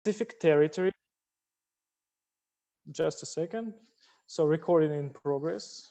specific territory. Just a second. So recording in progress.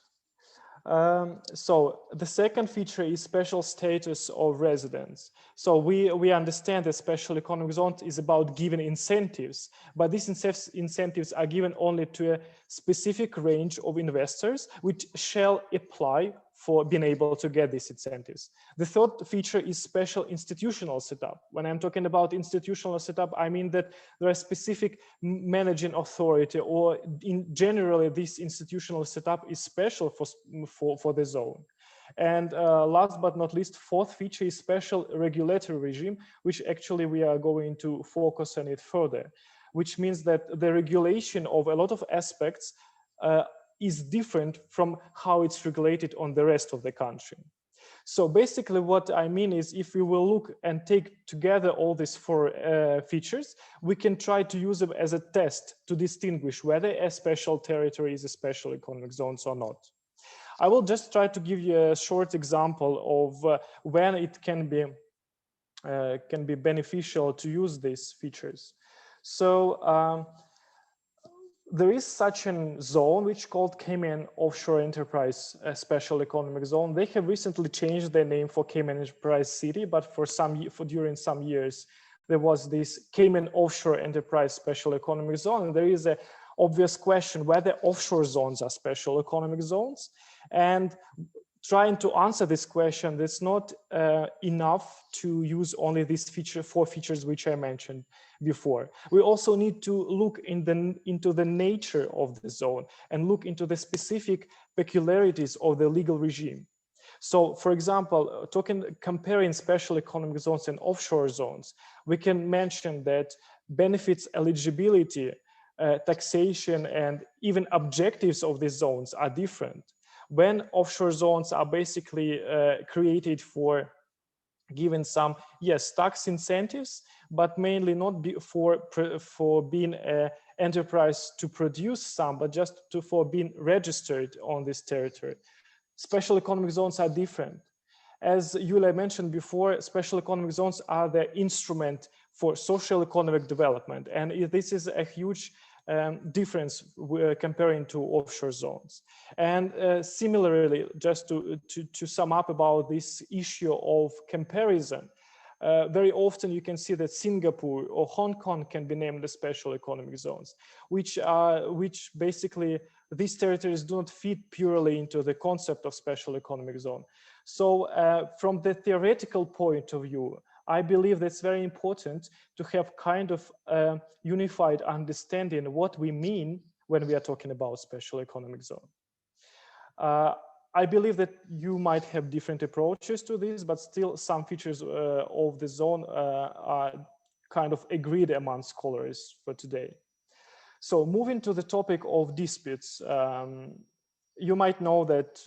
So the second feature is special status of residents. So we understand that special economic zone is about giving incentives, but these incentives are given only to a specific range of investors, which shall apply for being able to get these incentives. The third feature is special institutional setup. When I'm talking about institutional setup, I mean that there are specific managing authority, or in generally this institutional setup is special for the zone. And last but not least, fourth feature is special regulatory regime, which actually we are going to focus on it further, which means that the regulation of a lot of aspects is different from how it's regulated on the rest of the country. So basically what I mean is, if we will look and take together all these four features, we can try to use them as a test to distinguish whether a special territory is a special economic zone or not. I will just try to give you a short example of when it can be beneficial to use these features. So there is such a zone which called Cayman Offshore Enterprise Special Economic Zone. They have recently changed their name for Cayman Enterprise City, but during some years there was this Cayman Offshore Enterprise Special Economic Zone. And there is an obvious question whether offshore zones are special economic zones. And trying to answer this question, it's not enough to use only these four features which I mentioned before. We also need to look into the nature of the zone and look into the specific peculiarities of the legal regime. So, for example, comparing special economic zones and offshore zones, we can mention that benefits eligibility, taxation, and even objectives of these zones are different. When offshore zones are basically created for giving some, yes, tax incentives, but mainly not for being an enterprise to produce some, but just for being registered on this territory. Special economic zones are different. As Yulia mentioned before, special economic zones are the instrument for social economic development. And this is a huge difference comparing to offshore zones. And similarly, just to sum up about this issue of comparison, very often you can see that Singapore or Hong Kong can be named as special economic zones, which basically these territories do not fit purely into the concept of special economic zone. So from the theoretical point of view, I believe that's very important to have kind of unified understanding what we mean when we are talking about special economic zone. I believe that you might have different approaches to this, but still some features of the zone are kind of agreed among scholars for today. So moving to the topic of disputes, you might know that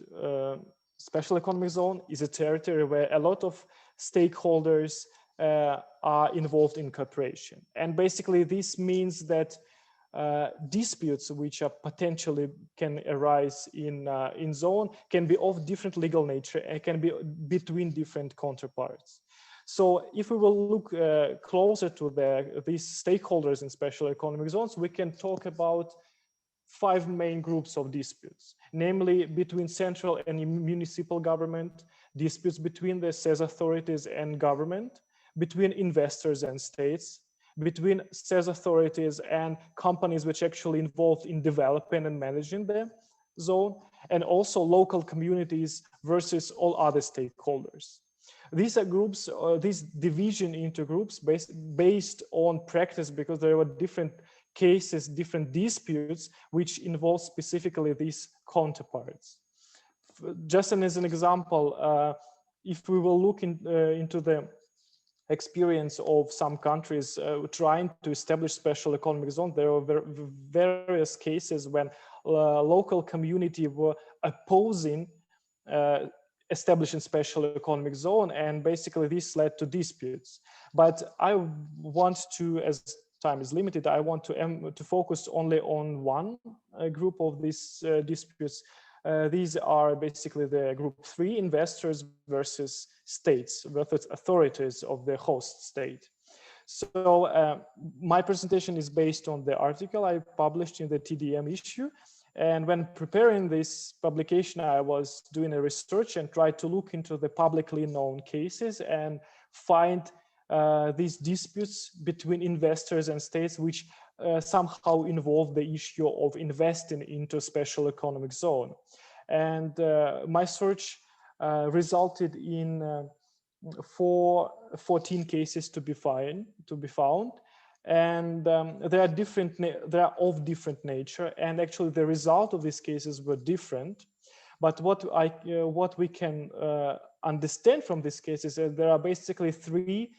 special economic zone is a territory where a lot of stakeholders are involved in cooperation. And basically this means that disputes which are potentially can arise in zone can be of different legal nature and can be between different counterparts. So if we will look closer to these stakeholders in special economic zones, we can talk about 5 main groups of disputes, namely between central and municipal government, disputes between the SEZ authorities and government, between investors and states, between SEZ authorities and companies which actually involved in developing and managing the zone, and also local communities versus all other stakeholders. These are groups, this division into groups based on practice, because there were different cases, different disputes, which involve specifically these counterparts. Just as an example, if we will look into the experience of some countries trying to establish special economic zone, there were various cases when local community were opposing establishing special economic zone, and basically this led to disputes. But I want to, as time is limited, I want to focus only on one group of these disputes. These are basically the group 3, investors versus states, versus authorities of the host state. So my presentation is based on the article I published in the TDM issue. And when preparing this publication, I was doing a research and tried to look into the publicly known cases and find these disputes between investors and states which somehow involve the issue of investing into special economic zone. And my search resulted in 14 cases to be found. And they are of different nature, and actually the result of these cases were different. But what we can understand from these cases is there are basically three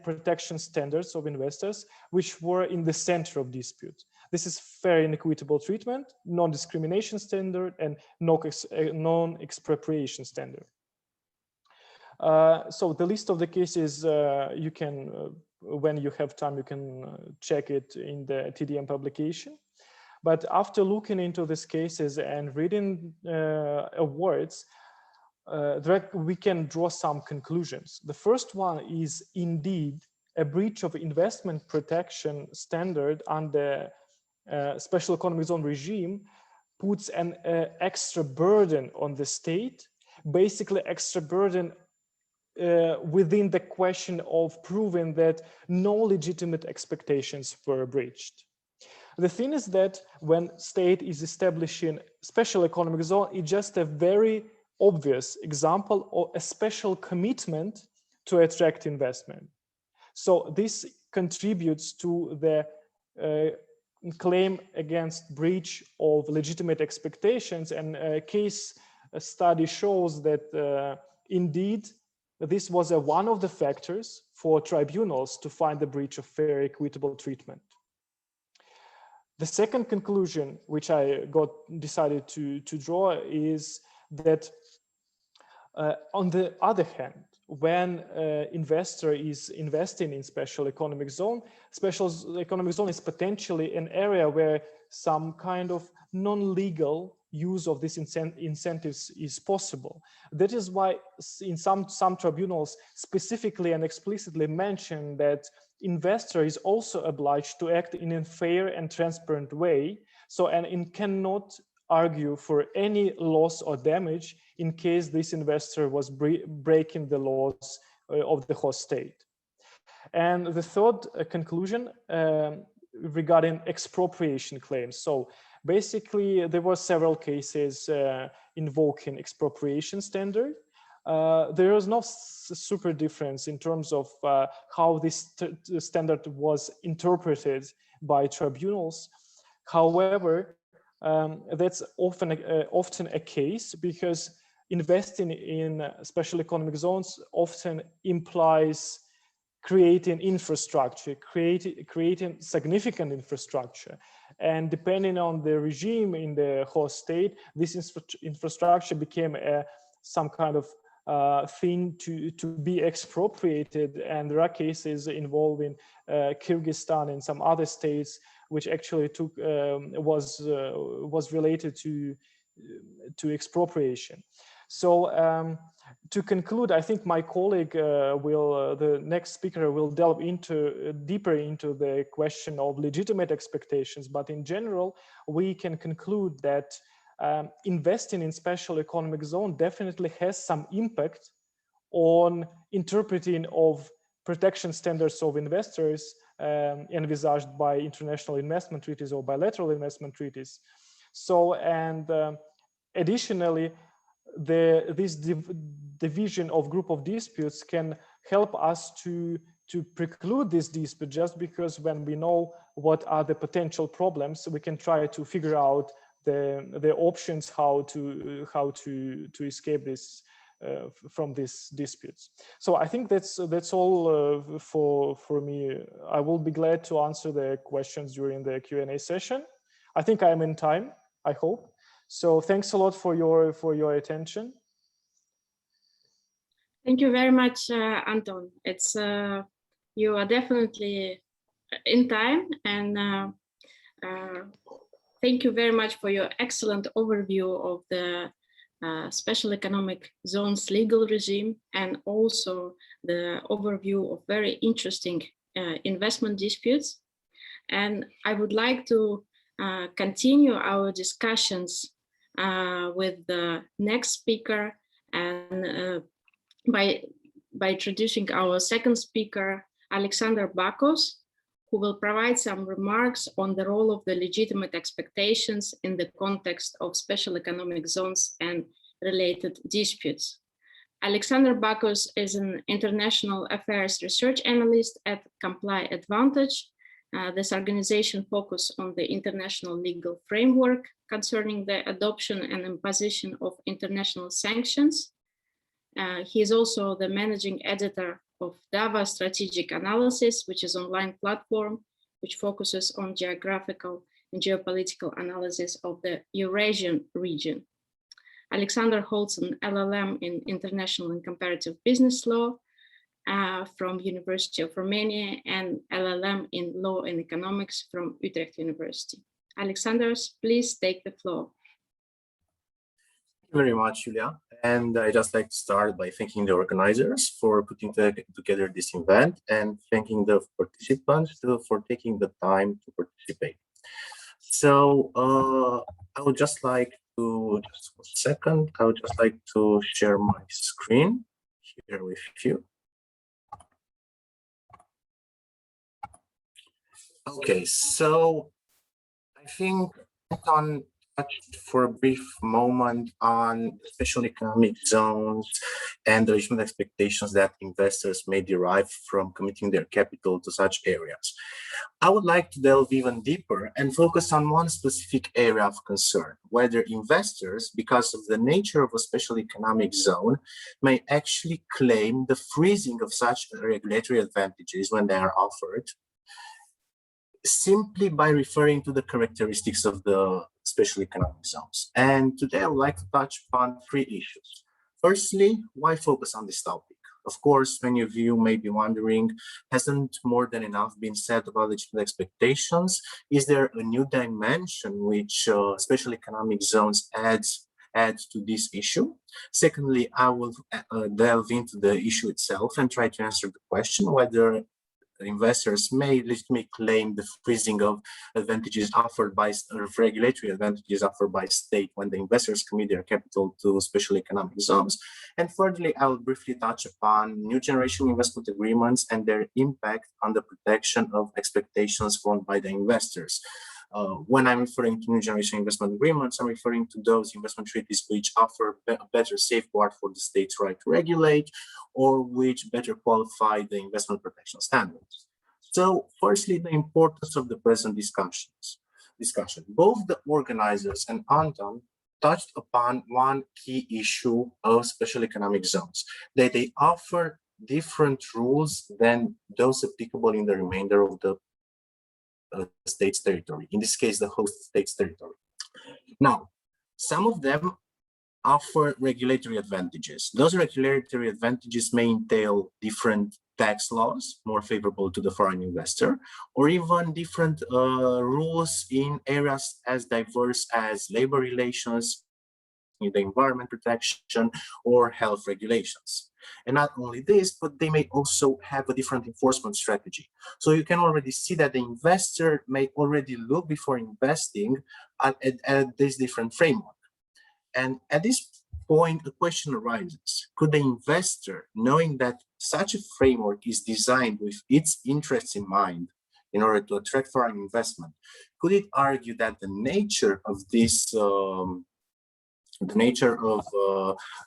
protection standards of investors which were in the center of dispute. This is fair and equitable treatment, non-discrimination standard, and non-expropriation standard. So the list of the cases you can, when you have time, you can check it in the TDM publication. But after looking into these cases and reading awards, we can draw some conclusions. The first one is indeed a breach of investment protection standard under special economic zone regime puts an extra burden on the state, basically extra burden within the question of proving that no legitimate expectations were breached. The thing is that when state is establishing special economic zone, it's just a very obvious example of a special commitment to attract investment. So this contributes to the claim against breach of legitimate expectations, and a case study shows that indeed this was one of the factors for tribunals to find the breach of fair equitable treatment. The second conclusion, which I decided to draw, is that on the other hand, when investor is investing in special economic zone is potentially an area where some kind of non-legal use of these incentives is possible. That is why in some tribunals specifically and explicitly mention that investor is also obliged to act in a fair and transparent way, and it cannot argue for any loss or damage in case this investor was breaking the laws of the host state. And the third conclusion regarding expropriation claims. So basically, there were several cases invoking expropriation standard. There is no super difference in terms of how this standard was interpreted by tribunals. However, that's often a case because investing in special economic zones often implies creating infrastructure, creating significant infrastructure. And depending on the regime in the host state, this infrastructure became some kind of thing to be expropriated. And there are cases involving Kyrgyzstan and some other states which actually was related to expropriation. So to conclude, I think my colleague the next speaker will delve deeper into the question of legitimate expectations. But in general, we can conclude that investing in special economic zone definitely has some impact on interpreting of protection standards of investors envisaged by international investment treaties or bilateral investment treaties. So, and additionally, this division of group of disputes can help us to preclude this dispute, just because when we know what are the potential problems, we can try to figure out the options how to escape this from these disputes. So I think that's all for me. I will be glad to answer the questions during the Q&A session. I think I'm in time, I hope. So thanks a lot for your attention. Thank you very much, Anton. It's you are definitely in time, and thank you very much for your excellent overview of the special economic zones legal regime, and also the overview of very interesting investment disputes. And I would like to continue our discussions with the next speaker, and by introducing our second speaker, Alexander Bakos, who will provide some remarks on the role of the legitimate expectations in the context of special economic zones and related disputes. Alexander Bakos is an international affairs research analyst at Comply Advantage. This organization focuses on the international legal framework concerning the adoption and imposition of international sanctions. He is also the managing editor of DAVA Strategic Analysis, which is an online platform which focuses on geographical and geopolitical analysis of the Eurasian region. Alexander holds an LLM in International and Comparative Business Law from University of Romania and LLM in Law and Economics from Utrecht University. Alexander, please take the floor. Thank you very much, Julia. And I just like to start by thanking the organizers for putting together this event and thanking the participants for taking the time to participate. So I would just like to, just 1 second, I would just like to share my screen here with you. Okay, so I think on for a brief moment on special economic zones and the legitimate expectations that investors may derive from committing their capital to such areas. I would like to delve even deeper and focus on one specific area of concern, whether investors, because of the nature of a special economic zone, may actually claim the freezing of such regulatory advantages when they are offered, simply by referring to the characteristics of the special economic zones. And today I would like to touch upon 3 issues. Firstly, why focus on this topic? Of course, many of you may be wondering, hasn't more than enough been said about legitimate expectations? Is there a new dimension which special economic zones adds to this issue? Secondly, I will delve into the issue itself and try to answer the question whether investors may legitimately claim the freezing of advantages offered by regulatory advantages offered by state when the investors commit their capital to special economic zones. And thirdly, I will briefly touch upon new generation investment agreements and their impact on the protection of expectations formed by the investors. When I'm referring to new generation investment agreements, I'm referring to those investment treaties which offer a better safeguard for the state's right to regulate, or which better qualify the investment protection standards. So firstly, the importance of the present discussion. Both the organizers and Anton touched upon one key issue of special economic zones, that they offer different rules than those applicable in the remainder of the state's territory, in this case, the host state's territory. Now, some of them offer regulatory advantages. Those regulatory advantages may entail different tax laws, more favorable to the foreign investor, or even different rules in areas as diverse as labor relations, the environment protection, or health regulations. And not only this, but they may also have a different enforcement strategy. So you can already see that the investor may already look before investing at this different framework. And at this point, a question arises. Could the investor, knowing that such a framework is designed with its interests in mind in order to attract foreign investment, could it argue that the nature of this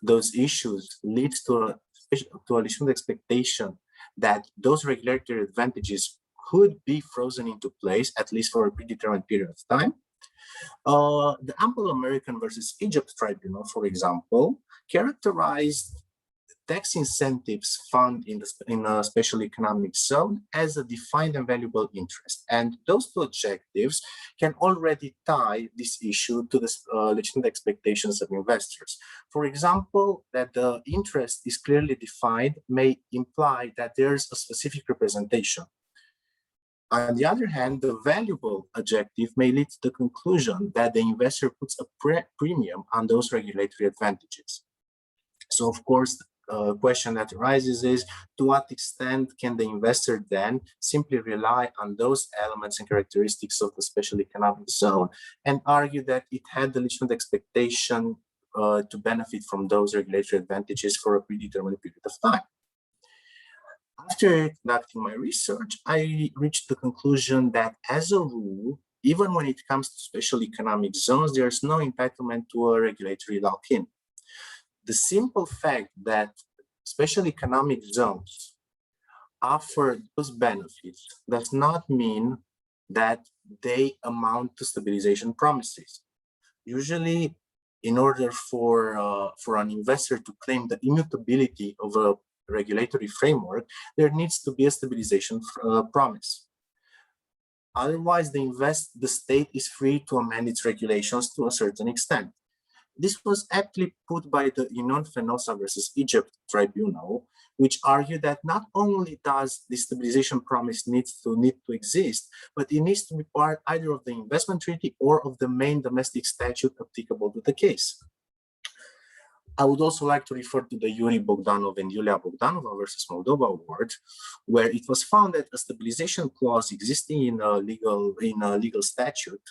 those issues leads to a legitimate expectation that those regulatory advantages could be frozen into place, at least for a predetermined period of time? The Anglo-American versus Egypt tribunal, for example, characterized tax incentives found in a special economic zone as a defined and valuable interest. And those 2 objectives can already tie this issue to the legitimate expectations of investors. For example, that the interest is clearly defined may imply that there's a specific representation. On the other hand, the valuable objective may lead to the conclusion that the investor puts a premium on those regulatory advantages. So, of course, question that arises is, to what extent can the investor then simply rely on those elements and characteristics of the special economic zone and argue that it had the legitimate expectation to benefit from those regulatory advantages for a predetermined period of time? After conducting my research, I reached the conclusion that as a rule, even when it comes to special economic zones, there's no entitlement to a regulatory lock-in. The simple fact that special economic zones offer those benefits does not mean that they amount to stabilization promises. Usually, in order for an investor to claim the immutability of a regulatory framework, there needs to be a stabilization promise. Otherwise, the state is free to amend its regulations to a certain extent. This was actually put by the Fenosa versus Egypt tribunal, which argued that not only does the stabilization promise need to exist, but it needs to be part either of the investment treaty or of the main domestic statute applicable to the case. I would also like to refer to the Yuri Bogdanov and Yulia Bogdanova versus Moldova award, where it was found that a stabilization clause existing in a legal statute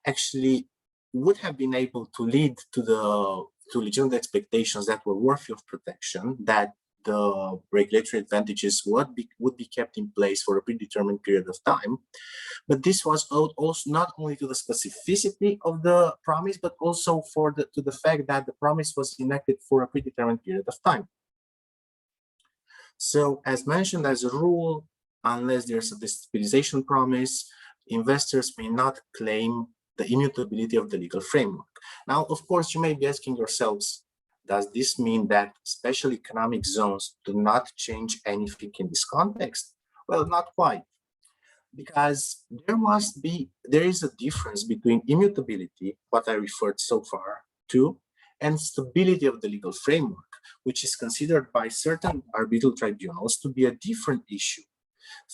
actually would have been able to lead to legitimate expectations that were worthy of protection, that the regulatory advantages would be kept in place for a predetermined period of time. But this was also not only to the specificity of the promise, but also to the fact that the promise was enacted for a predetermined period of time. So as mentioned, as a rule, unless there's a destabilization promise, investors may not claim the immutability of the legal framework. Now, of course, you may be asking yourselves, does this mean that special economic zones do not change anything in this context? Well, not quite, because there is a difference between immutability, what I referred so far to, and stability of the legal framework, which is considered by certain arbitral tribunals to be a different issue.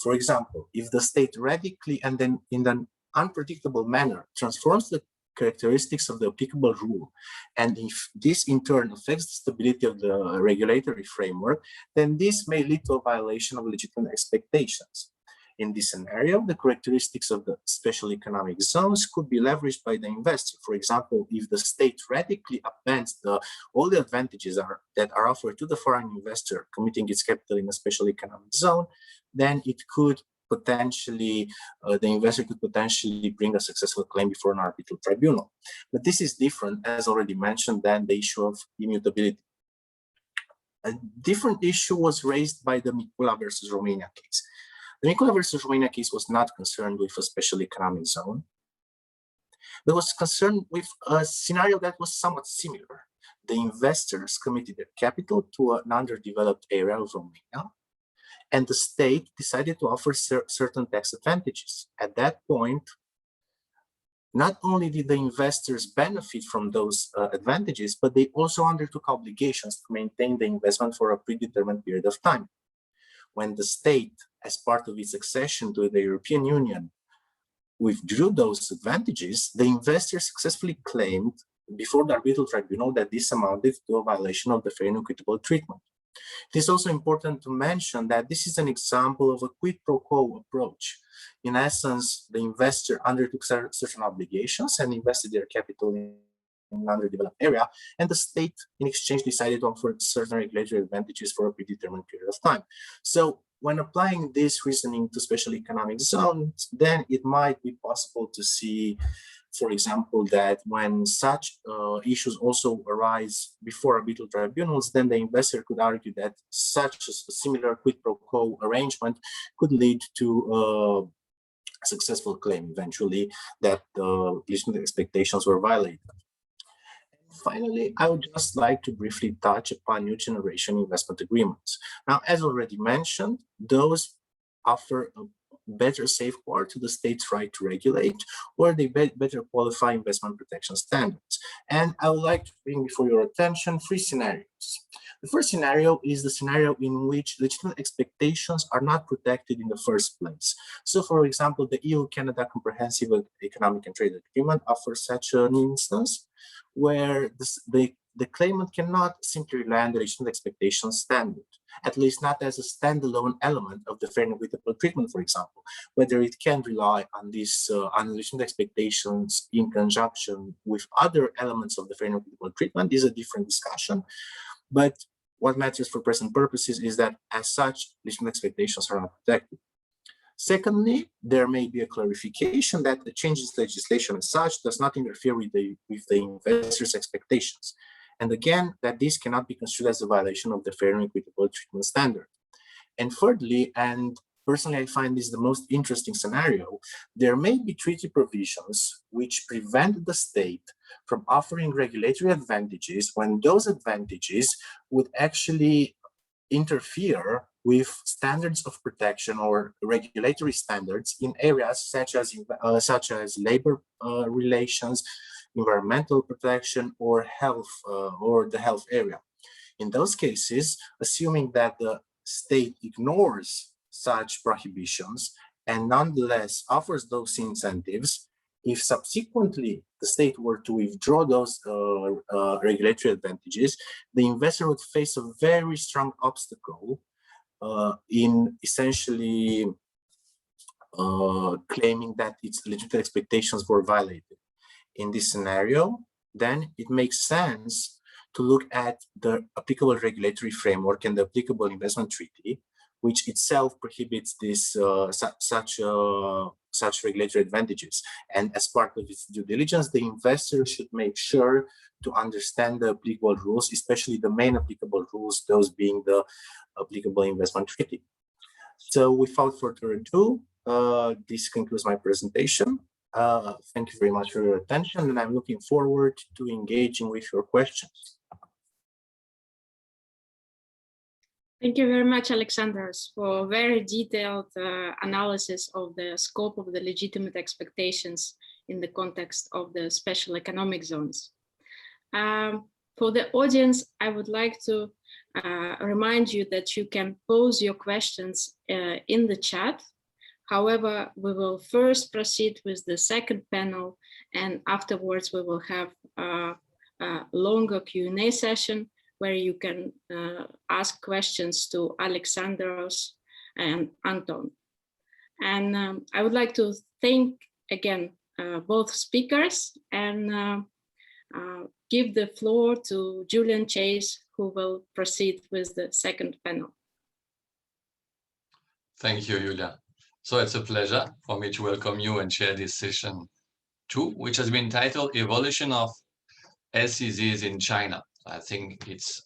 For example, if the state radically and then in an unpredictable manner transforms the characteristics of the applicable rule, and if this in turn affects the stability of the regulatory framework, then this may lead to a violation of legitimate expectations. In this scenario, the characteristics of the special economic zones could be leveraged by the investor. For example, if the state radically upends all the advantages that are offered to the foreign investor committing its capital in a special economic zone, then it could potentially, the investor could potentially bring a successful claim before an arbitral tribunal. But this is different, as already mentioned, than the issue of immutability. A different issue was raised by the Micula versus Romania case. The Micula versus Romania case was not concerned with a special economic zone, but was concerned with a scenario that was somewhat similar. The investors committed their capital to an underdeveloped area of Romania, and the state decided to offer certain tax advantages. At that point, not only did the investors benefit from those advantages, but they also undertook obligations to maintain the investment for a predetermined period of time. When the state, as part of its accession to the European Union, withdrew those advantages, the investors successfully claimed before the arbitral tribunal that this amounted to a violation of the fair and equitable treatment. It is also important to mention that this is an example of a quid pro quo approach. In essence, the investor undertook certain obligations and invested their capital in an underdeveloped area, and the state, in exchange, decided to offer certain regulatory advantages for a predetermined period of time. So, when applying this reasoning to special economic zones, then it might be possible to see, for example, that when such issues also arise before arbitral tribunals, then the investor could argue that such a similar quid pro quo arrangement could lead to a successful claim eventually that the legitimate expectations were violated. Finally, I would just like to briefly touch upon new generation investment agreements. Now, as already mentioned, those offer a better safeguard to the state's right to regulate, or they better qualify investment protection standards. And I would like to bring before your attention 3 scenarios. The first scenario is the scenario in which legitimate expectations are not protected in the first place. So, for example, the EU-Canada Comprehensive Economic and Trade Agreement offers such an instance where the the claimant cannot simply rely on the legitimate expectation standard, at least not as a standalone element of the fair and equitable treatment, for example. Whether it can rely on this legitimate expectations in conjunction with other elements of the fair and equitable treatment is a different discussion. But what matters for present purposes is that, as such, legitimate expectations are not protected. Secondly, there may be a clarification that the changes in legislation as such does not interfere with the investor's expectations. And again, that this cannot be construed as a violation of the fair and equitable treatment standard. And thirdly, and personally I find this the most interesting scenario, there may be treaty provisions which prevent the state from offering regulatory advantages when those advantages would actually interfere with standards of protection or regulatory standards in areas such as labor relations, environmental protection, or health, or the health area. In those cases, assuming that the state ignores such prohibitions and nonetheless offers those incentives, if subsequently the state were to withdraw those regulatory advantages, the investor would face a very strong obstacle in essentially claiming that its legitimate expectations were violated. In this scenario, then it makes sense to look at the applicable regulatory framework and the applicable investment treaty, which itself prohibits this such regulatory advantages. And as part of its due diligence, the investor should make sure to understand the applicable rules, especially the main applicable rules, those being the applicable investment treaty. So without further ado, this concludes my presentation. Thank you very much for your attention, and I'm looking forward to engaging with your questions. Thank you very much, Alexandros, for very detailed analysis of the scope of the legitimate expectations in the context of the special economic zones. For the audience, I would like to remind you that you can pose your questions in the chat. However, we will first proceed with the second panel, and afterwards we will have a longer Q&A session where you can ask questions to Alexandros and Anton. And I would like to thank again both speakers and give the floor to Jülьen Cheyz, who will proceed with the second panel. Thank you, Julia. So it's a pleasure for me to welcome you and share this session 2, which has been titled Evolution of SEZs in China. I think it's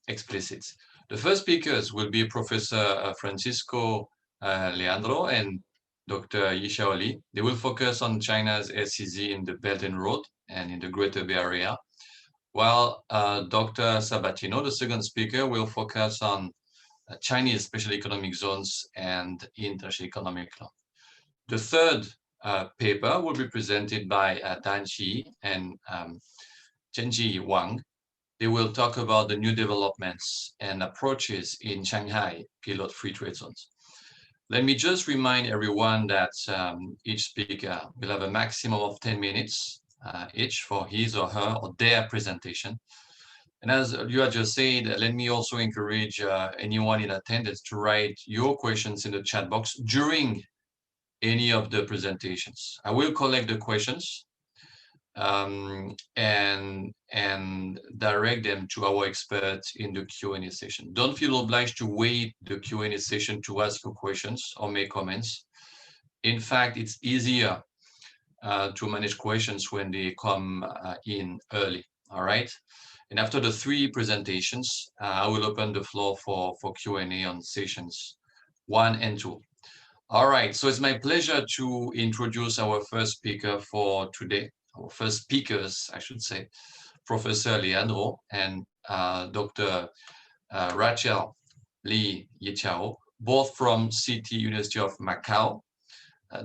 explicit. The first speakers will be Professor Francisco Leandro and Dr. Yishao Li. They will focus on China's SEZ in the Belt and Road and in the Greater Bay Area, while Dr. Sabatino, the second speaker, will focus on Chinese special economic zones and international economic law. The third paper will be presented by Dan Xi and Zhenji Wang. They will talk about the new developments and approaches in Shanghai pilot free trade zones. Let me just remind everyone that each speaker will have a maximum of 10 minutes each for his or her or their presentation. And as you had just said, let me also encourage anyone in attendance to write your questions in the chat box during any of the presentations. I will collect the questions and direct them to our experts in the Q&A session. Don't feel obliged to wait the Q&A session to ask your questions or make comments. In fact, it's easier to manage questions when they come in early, all right? And after the 3 presentations, I will open the floor for Q&A on sessions 1 and 2. All right, so it's my pleasure to introduce our first speaker for today, our first speakers, I should say, Professor Leandro and Dr. Rachel Li Yichao, both from City University of Macau.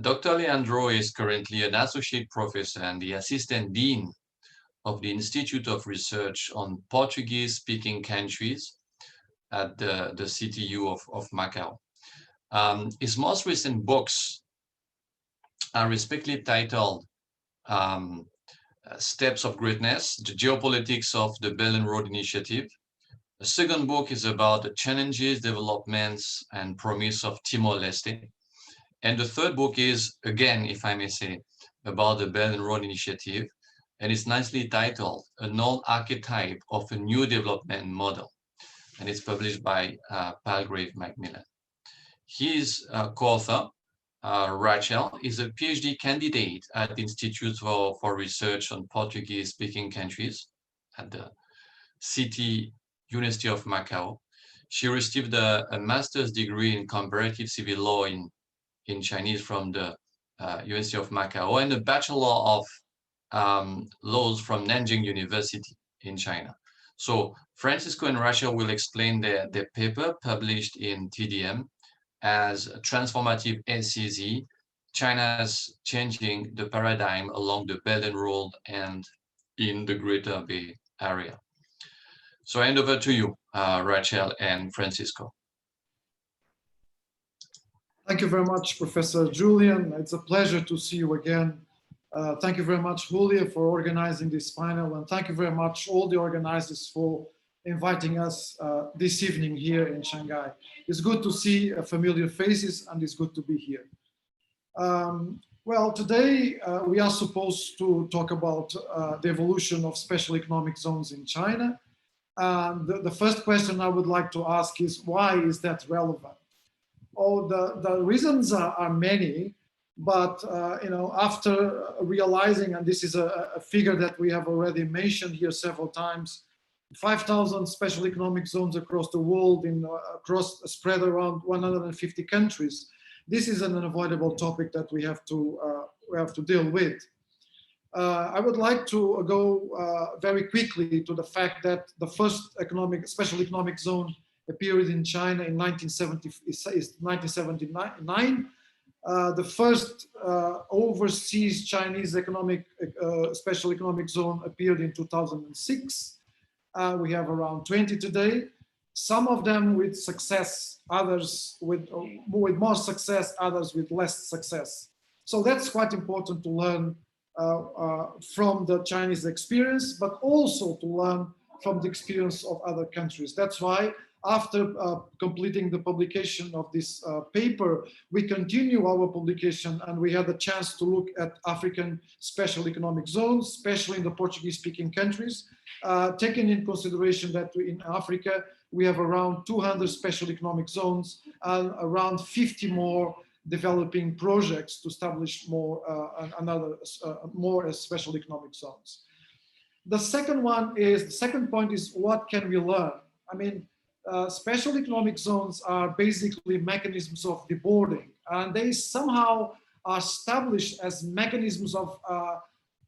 Dr. Leandro is currently an associate professor and the assistant dean of the Institute of Research on Portuguese-speaking countries at the CTU of Macau. His most recent books are respectively titled Steps of Greatness, the geopolitics of the Belt and Road Initiative. The second book is about the challenges, developments, and promise of Timor-Leste. And the third book is, again, if I may say, about the Belt and Road Initiative, and it's nicely titled, An Old Archetype of a New Development Model. And it's published by Palgrave Macmillan. His co-author, Rachel, is a Ph.D. candidate at the Institute for Research on Portuguese-speaking countries at the City University of Macau. She received a master's degree in comparative civil law in Chinese from the University of Macau and a bachelor of laws from Nanjing University in China. So Francisco and Rachel will explain their paper published in TDM as a transformative SEZ, China's changing the paradigm along the Belt and Road and in the Greater Bay Area. So I hand over to you, Rachel and Francisco. Thank you very much, Professor Jülien. It's a pleasure to see you again. Thank you very much, Julia, for organizing this panel, and thank you very much all the organizers for inviting us this evening here in Shanghai. It's good to see familiar faces, and it's good to be here. Well, today we are supposed to talk about the evolution of special economic zones in China. And the first question I would like to ask is, why is that relevant? Oh, the reasons are many, but you know, after realizing, and this is a figure that we have already mentioned here several times, 5,000 special economic zones across the world, spread around 150 countries. This is an unavoidable topic that we have to deal with. I would like to go very quickly to the fact that the first special economic zone appeared in China in 1979. The first overseas Chinese special economic zone appeared in 2006. We have around 20 today, some of them with success, others with more success, others with less success. So that's quite important to learn from the Chinese experience, but also to learn from the experience of other countries. That's why after completing the publication of this paper, we continue our publication, and we had a chance to look at African special economic zones, especially in the Portuguese-speaking countries, taking in consideration that in Africa, we have around 200 special economic zones and around 50 more developing projects to establish more special economic zones. The second point is, what can we learn? I mean, special economic zones are basically mechanisms of deboarding, and they somehow are established as mechanisms of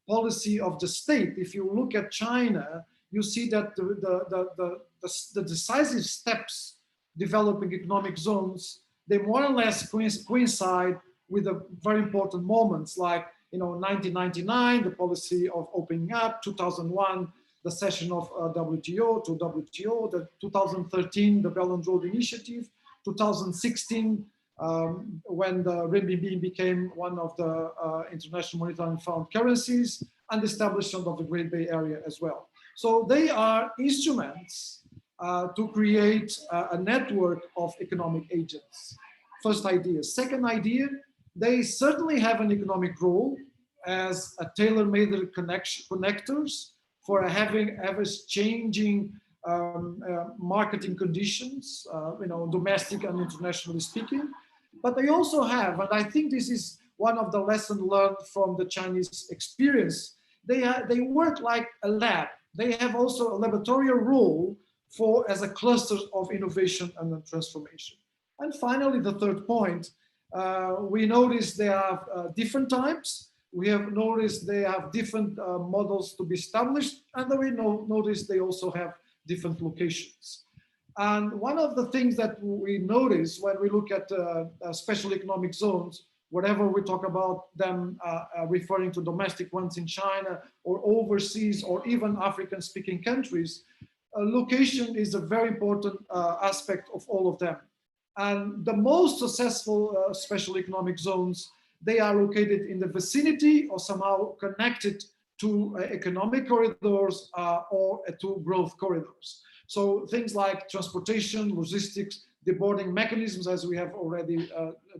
policy of the state. If you look at China, you see that the decisive steps developing economic zones, they more or less coincide with the very important moments, like 1999, the policy of opening up, 2001, the session of WTO to WTO, the 2013, the Belt and Road Initiative, 2016, when the renminbi became one of the international monetary fund currencies, and the establishment of the Great Bay Area as well. So they are instruments to create a network of economic agents. First idea. Second idea, they certainly have an economic role as a tailor-made connectors for having ever-changing marketing conditions, domestic and internationally speaking. But they also have, and I think this is one of the lessons learned from the Chinese experience, they work like a lab. They have also a laboratorial role as a cluster of innovation and transformation. And finally, the third point, we notice there are different types. We have noticed they have different models to be established, and then we notice they also have different locations. And one of the things that we notice when we look at special economic zones, whatever we talk about them referring to domestic ones in China or overseas or even African-speaking countries, location is a very important aspect of all of them. And the most successful special economic zones, they are located in the vicinity or somehow connected to economic corridors or to growth corridors. So things like transportation, logistics, deboarding mechanisms, as we have already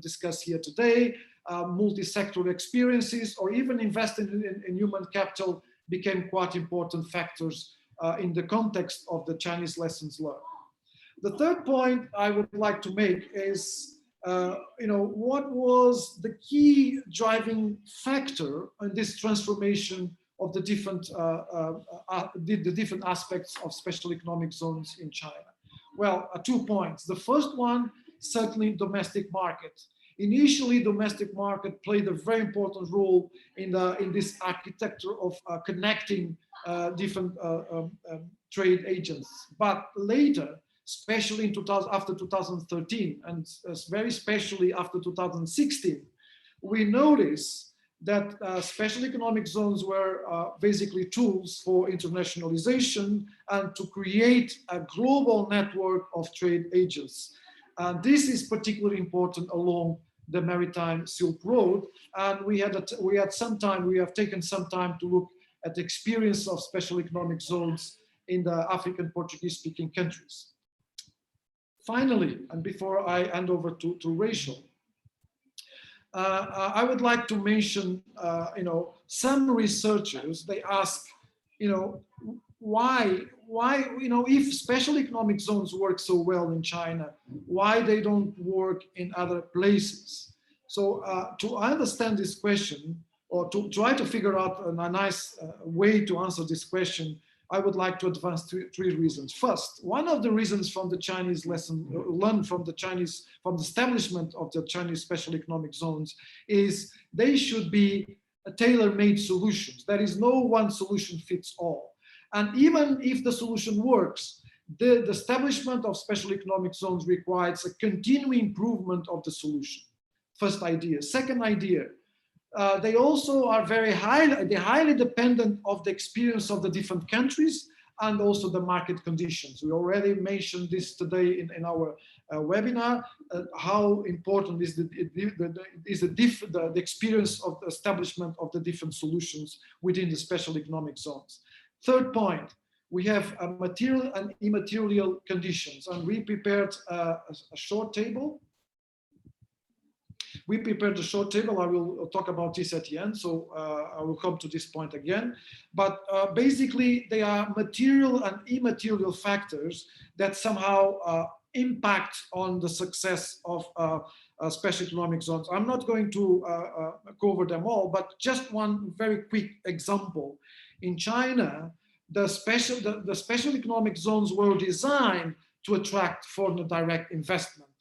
discussed here today, multi-sector experiences, or even investing in human capital became quite important factors in the context of the Chinese lessons learned. The third point I would like to make is, what was the key driving factor in this transformation of the different aspects of special economic zones in China? Well, 2 points. The first one, certainly domestic market. Initially, domestic market played a very important role in this architecture of connecting different trade agents. But later, especially after 2013, and very especially after 2016, we notice that special economic zones were basically tools for internationalization and to create a global network of trade agents. This is particularly important along the maritime Silk Road, and we have taken some time to look at the experience of special economic zones in the African Portuguese-speaking countries. Finally, and before I hand over to Rachel, I would like to mention, some researchers, they ask, why, if special economic zones work so well in China, why they don't work in other places? So to understand this question, or to try to figure out a nice way to answer this question, I would like to advance three reasons. First, one of the reasons from the Chinese lesson learned from the establishment of the Chinese special economic zones is they should be tailor-made solutions. There is no one solution fits all. And even if the solution works, the establishment of special economic zones requires a continuing improvement of the solution. First idea. Second idea, they also are highly dependent of the experience of the different countries and also the market conditions. We already mentioned this today in our webinar, how important is the experience of the establishment of the different solutions within the special economic zones. Third point, we have material and immaterial conditions, and we prepared a short table. I will talk about this at the end, so I will come to this point again. But basically, they are material and immaterial factors that somehow impact on the success of special economic zones. I'm not going to cover them all, but just one very quick example. In China, the special economic zones were designed to attract foreign direct investment,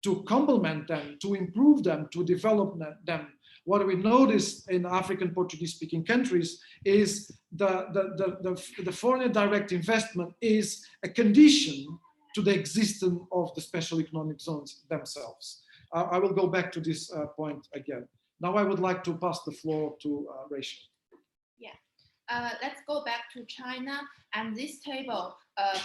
to complement them, to improve them, to develop them. What we notice in African Portuguese-speaking countries is the foreign direct investment is a condition to the existence of the special economic zones themselves. I will go back to this point again. Now I would like to pass the floor to Rachel. Yeah, let's go back to China, and this table,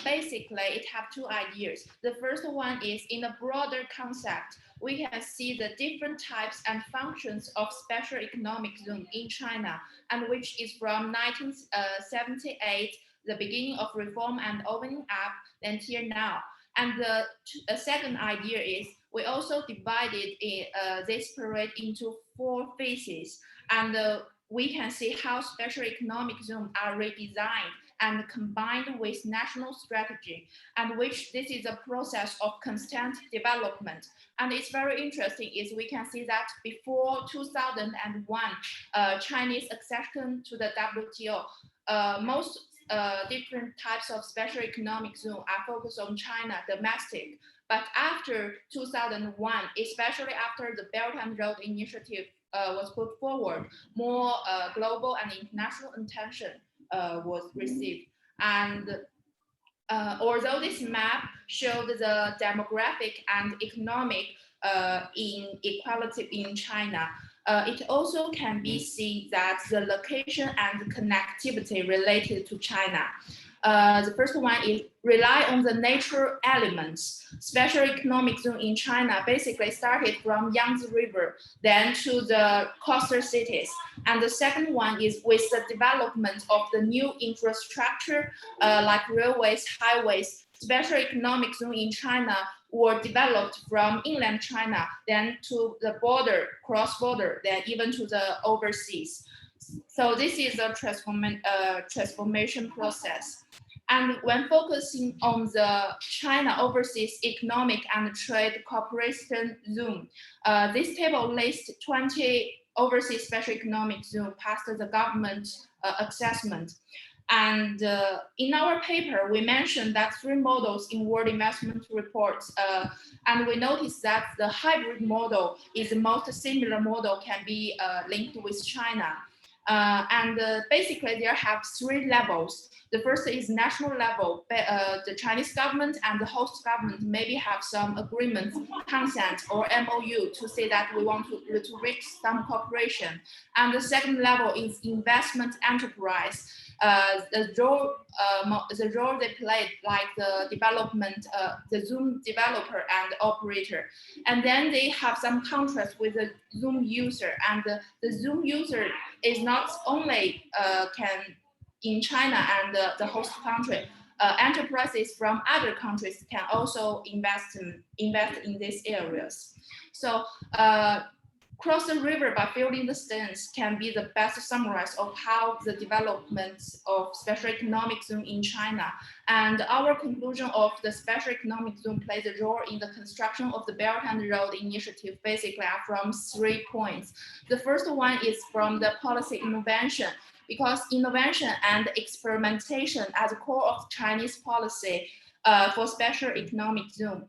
basically it have two ideas. The first one is in a broader concept, we can see the different types and functions of special economic zone in China, and which is from 1978, the beginning of reform and opening up, until now. And the second idea is we also divided this period into 4 phases, and we can see how special economic zones are redesigned and combined with national strategy, and which this is a process of constant development. And it's very interesting is we can see that before 2001, Chinese accession to the WTO, most different types of special economic zone are focused on China domestic. But after 2001, especially after the Belt and Road Initiative was put forward, more global and international attention was received. And although this map showed the demographic and economic inequality in China, it also can be seen that the location and connectivity related to China. The first one is rely on the natural elements. Special economic zone in China basically started from Yangtze River, then to the coastal cities. And the second one is with the development of the new infrastructure like railways, highways. Special economic zone in China were developed from inland China, then to the border, cross-border, then even to the overseas. So this is a transformation process. And when focusing on the China overseas economic and trade cooperation zone, this table lists 20 overseas special economic zone past the government assessment. And in our paper, we mentioned that 3 models in World Investment Reports, and we noticed that the hybrid model is the most similar model can be linked with China. Basically, there have 3 levels. The first is national level. The Chinese government and the host government maybe have some agreement, consent, or MOU to say that we want to reach some cooperation. And the second level is investment enterprise. The role they played, like the development, the Zoom developer and operator. And then they have some contracts with the Zoom user, and the Zoom user is not only can in China and the host country, enterprises from other countries can also invest in these areas. So cross the river by filling the stones can be the best summarize of how the development of special economic zone in China. And our conclusion of the special economic zone plays a role in the construction of the Belt and Road Initiative basically are from 3 points. The first one is from the policy innovation, because innovation and experimentation are the core of Chinese policy for special economic zone.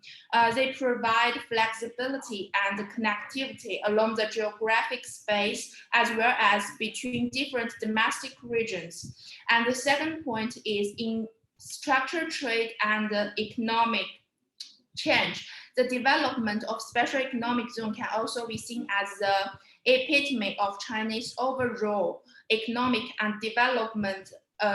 They provide flexibility and connectivity along the geographic space as well as between different domestic regions. And the second point is in structured trade and economic change. The development of special economic zone can also be seen as the epitome of Chinese overall economic and development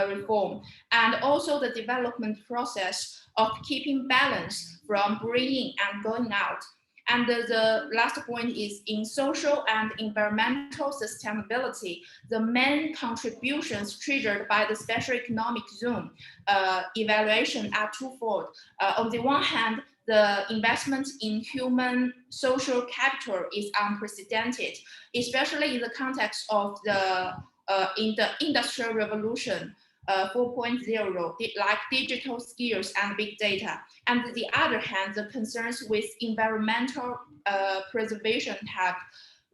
reform, and also the development process of keeping balance from bringing and going out. And the last point is in social and environmental sustainability, the main contributions triggered by the special economic zone evaluation are twofold. On the one hand, the investment in human social capital is unprecedented, especially in the context of the in the Industrial Revolution 4.0, like digital skills and big data. And on the other hand, the concerns with environmental preservation have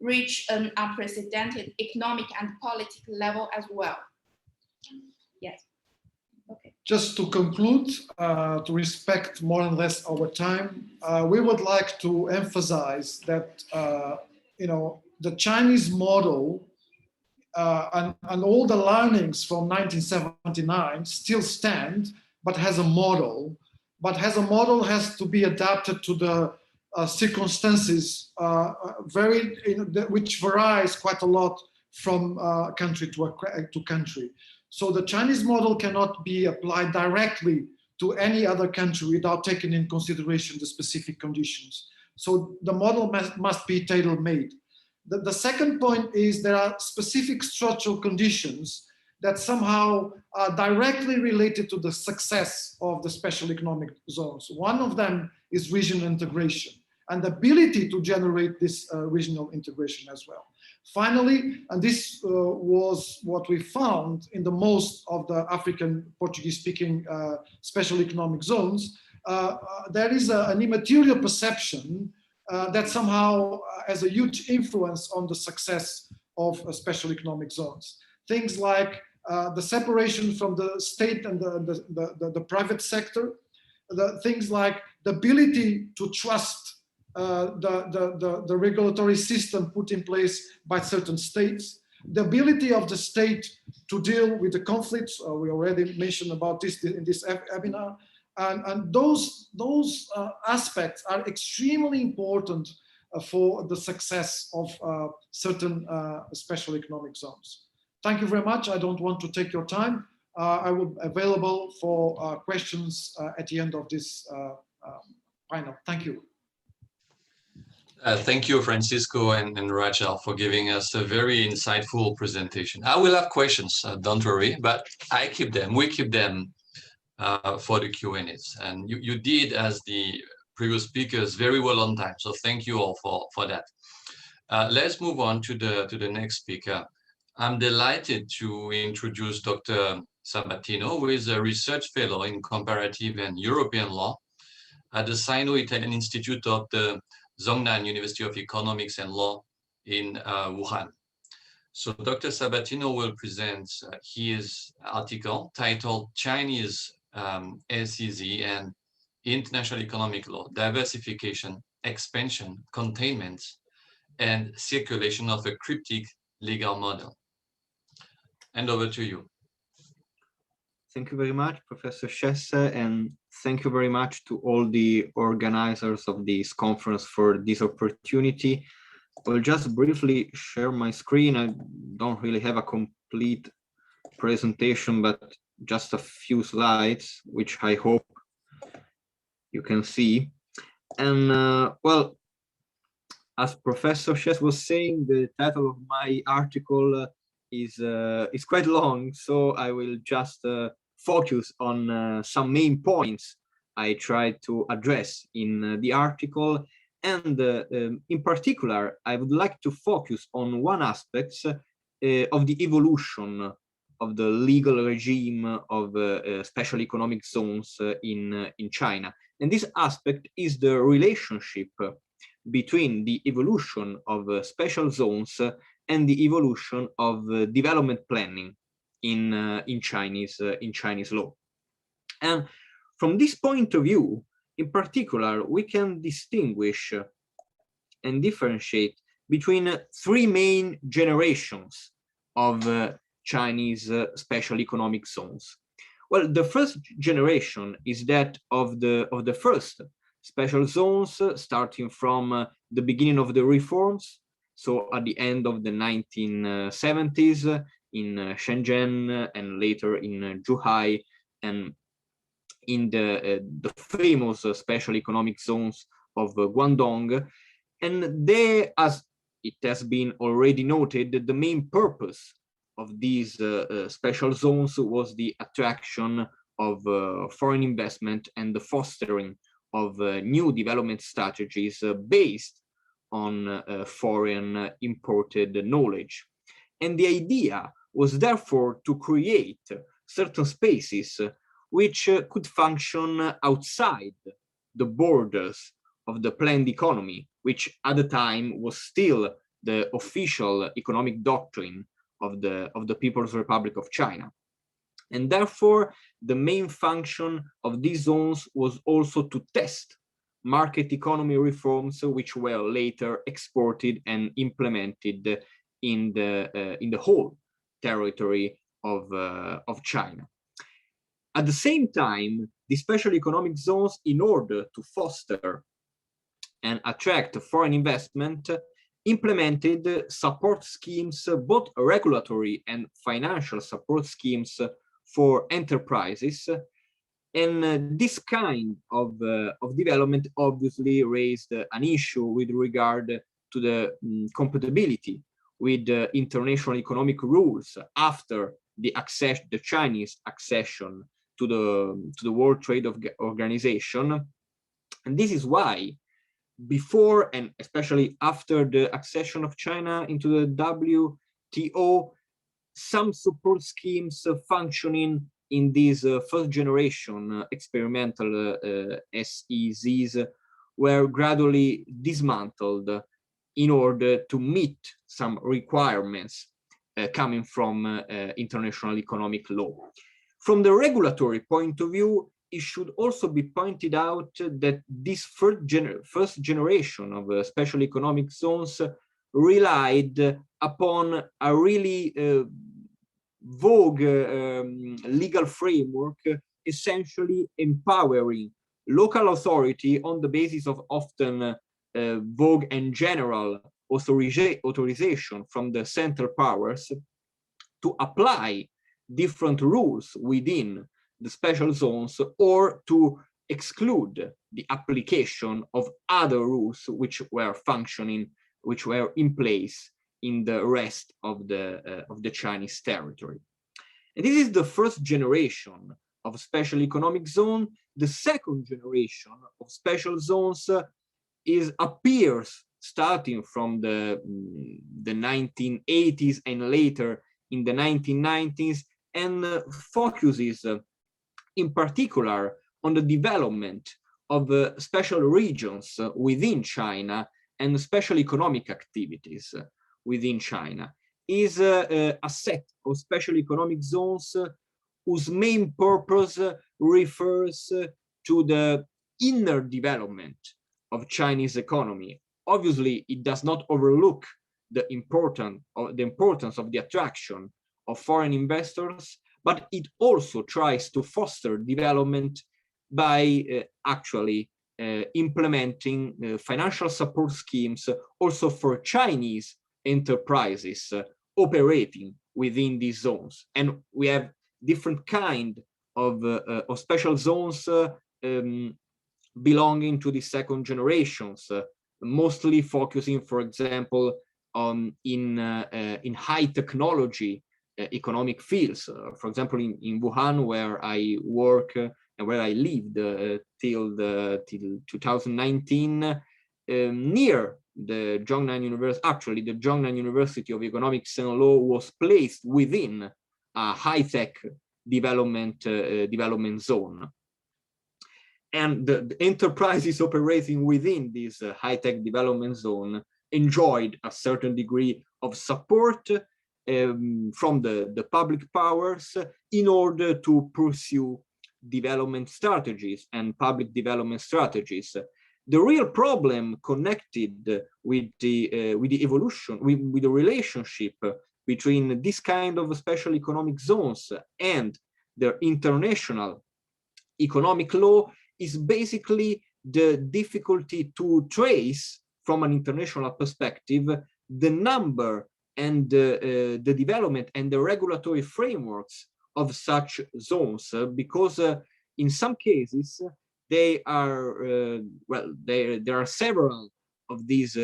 reached an unprecedented economic and political level as well. Yes. Okay. Just to conclude, to respect more or less our time, we would like to emphasize that the Chinese model and all the learnings from 1979 still stand, but has a model. But has to be adapted to the circumstances, which varies quite a lot from country to country. So the Chinese model cannot be applied directly to any other country without taking in consideration the specific conditions. So the model must be tailor-made. The second point is there are specific structural conditions that somehow are directly related to the success of the special economic zones. One of them is regional integration and the ability to generate this regional integration as well. Finally, and this was what we found in the most of the African Portuguese-speaking special economic zones, there is an immaterial perception that somehow has a huge influence on the success of special economic zones. Things like the separation from the state and the private sector, things like the ability to trust the regulatory system put in place by certain states, the ability of the state to deal with the conflicts, we already mentioned about this in this webinar, and those aspects are extremely important for the success of certain special economic zones. Thank you very much. I don't want to take your time. I will be available for questions at the end of this panel. Thank you. Thank you, Francisco and Rachel, for giving us a very insightful presentation. I will have questions, don't worry, but we keep them for the Q&As. And you did, as the previous speakers, very well on time. So thank you all for that. Let's move on to the next speaker. I'm delighted to introduce Dr. Sabatino, who is a research fellow in comparative and European law at the Sino-Italian Institute of the Zhongnan University of Economics and Law in Wuhan. So Dr. Sabatino will present his article titled Chinese SEZ and International Economic Law, Diversification, Expansion, Containment, and Circulation of a Cryptic Legal Model. And over to you. Thank you very much, Professor Cheyz, and thank you very much to all the organizers of this conference for this opportunity. I will just briefly share my screen. I don't really have a complete presentation, but just a few slides, which I hope you can see. And well, as Professor Cheyz was saying, the title of my article is quite long, so I will just focus on some main points I tried to address in the article. And in particular, I would like to focus on one aspect of the evolution of the legal regime of special economic zones in China. And this aspect is the relationship between the evolution of special zones and the evolution of development planning in Chinese law. And from this point of view, in particular, we can distinguish and differentiate between three main generations of Chinese special economic zones. Well, the first generation is that of the first special zones, starting from the beginning of the reforms. So at the end of the 1970s in Shenzhen and later in Zhuhai, and in the famous special economic zones of Guangdong. And there, as it has been already noted, the main purpose of these special zones was the attraction of foreign investment and the fostering of new development strategies based on foreign imported knowledge. And the idea was therefore to create certain spaces which could function outside the borders of the planned economy, which at the time was still the official economic doctrine of the People's Republic of China. And therefore, the main function of these zones was also to test market economy reforms, which were later exported and implemented in the whole territory of China. At the same time, the special economic zones, in order to foster and attract foreign investment, implemented support schemes, both regulatory and financial support schemes for enterprises. And this kind of development obviously raised an issue with regard to the compatibility with international economic rules after the Chinese accession to the World Trade Organization. And this is why, before and especially after the accession of China into the WTO, some support schemes functioning in these first generation experimental SEZs were gradually dismantled in order to meet some requirements coming from international economic law. From the regulatory point of view, it should also be pointed out that this first generation of special economic zones relied upon a really vogue legal framework, essentially empowering local authority on the basis of often vogue and general authorization from the central powers to apply different rules within the special zones, or to exclude the application of other rules which were functioning, which were in place in the rest of the Chinese territory. And this is the first generation of special economic zone. The second generation of special zones appears starting from the 1980s and later in the 1990s, and focuses in particular on the development of special regions within China and special economic activities within China. Is a set of special economic zones whose main purpose refers to the inner development of Chinese economy. Obviously, it does not overlook the importance of the attraction of foreign investors, but it also tries to foster development by actually implementing financial support schemes also for Chinese enterprises operating within these zones. And we have different kind of special zones belonging to the second generations, mostly focusing, for example, in high technology economic fields. For example, in Wuhan, where I work and where I lived till 2019, near the Zhongnan University. Actually, the Zhongnan University of Economics and Law was placed within a high-tech development zone. And the enterprises operating within this high-tech development zone enjoyed a certain degree of support from the public powers in order to pursue development strategies and public development strategies. The real problem connected with the evolution, with the relationship between this kind of special economic zones and their international economic law is basically the difficulty to trace from an international perspective the number and the development and the regulatory frameworks of such zones, because in some cases they are there are several of these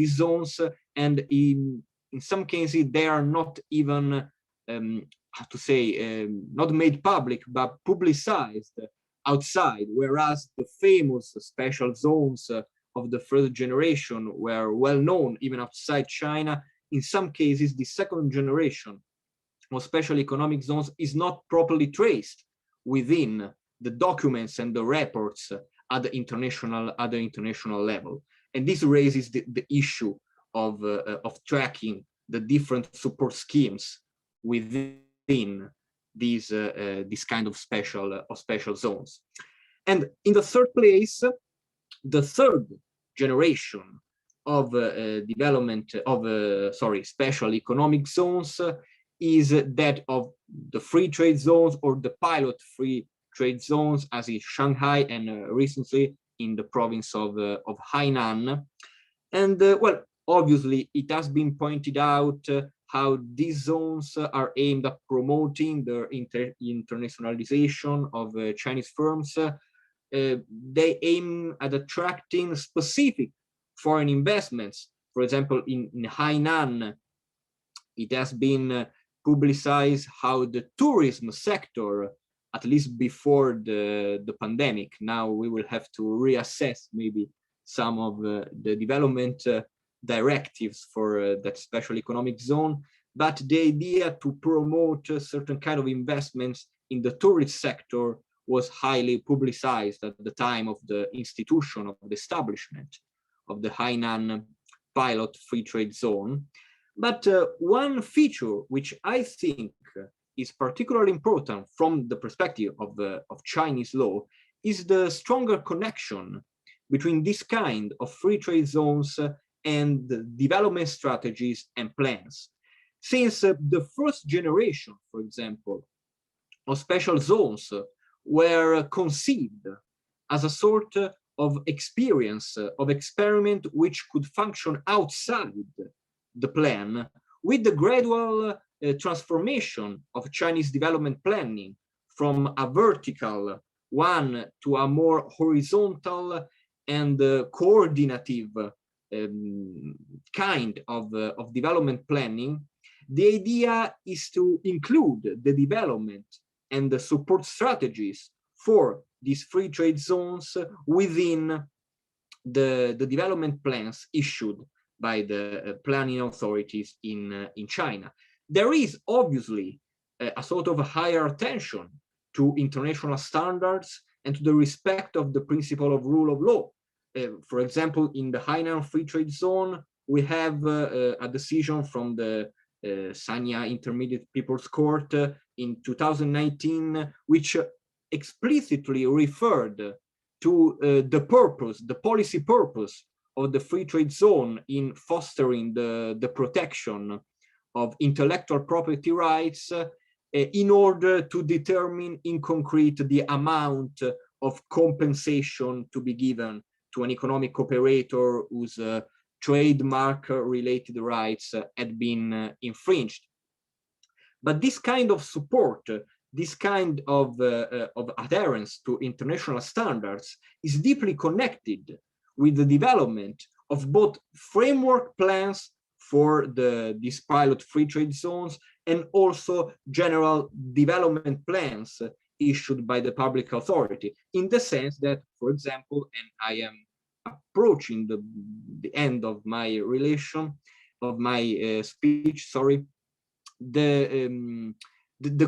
zones, and in some cases they are not even how to say not made public but publicized outside, whereas the famous special zones of the first generation were well known even outside China. In some cases, the second generation of special economic zones is not properly traced within the documents and the reports at the international level, and this raises the issue of tracking the different support schemes within these this kind of special zones. And in the third place, the third generation of development of special economic zones is that of the free trade zones or the pilot free trade zones, as in Shanghai and recently in the province of Hainan. And well, obviously it has been pointed out how these zones are aimed at promoting the internationalization of Chinese firms. They aim at attracting specific foreign investments. For example, in Hainan, it has been publicized how the tourism sector, at least before the pandemic, now we will have to reassess maybe some of the development directives for that special economic zone, but the idea to promote a certain kind of investments in the tourist sector was highly publicized at the time of the institution of the establishment of the Hainan pilot free trade zone. But one feature which I think is particularly important from the perspective of Chinese law is the stronger connection between this kind of free trade zones and the development strategies and plans. Since the first generation, for example, of special zones were conceived as a sort of experience, of experiment which could function outside the plan, with the gradual transformation of Chinese development planning from a vertical one to a more horizontal and coordinative kind of development planning, the idea is to include the development and the support strategies for these free trade zones within the development plans issued by the planning authorities in China. There is obviously a sort of a higher attention to international standards and to the respect of the principle of rule of law. For example, in the Hainan Free Trade Zone, we have a decision from the Sanya Intermediate People's Court in 2019, which explicitly referred to the purpose, the policy purpose of the free trade zone in fostering the protection of intellectual property rights in order to determine in concrete the amount of compensation to be given to an economic operator whose trademark-related rights had been infringed. But this kind of support, this kind of adherence to international standards is deeply connected with the development of both framework plans for these pilot free trade zones and also general development plans issued by the public authority, in the sense that, for example, and I am approaching the end of my speech, sorry, the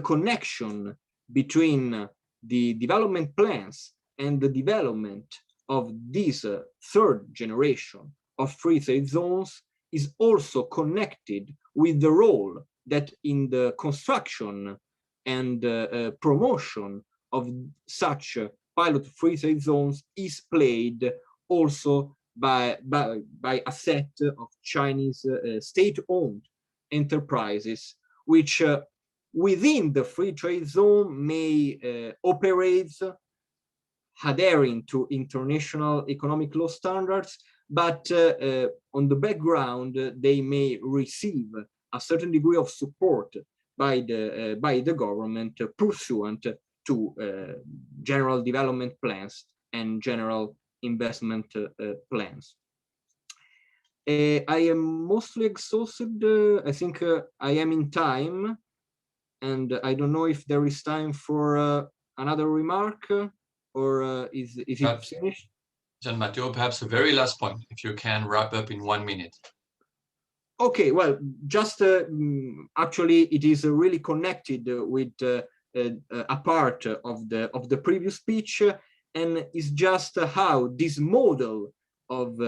connection between the development plans and the development of this third generation of free trade zones is also connected with the role that in the construction and promotion of such pilot free trade zones is played also by a set of Chinese state-owned enterprises, which within the free trade zone may operate adhering to international economic law standards, but on the background they may receive a certain degree of support by the government pursuant to general development plans and general investment plans. I am mostly exhausted. I think I am in time, and I don't know if there is time for another remark, or is it finished? Gian Matteo, perhaps the very last point, if you can wrap up in 1 minute. Okay, well, just actually, it is really connected with a part of the previous speech, and is just how this model of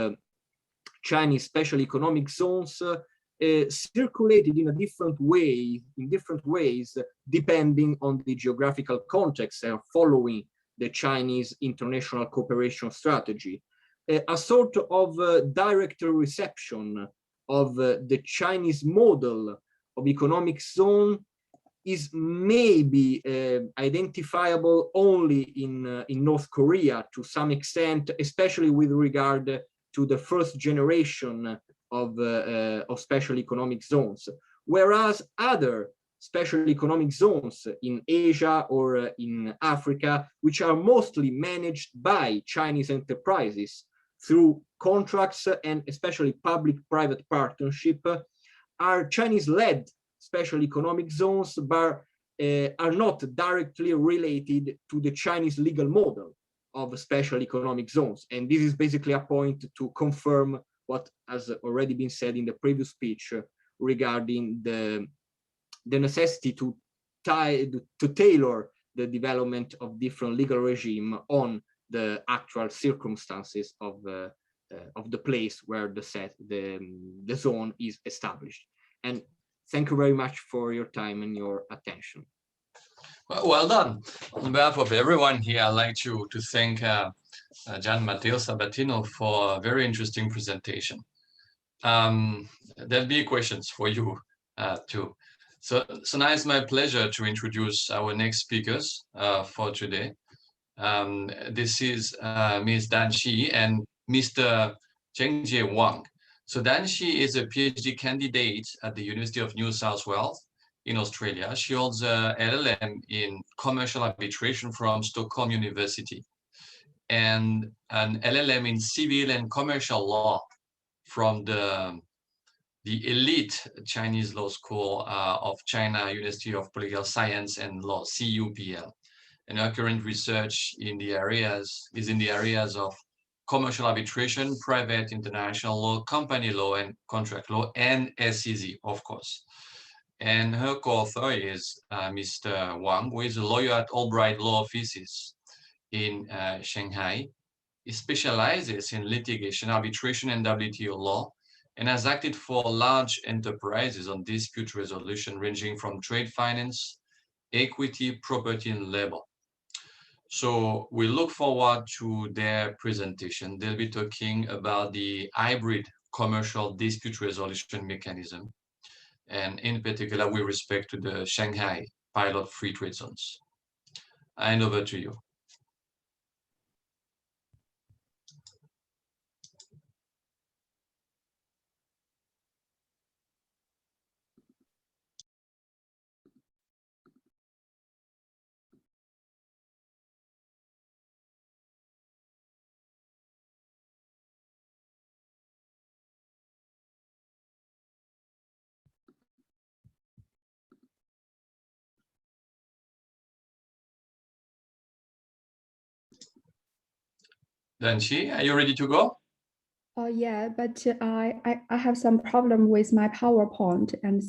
Chinese special economic zones circulated in different ways, depending on the geographical context and following the Chinese international cooperation strategy. A sort of direct reception of the Chinese model of economic zone is maybe identifiable only in North Korea to some extent, especially with regard to the first generation of special economic zones, whereas other special economic zones in Asia or in Africa, which are mostly managed by Chinese enterprises through contracts and especially public-private partnership, are Chinese-led special economic zones, but are not directly related to the Chinese legal model of special economic zones. And this is basically a point to confirm what has already been said in the previous speech regarding the necessity to tailor the development of different legal regime on the actual circumstances of the place where the zone is established. And thank you very much for your time and your attention. Well done. On behalf of everyone here, I'd like to thank Gian Matteo Sabatino for a very interesting presentation. There'll be questions for you too. So now it's my pleasure to introduce our next speakers for today. This is Ms. Dan Shi and Mr. Zhengjie Wang. So Dan Shi is a PhD candidate at the University of New South Wales in Australia. She holds a LLM in commercial arbitration from Stockholm University and an LLM in civil and commercial law from the elite Chinese law school of China University of Political Science and Law, CUPL. And her current research is in the areas of commercial arbitration, private international law, company law, and contract law, and SEZ, of course. And her co-author is Mr. Wang, who is a lawyer at Albright Law Offices in Shanghai. He specializes in litigation, arbitration, and WTO law, and has acted for large enterprises on dispute resolution ranging from trade finance, equity, property, and labor. So we look forward to their presentation. They'll be talking about the hybrid commercial dispute resolution mechanism, and in particular with respect to the Shanghai pilot free trade zones. I hand over to you. Danchi, are you ready to go? Yeah, but I have some problem with my PowerPoint and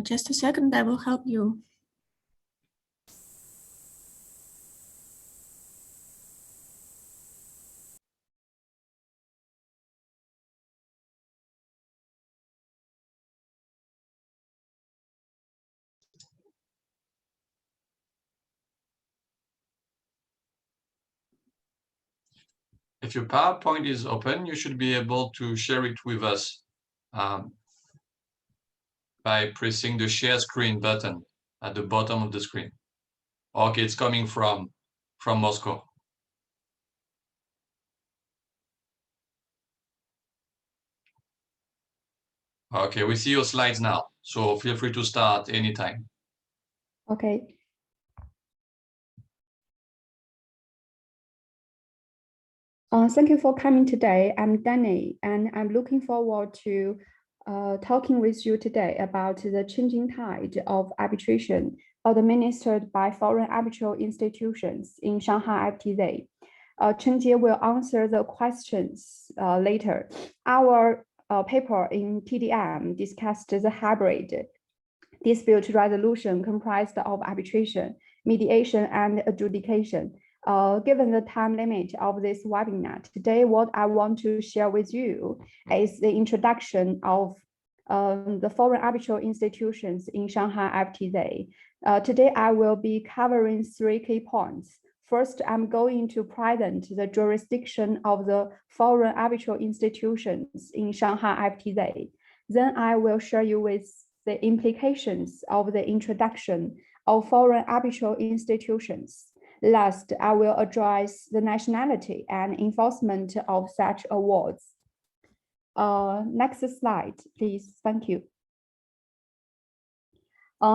just a second, I will help you. If your PowerPoint is open, you should be able to share it with us by pressing the share screen button at the bottom of the screen. Okay, it's coming from Moscow. Okay, we see your slides now, so feel free to start anytime. okay. Thank you for coming today. I'm Danny, and I'm looking forward to talking with you today about the changing tide of arbitration administered by foreign arbitral institutions in Shanghai FTZ. Chen Jie will answer the questions later. Our paper in TDM discussed the hybrid dispute resolution comprised of arbitration, mediation, and adjudication. Given the time limit of this webinar, today what I want to share with you is the introduction of the foreign arbitral institutions in Shanghai FTZ. Today I will be covering 3 key points. First, I'm going to present the jurisdiction of the foreign arbitral institutions in Shanghai FTZ. Then I will share you with the implications of the introduction of foreign arbitral institutions. Last, I will address the nationality and enforcement of such awards. Next slide, please. Thank you.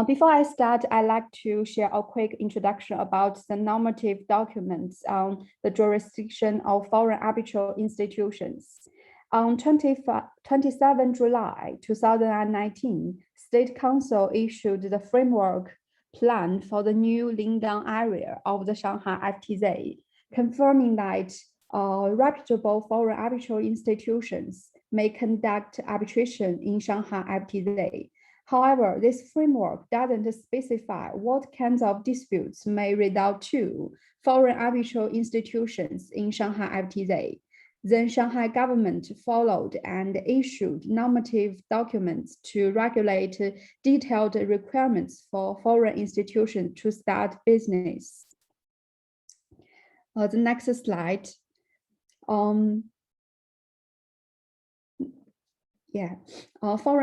Before I start, I'd like to share a quick introduction about the normative documents on the jurisdiction of foreign arbitral institutions. On 27 July 2019, State Council issued the framework plan for the new Lingang area of the Shanghai FTZ, confirming that reputable foreign arbitral institutions may conduct arbitration in Shanghai FTZ. However, this framework doesn't specify what kinds of disputes may result to foreign arbitral institutions in Shanghai FTZ. Then Shanghai government followed and issued normative documents to regulate detailed requirements for foreign institutions to start business. The next slide. Foreign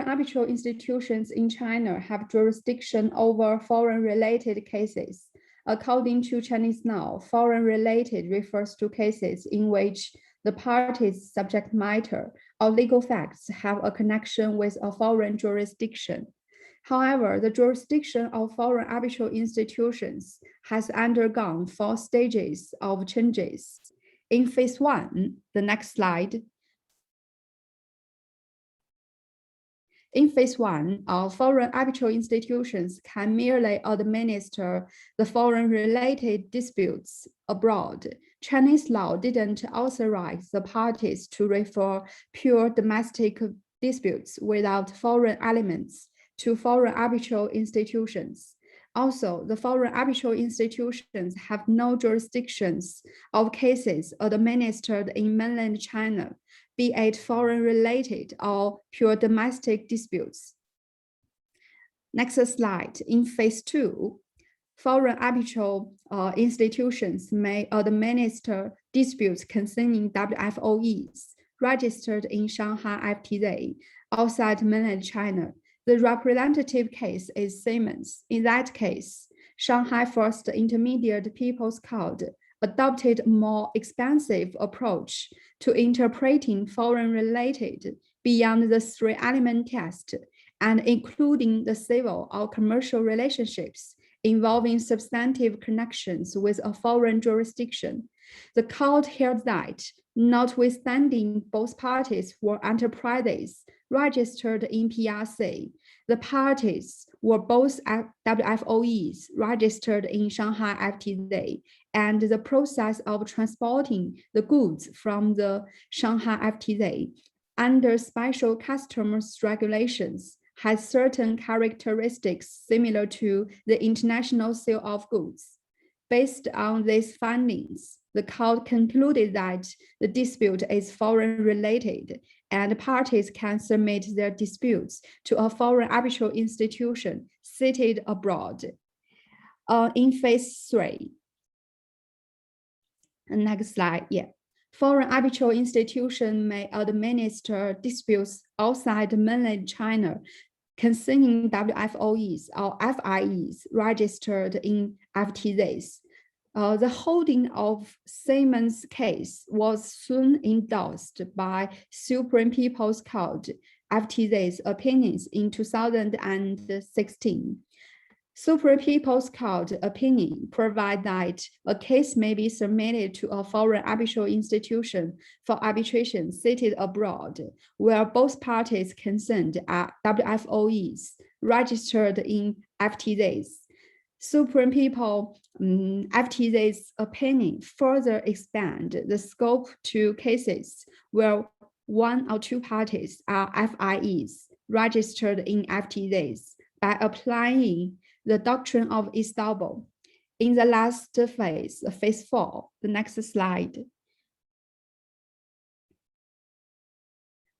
arbitral institutions in China have jurisdiction over foreign-related cases. According to Chinese law, foreign-related refers to cases in which the party's subject matter or legal facts have a connection with a foreign jurisdiction. However, the jurisdiction of foreign arbitral institutions has undergone 4 stages of changes. In phase 1, the next slide. In phase 1, foreign arbitral institutions can merely administer the foreign-related disputes abroad. Chinese law didn't authorize the parties to refer pure domestic disputes without foreign elements to foreign arbitral institutions. Also, the foreign arbitral institutions have no jurisdictions of cases administered in mainland China, be it foreign-related or pure domestic disputes. Next slide. In phase 2, foreign arbitral institutions may administer disputes concerning WFOEs registered in Shanghai FTZ outside mainland China. The representative case is Siemens. In that case, Shanghai First Intermediate People's Court adopted a more expansive approach to interpreting foreign-related beyond the 3-element test and including the civil or commercial relationships involving substantive connections with a foreign jurisdiction. The court held that, notwithstanding both parties were enterprises registered in PRC, the parties were both WFOEs registered in Shanghai FTZ, and the process of transporting the goods from the Shanghai FTZ under special customs regulations has certain characteristics similar to the international sale of goods. Based on these findings, the court concluded that the dispute is foreign-related and parties can submit their disputes to a foreign arbitral institution seated abroad. In phase 3, next slide, foreign arbitral institution may administer disputes outside mainland China concerning WFOEs or FIEs registered in FTZs. The holding of Siemens case was soon endorsed by Supreme People's Court FTZ's opinions in 2016. Supreme People's Court opinion provide that a case may be submitted to a foreign arbitral institution for arbitration seated abroad, where both parties concerned are WFOEs registered in FTZs. Supreme People FTZ's opinion further expand the scope to cases where 1 or 2 parties are FIEs registered in FTZs by applying the doctrine of Istanbul. In the last phase, phase 4, the next slide.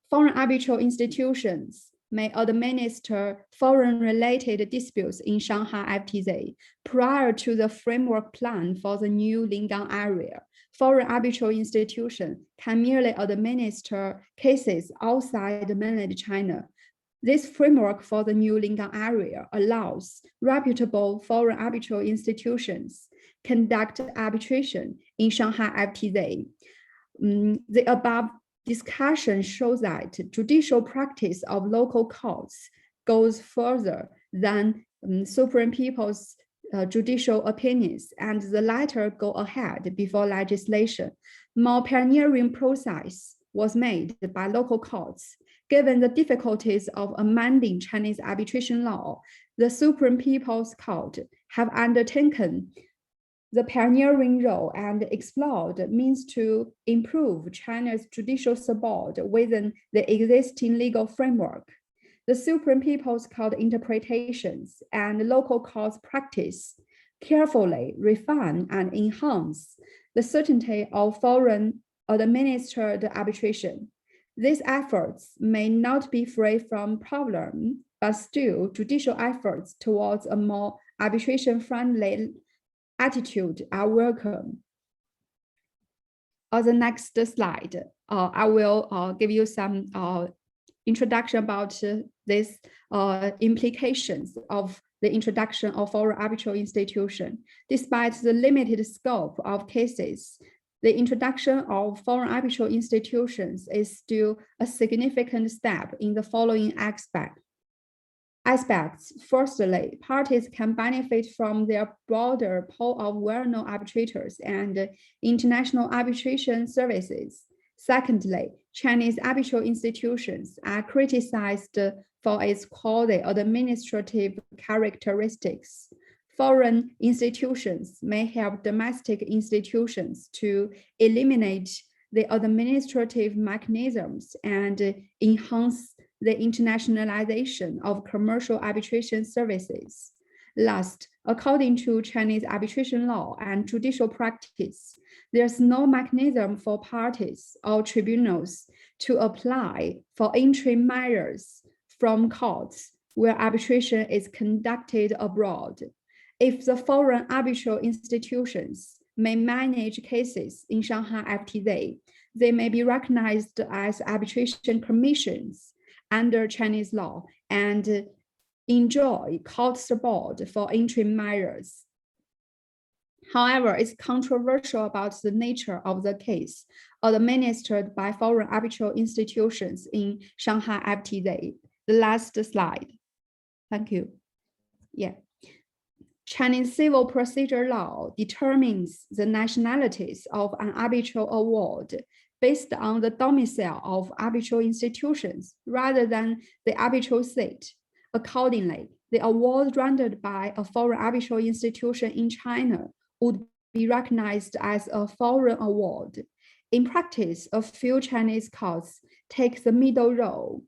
Foreign arbitral institutions may administer foreign-related disputes in Shanghai FTZ prior to the framework plan for the new Lingang area. Foreign arbitral institutions can merely administer cases outside mainland China. This framework for the new Lingang area allows reputable foreign arbitral institutions conduct arbitration in Shanghai FTZ. The above discussion shows that judicial practice of local courts goes further than Supreme People's judicial opinions, and the latter go ahead before legislation. More pioneering process was made by local courts. Given the difficulties of amending Chinese arbitration law, the Supreme People's Court have undertaken the pioneering role and explored means to improve China's judicial support within the existing legal framework. The Supreme People's Court interpretations and local courts practice carefully refine and enhance the certainty of foreign administered arbitration. These efforts may not be free from problem, but still judicial efforts towards a more arbitration-friendly attitude are welcome. On the next slide, I will give you some introduction about these implications of the introduction of foreign arbitral institution. Despite the limited scope of cases, the introduction of foreign arbitral institutions is still a significant step in the following aspects. Firstly, parties can benefit from their broader pool of well-known arbitrators and international arbitration services. Secondly, Chinese arbitral institutions are criticized for its quasi-administrative characteristics. Foreign institutions may help domestic institutions to eliminate the administrative mechanisms and enhance the internationalization of commercial arbitration services. Last, according to Chinese arbitration law and judicial practice, there's no mechanism for parties or tribunals to apply for interim measures from courts where arbitration is conducted abroad. If the foreign arbitral institutions may manage cases in Shanghai FTZ, they may be recognized as arbitration commissions under Chinese law and enjoy court support for interim measures. However, it's controversial about the nature of the case administered by foreign arbitral institutions in Shanghai FTZ. The last slide. Thank you. Yeah. Chinese civil procedure law determines the nationalities of an arbitral award based on the domicile of arbitral institutions rather than the arbitral seat. Accordingly, the award rendered by a foreign arbitral institution in China would be recognized as a foreign award. In practice, a few Chinese courts take the middle role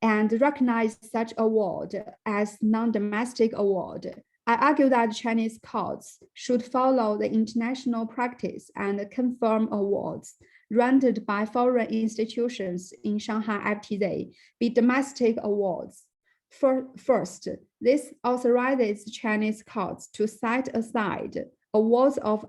and recognize such award as non-domestic award. I argue that Chinese courts should follow the international practice and confirm awards rendered by foreign institutions in Shanghai FTZ be domestic awards. First, this authorizes Chinese courts to set aside awards of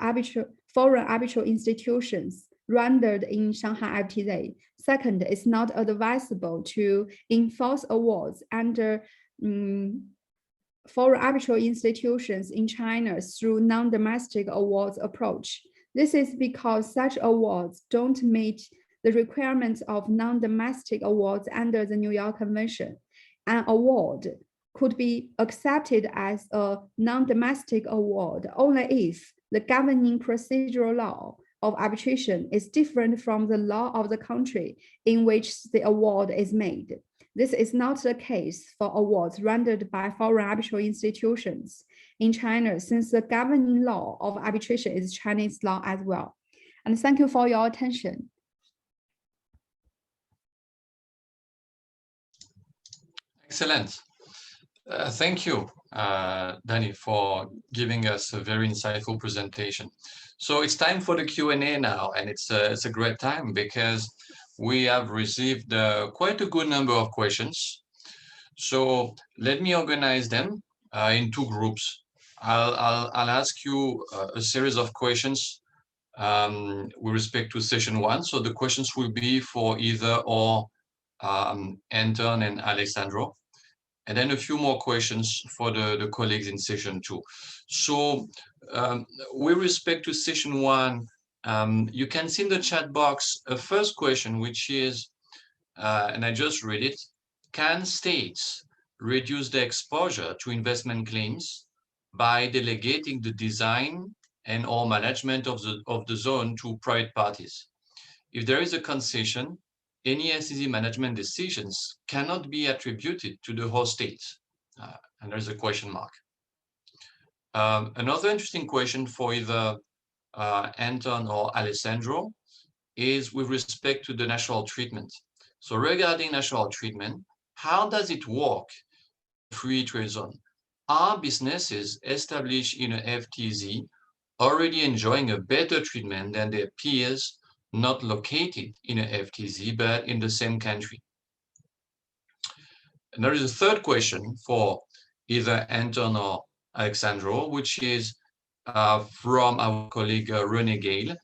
foreign arbitral institutions rendered in Shanghai FTZ. Second, it's not advisable to enforce awards under foreign arbitral institutions in China through non-domestic awards approach. This is because such awards don't meet the requirements of non-domestic awards under the New York Convention. An award could be accepted as a non-domestic award only if the governing procedural law of arbitration is different from the law of the country in which the award is made. This is not the case for awards rendered by foreign arbitral institutions in China, since the governing law of arbitration is Chinese law as well. And thank you for your attention. Excellent. Thank you, Danny, for giving us a very insightful presentation. So it's time for the Q&A now, and it's a great time because we have received quite a good number of questions. So let me organize them in two groups. I'll ask you a series of questions with respect to session one. So the questions will be for either or Anton and Alessandro, and then a few more questions for the colleagues in session two. So with respect to session one, you can see in the chat box a first question, which is, and I just read it, can states reduce their exposure to investment claims by delegating the design and or management of the zone to private parties? If there is a concession, any SEZ management decisions cannot be attributed to the host state. And there's a question mark. Another interesting question for either Anton or Alessandro is with respect to the national treatment. So regarding national treatment, how does it work in free trade zone? Are businesses established in a FTZ already enjoying a better treatment than their peers not located in a FTZ but in the same country? And there is a third question for either Anton or Alessandro, which is from our colleague René Gale.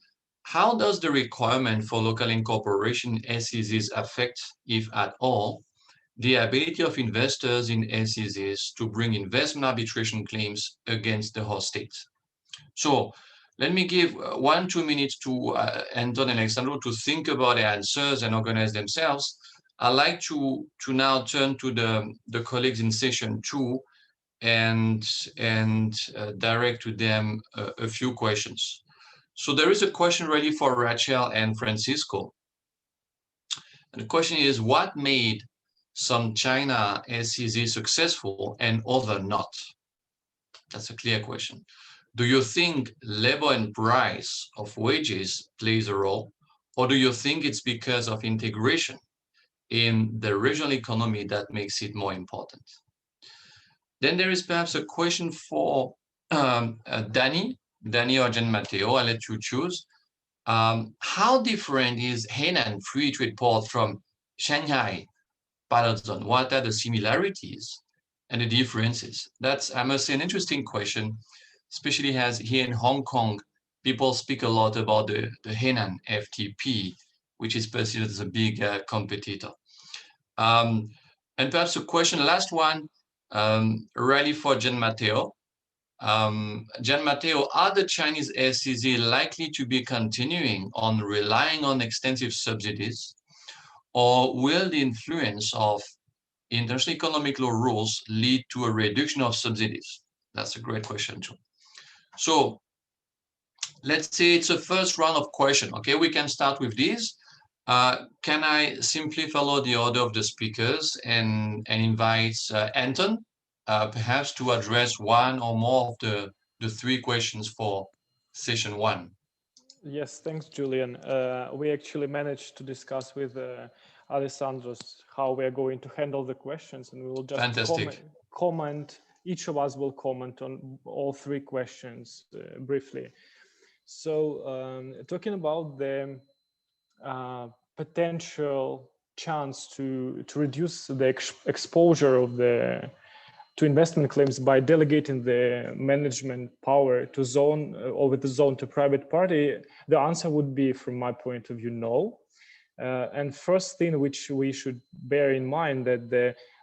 How does the requirement for local incorporation SEZs affect, if at all, the ability of investors in SEZs to bring investment arbitration claims against the host state? So let me give 1-2 minutes to Anton and Alexandro to think about the answers and organize themselves. I'd like to now turn to the colleagues in session 2 and direct to them a few questions. So there is a question ready for Rachel and Francisco. And the question is, what made some China SEZ successful and other not? That's a clear question. Do you think labor and price of wages plays a role, or do you think it's because of integration in the regional economy that makes it more important? Then there is perhaps a question for Danny or Gian Matteo. I'll let you choose. How different is Hainan Free Trade Port from Shanghai Pilot Zone? What are the similarities and the differences? That's, I must say, an interesting question, especially as here in Hong Kong, people speak a lot about the Hainan FTP, which is perceived as a big competitor. And perhaps a question, last one, really for Gian Matteo. Gian Matteo, are the Chinese SEZ likely to be continuing on relying on extensive subsidies, or will the influence of international economic law rules lead to a reduction of subsidies? That's a great question too. So let's say it's a first round of questions. Okay, we can start with these. Can I simply follow the order of the speakers and invite Anton perhaps to address one or more of the 3 questions for session 1? Yes, thanks, Julian. We actually managed to discuss with Alessandros how we are going to handle the questions, and we will just comment. Each of us will comment on all 3 questions briefly. So talking about the potential chance to reduce the exposure of to investment claims by delegating the management power to zone over the zone to private party, the answer would be, from my point of view, no. And first thing which we should bear in mind that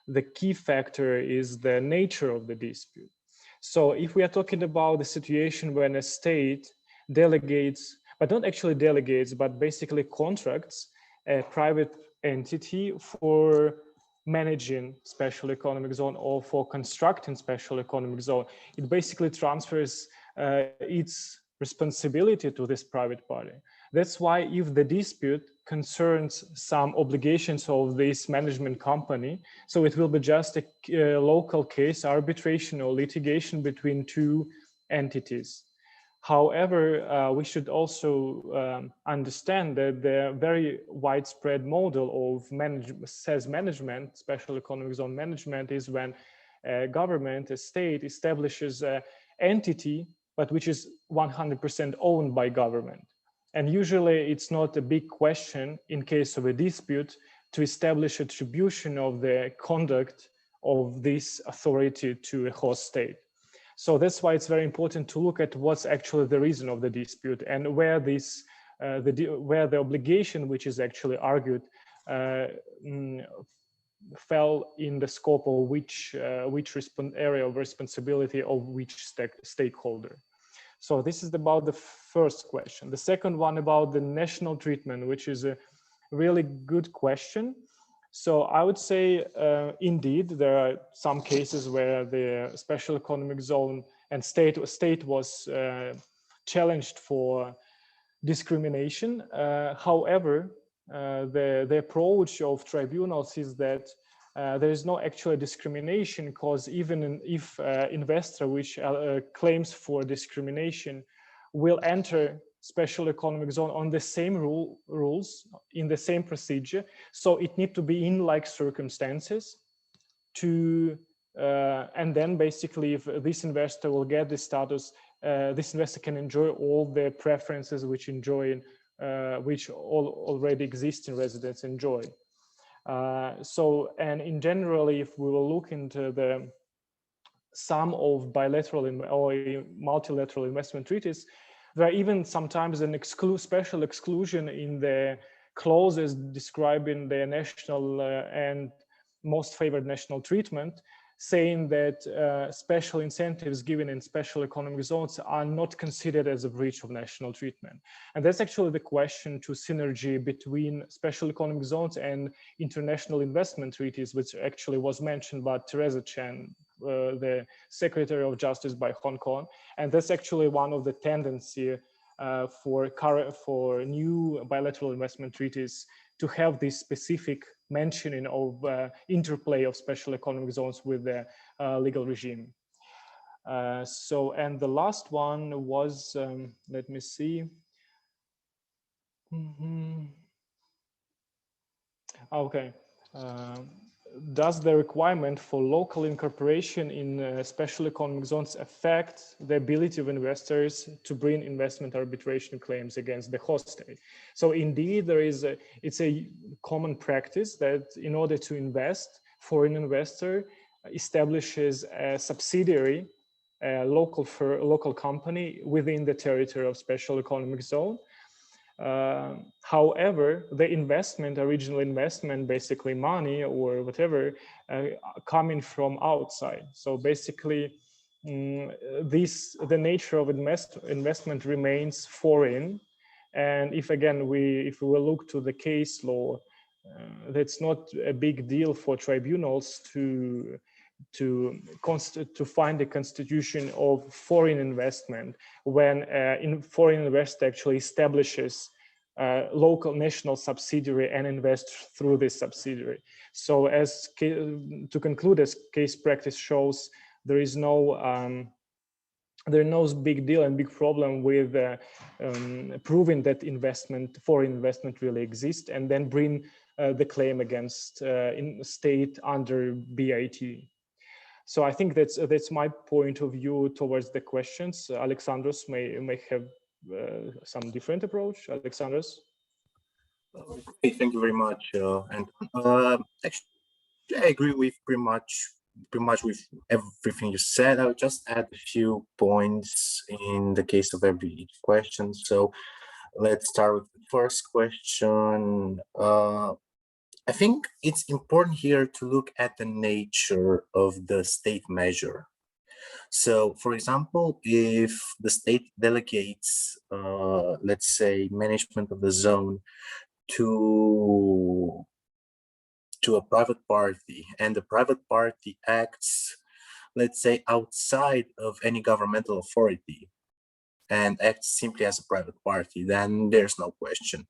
the key factor is the nature of the dispute. So if we are talking about the situation when a state delegates, but not actually delegates, but basically contracts a private entity for managing special economic zone or for constructing special economic zone, it basically transfers its responsibility to this private party. That's why if the dispute concerns some obligations of this management company, so it will be just a local case, arbitration or litigation between 2 entities. However, we should also understand that the very widespread model of SEZ management, special economic zone management, is when a government, a state, establishes an entity, but which is 100% owned by government. And usually it's not a big question in case of a dispute to establish attribution of the conduct of this authority to a host state. So that's why it's very important to look at what's actually the reason of the dispute and where this, where the obligation which is actually argued fell in the scope of which area of responsibility of which stakeholder. So this is about the first question. The second one about the national treatment, which is a really good question. So I would say, indeed, there are some cases where the special economic zone and state was challenged for discrimination. However, the approach of tribunals is that there is no actual discrimination, because even if investor which claims for discrimination will enter special economic zone on the same rules in the same procedure, so it need to be in like circumstances to and then basically if this investor will get the status, this investor can enjoy all the preferences which which already existing residents enjoy. So, and in general, if we will look into the sum of bilateral or multilateral investment treaties, there are even sometimes an special exclusion in the clauses describing the national and most favored national treatment. saying that special incentives given in special economic zones are not considered as a breach of national treatment. And that's actually the question to synergy between special economic zones and international investment treaties, which actually was mentioned by Teresa Chen, the Secretary of Justice by Hong Kong. And that's actually one of the tendency for new bilateral investment treaties to have this specific mentioning of interplay of special economic zones with the legal regime. And the last one was, let me see. Okay. Does the requirement for local incorporation in special economic zones affect the ability of investors to bring investment arbitration claims against the host state? So indeed, it's a common practice that in order to invest, foreign investor establishes a subsidiary, a local company within the territory of special economic zone. However, the original investment, basically money or whatever, coming from outside. So basically, the nature of investment remains foreign. And if we will look to the case law, that's not a big deal for tribunals to find a constitution of foreign investment when foreign investor actually establishes local national subsidiary and invests through this subsidiary. So to conclude, as case practice shows, there is no big deal and big problem with proving that foreign investment really exists and then bring the claim against state under BIT. So I think that's my point of view towards the questions. Alexandros may have some different approach. Alexandros? Okay, thank you very much. Actually, I agree with pretty much with everything you said. I would just add a few points in the case of every question. So let's start with the first question. I think it's important here to look at the nature of the state measure. So, for example, if the state delegates, let's say, management of the zone to a private party, and the private party acts, let's say, outside of any governmental authority and acts simply as a private party, then there's no question.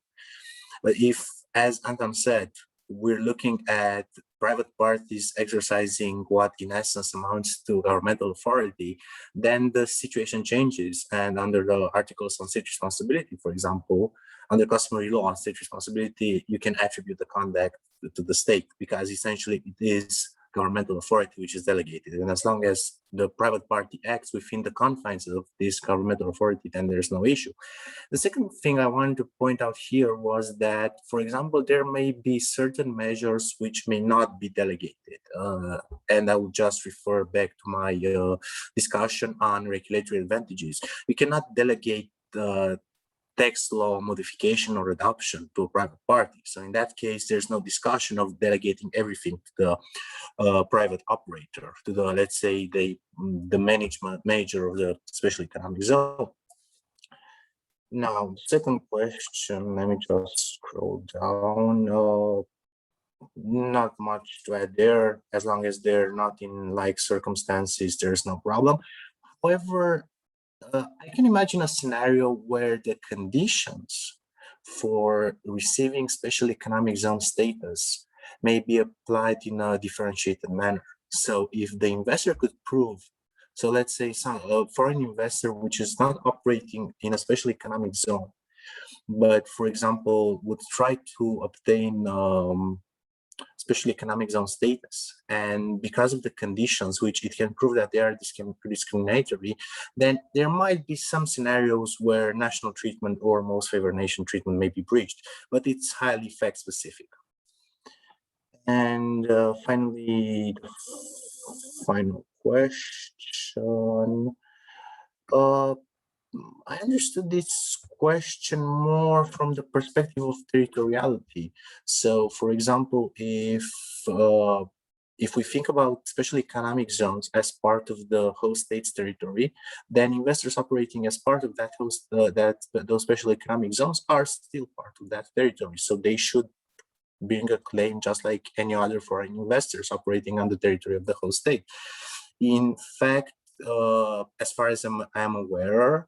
But if, as Anton said, we're looking at private parties exercising what in essence amounts to governmental authority, then the situation changes. And under the articles on state responsibility, for example, under customary law on state responsibility, you can attribute the conduct to the state because essentially it is governmental authority which is delegated. And as long as the private party acts within the confines of this governmental authority, then there's no issue. The second thing I wanted to point out here was that, for example, there may be certain measures which may not be delegated. And I will just refer back to my discussion on regulatory advantages. We cannot delegate tax law modification or adoption to a private party. So in that case, there's no discussion of delegating everything to the private operator, to the, let's say, the manager of the special economic zone. Now, second question, let me just scroll down. Not much to add there. As long as they're not in like circumstances, there's no problem. However, I can imagine a scenario where the conditions for receiving special economic zone status may be applied in a differentiated manner. So if the investor could prove, so let's say a foreign investor which is not operating in a special economic zone, but for example, would try to obtain special economic zone status, and because of the conditions which it can prove that they are discriminatory, then there might be some scenarios where national treatment or most favored nation treatment may be breached, but it's highly fact specific. And finally, the final question. I understood this question more from the perspective of territoriality. So, for example, if if we think about special economic zones as part of the host state's territory, then investors operating as part of that those special economic zones are still part of that territory. So they should bring a claim just like any other foreign investors operating on the territory of the host state. In fact, as far as I'm aware,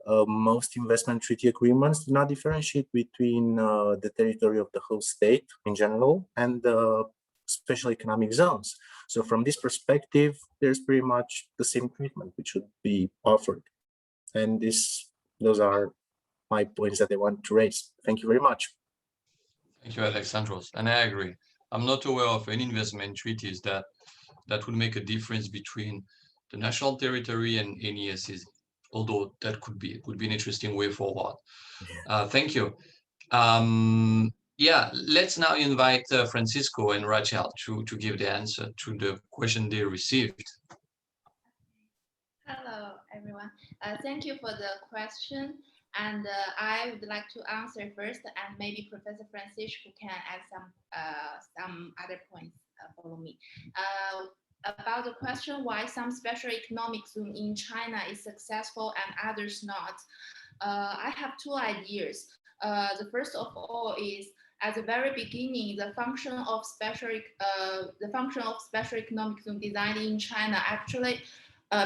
most investment treaty agreements do not differentiate between the territory of the host state in general and the special economic zones. So from this perspective, there's pretty much the same treatment which should be offered. And those are my points that I want to raise. Thank you very much. Thank you, Alexandros. And I agree. I'm not aware of any investment treaties that would make a difference between the national territory and any SEZ, although that would be an interesting way forward. Thank you. Yeah, let's now invite Francisco and Rachel to give the answer to the question they received. Hello, everyone. Thank you for the question. And I would like to answer first, and maybe Professor Francisco can add some other points. Follow me. About the question why some special economic zone in China is successful and others not. I have two ideas. The first of all is at the very beginning, the function of special economic zone design in China actually,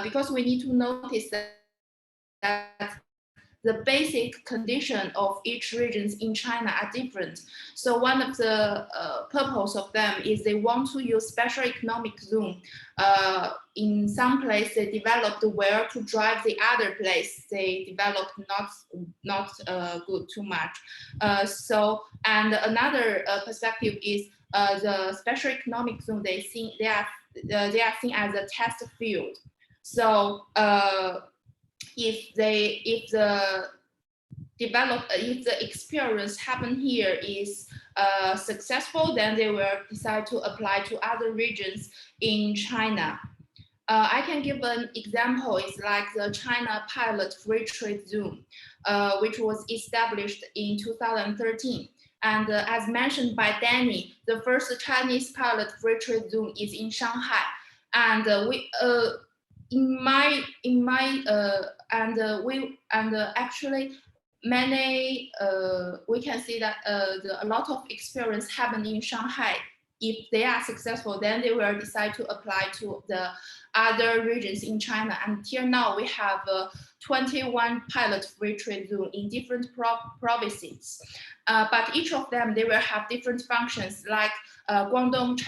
because we need to notice that the basic condition of each regions in China are different. So one of the purpose of them is they want to use special economic zone. In some place they developed well to drive the other place they developed not good too much. And another perspective is the special economic zone they are seen as a test field. So if the experience happen here is successful, then they will decide to apply to other regions in China. I can give an example. It's like the China Pilot Free Trade Zone, which was established in 2013. And as mentioned by Danny, the first Chinese Pilot Free Trade Zone is in Shanghai. And actually many we can see that a lot of experience happen in Shanghai. If they are successful, then they will decide to apply to the other regions in China. Until now, we have 21 pilot free trade zones in different provinces. But each of them, they will have different functions, like Guangdong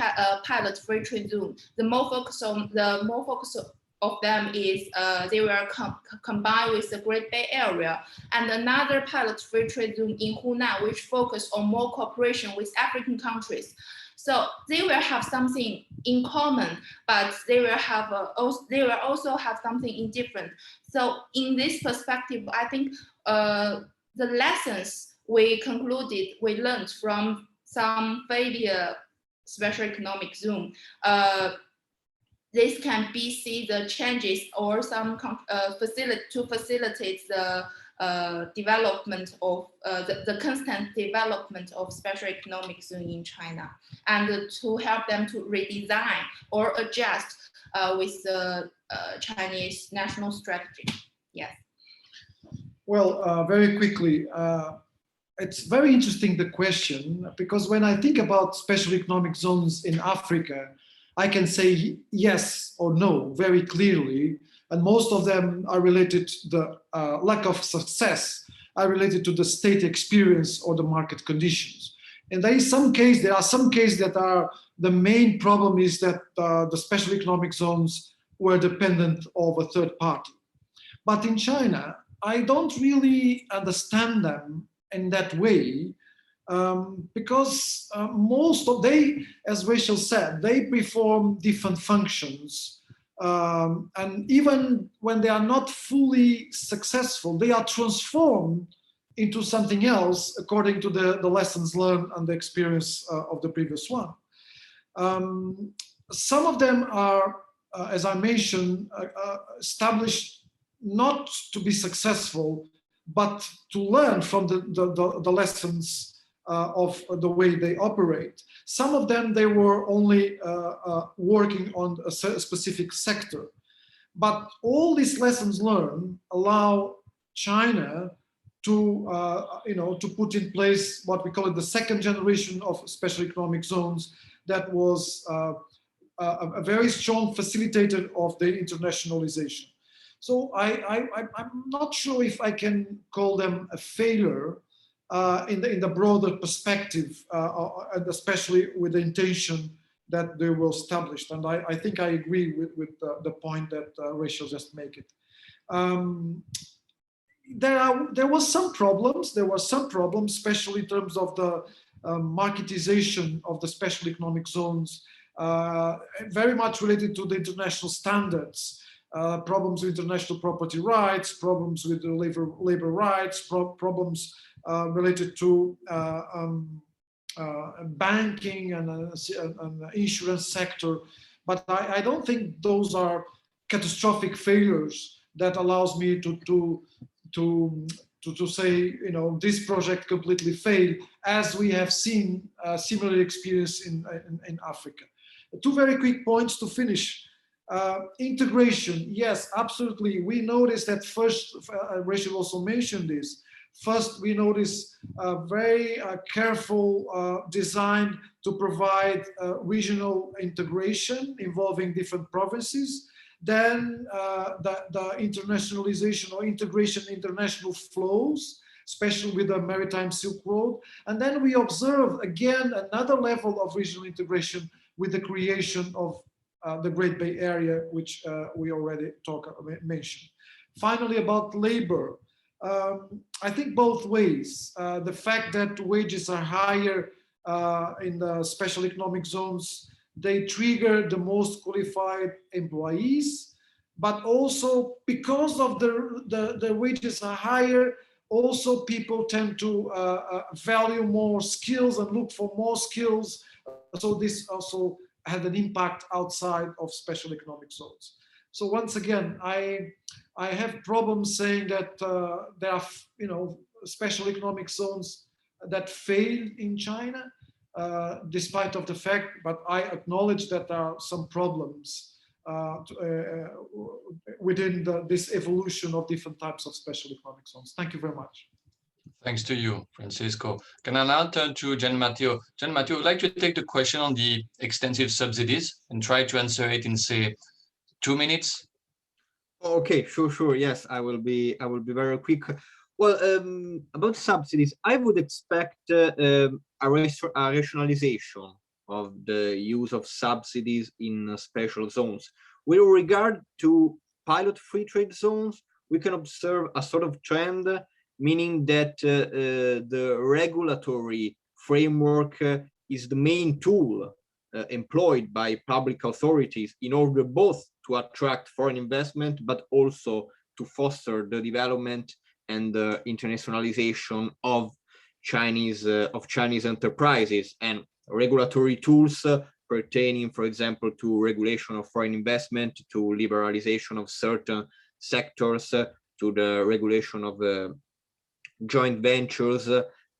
pilot free trade zone. The more focus of them is they will combine with the Great Bay Area, and another pilot free trade zone in Hunan, which focus on more cooperation with African countries. So they will have something in common, but they will have also have something in different. So in this perspective, I think the lessons we learned from some failure special economic zone. This can be see the changes or some facilitate the development of the constant development of special economic zone in China, and to help them to redesign or adjust with the Chinese national strategy. Yes. Well, very quickly, it's very interesting, the question, because when I think about special economic zones in Africa, I can say yes or no very clearly, and most of them are related to the lack of success, are related to the state experience or the market conditions. And there are some cases that are the main problem is that the special economic zones were dependent of a third party. But in China, I don't really understand them in that way. Because as Rachel said, they perform different functions. And even when they are not fully successful, they are transformed into something else according to the lessons learned and the experience of the previous one. Some of them are, as I mentioned, established not to be successful, but to learn from the lessons of the way they operate. Some of them, they were only working on a specific sector. But all these lessons learned allow China to, to put in place what we call it the second generation of special economic zones that was a very strong facilitator of the internationalization. So I'm not sure if I can call them a failure in the broader perspective, and especially with the intention that they were established. And I think I agree with the point that Rachel just made it. There were some problems, especially in terms of the marketization of the special economic zones, very much related to the international standards, problems with international property rights, problems with the labor rights, problems related to banking and insurance sector. But I don't think those are catastrophic failures that allows me to say, this project completely failed, as we have seen similar experience in Africa. Two very quick points to finish. Integration, yes, absolutely. We noticed that first, Rachel also mentioned this. First, we noticed a very careful design to provide regional integration involving different provinces. Then the internationalization or integration international flows, especially with the maritime Silk Road. And then we observed again another level of regional integration with the creation of the Great Bay Area, which we already mentioned. Finally, about labor. I think both ways. The fact that wages are higher in the special economic zones, they trigger the most qualified employees, but also because of the wages are higher, also people tend to value more skills and look for more skills. So this also had an impact outside of special economic zones. So once again, I have problems saying that there are, special economic zones that failed in China, despite of the fact, but I acknowledge that there are some problems within this evolution of different types of special economic zones. Thank you very much. Thanks to you, Francisco. Can I now turn to Gian Matteo? Gian Matteo, I would like to take the question on the extensive subsidies and try to answer it in, say, 2 minutes. Okay, sure. Yes, I will be very quick. Well, about subsidies, I would expect a rationalization of the use of subsidies in special zones. With regard to pilot free trade zones, we can observe a sort of trend, meaning that the regulatory framework is the main tool employed by public authorities in order both to attract foreign investment, but also to foster the development and the internationalization of Chinese enterprises. And regulatory tools pertaining, for example, to regulation of foreign investment, to liberalization of certain sectors, to the regulation of joint ventures,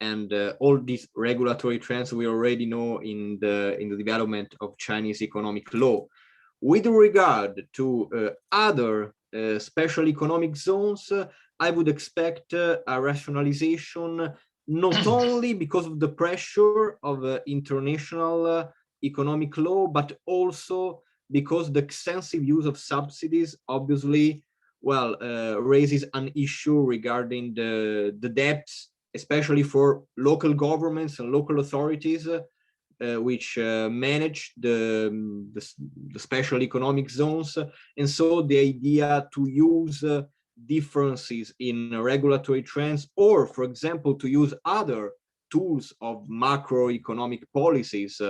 and all these regulatory trends we already know in the development of Chinese economic law. With regard to other special economic zones, I would expect a rationalization, not only because of the pressure of international economic law, but also because the extensive use of subsidies obviously, raises an issue regarding the debts, especially for local governments and local authorities, which manage the special economic zones. And so the idea to use differences in regulatory trends, or for example, to use other tools of macroeconomic policies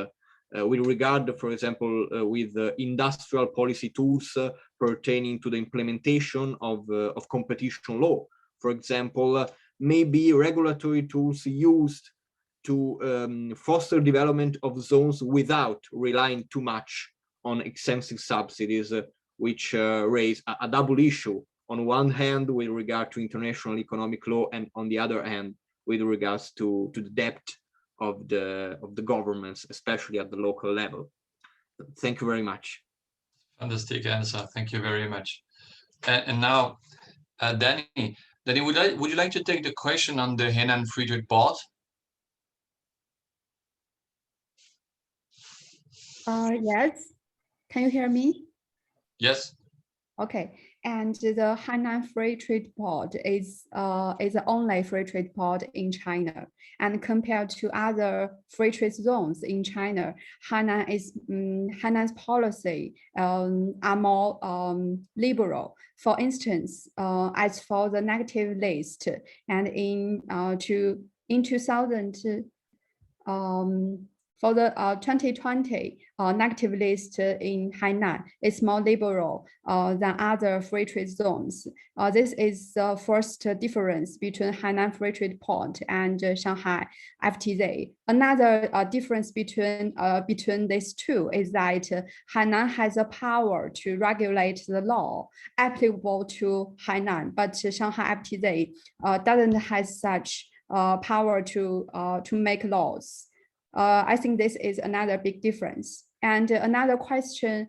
with regard, for example, with industrial policy tools pertaining to the implementation of competition law. For example, maybe regulatory tools used to foster development of zones without relying too much on extensive subsidies, which raise a double issue. On one hand, with regard to international economic law, and on the other hand, with regards to the debt of the governments, especially at the local level. Thank you very much. Fantastic answer. Thank you very much. And now, Danny, would you like to take the question on the Henan Free Trade Board? Yes. Can you hear me? Yes. Okay. And the Hainan Free Trade Board is the only free trade board in China. And compared to other free trade zones in China, Hainan's policy are more liberal. For instance, as for the negative list, and in 2000. For the 2020 negative list in Hainan is more liberal than other free trade zones. This is the first difference between Hainan Free Trade Board and Shanghai FTZ. Another difference between these two is that Hainan has a power to regulate the law applicable to Hainan, but Shanghai FTZ doesn't have such power to make laws. I think this is another big difference. And another question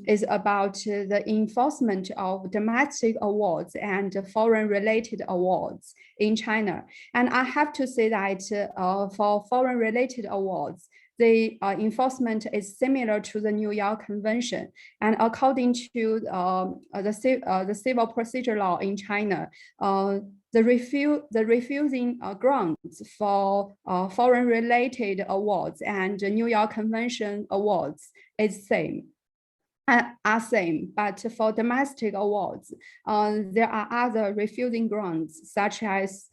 is about the enforcement of domestic awards and foreign related awards in China. And I have to say that for foreign related awards, the enforcement is similar to the New York Convention. And according to the civil procedure law in China, the refusing grounds for foreign related awards and New York Convention awards is same. Are same, but for domestic awards, there are other refusing grounds such as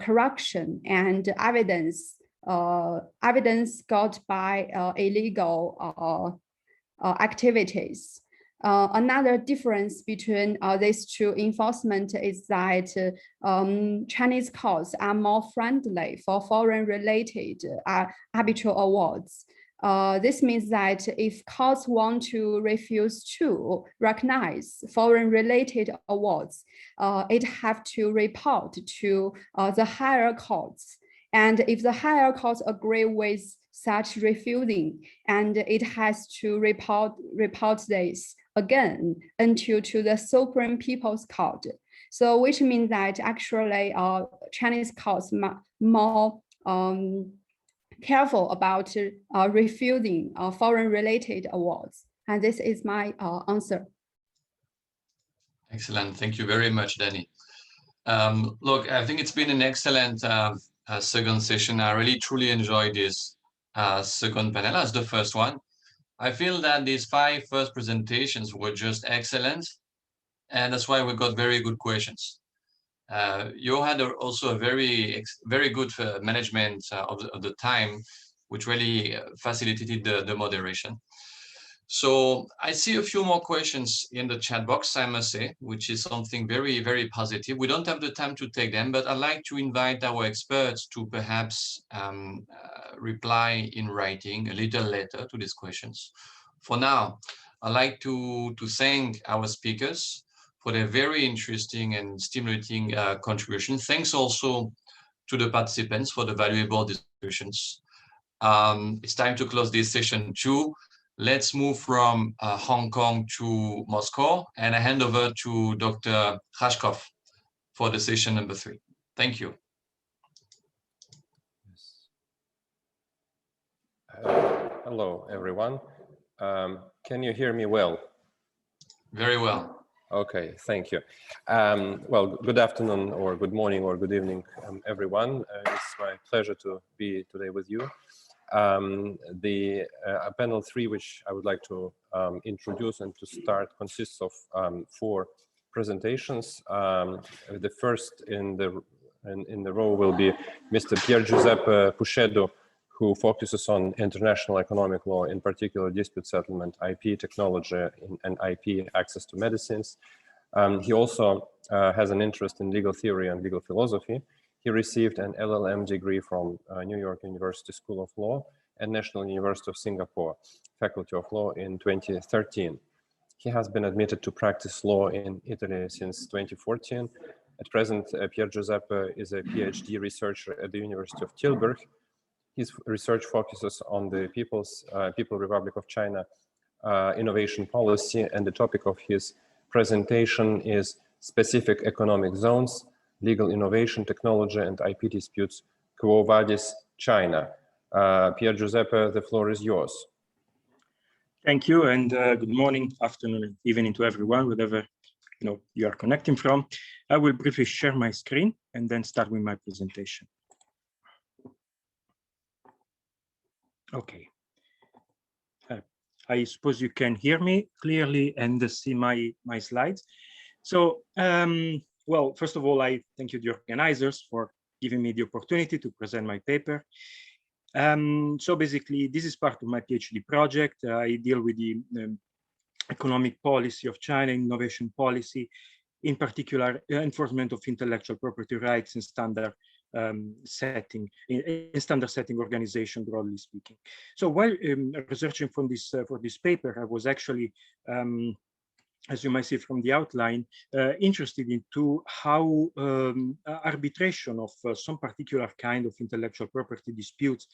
corruption and evidence got by illegal activities. Another difference between these two enforcement is that Chinese courts are more friendly for foreign-related arbitral awards. This means that if courts want to refuse to recognize foreign-related awards, it have to report to the higher courts. And if the higher courts agree with such refusing, and it has to report this again until to the Supreme People's Court. So which means that actually Chinese courts more careful about refusing foreign-related awards. And this is my answer. Excellent. Thank you very much, Danny. Look, I think it's been an excellent second session. I really truly enjoyed this second panel as the first one. I feel that these 5 first presentations were just excellent, and that's why we got very good questions. You had also a very good management of the time, which really facilitated the moderation. So I see a few more questions in the chat box, I must say, which is something very, very positive. We don't have the time to take them, but I'd like to invite our experts to perhaps reply in writing a little later to these questions. For now, I'd like to thank our speakers for their very interesting and stimulating contribution. Thanks also to the participants for the valuable discussions. It's time to close this session 2. Let's move from Hong Kong to Moscow, and I hand over to Dr. Rachkov for the session number 3. Thank you. Hello, everyone. Can you hear me well? Very well. Okay, thank you. Well, good afternoon or good morning or good evening, everyone. It's my pleasure to be today with you. The panel 3, which I would like to introduce and to start, consists of 4 presentations. The first in the row will be Mr. Pier Giuseppe Puscedo, who focuses on international economic law, in particular dispute settlement, IP technology, and IP access to medicines. He also has an interest in legal theory and legal philosophy. He received an LLM degree from New York University School of Law and National University of Singapore Faculty of Law in 2013. He has been admitted to practice law in Italy since 2014. At present, Pier Giuseppe is a Ph.D. researcher at the University of Tilburg, His research focuses on the People Republic of China innovation policy, and the topic of his presentation is specific economic zones, legal innovation, technology, and IP disputes, Quo Vadis, China. Pier Giuseppe, the floor is yours. Thank you, and good morning, afternoon, and evening to everyone, wherever you are connecting from. I will briefly share my screen and then start with my presentation. Okay. I suppose you can hear me clearly and see my slides. So, well, first of all, I thank you, the organizers, for giving me the opportunity to present my paper. So basically, this is part of my PhD project. I deal with the economic policy of China, innovation policy, in particular, enforcement of intellectual property rights and standard setting, in standard setting organization, broadly speaking. So while researching for this paper, I was actually, as you might see from the outline, interested into how arbitration of some particular kind of intellectual property disputes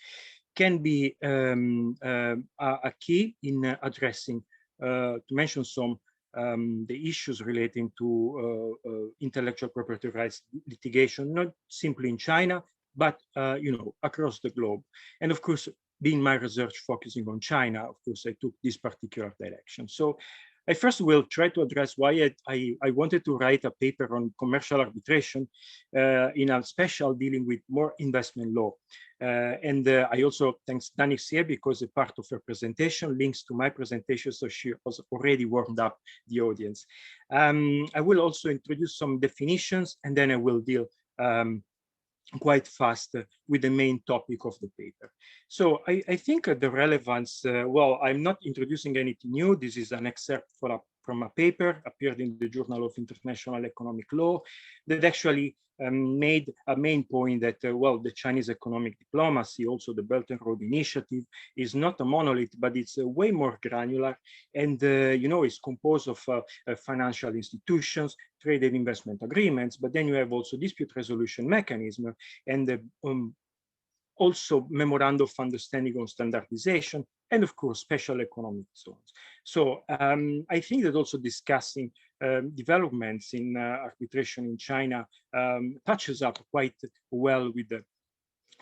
can be a key in addressing, to mention some, the issues relating to intellectual property rights litigation, not simply in China, but across the globe. And of course, being my research focusing on China, of course, I took this particular direction. So I first will try to address why I wanted to write a paper on commercial arbitration in a special dealing with more investment law. And I also thanks Danis here because a part of her presentation links to my presentation, so she has already warmed up the audience. I will also introduce some definitions, and then I will deal quite fast with the main topic of the paper. So I think the relevance, well, I'm not introducing anything new. This is an excerpt from a paper appeared in the Journal of International Economic Law that actually made a main point that, well, the Chinese economic diplomacy, also the Belt and Road Initiative, is not a monolith, but it's way more granular and, is composed of financial institutions, trade and investment agreements, but then you have also dispute resolution mechanism and also memorandum of understanding on standardization, and of course, special economic zones. So I think that also discussing developments in arbitration in China touches up quite well with the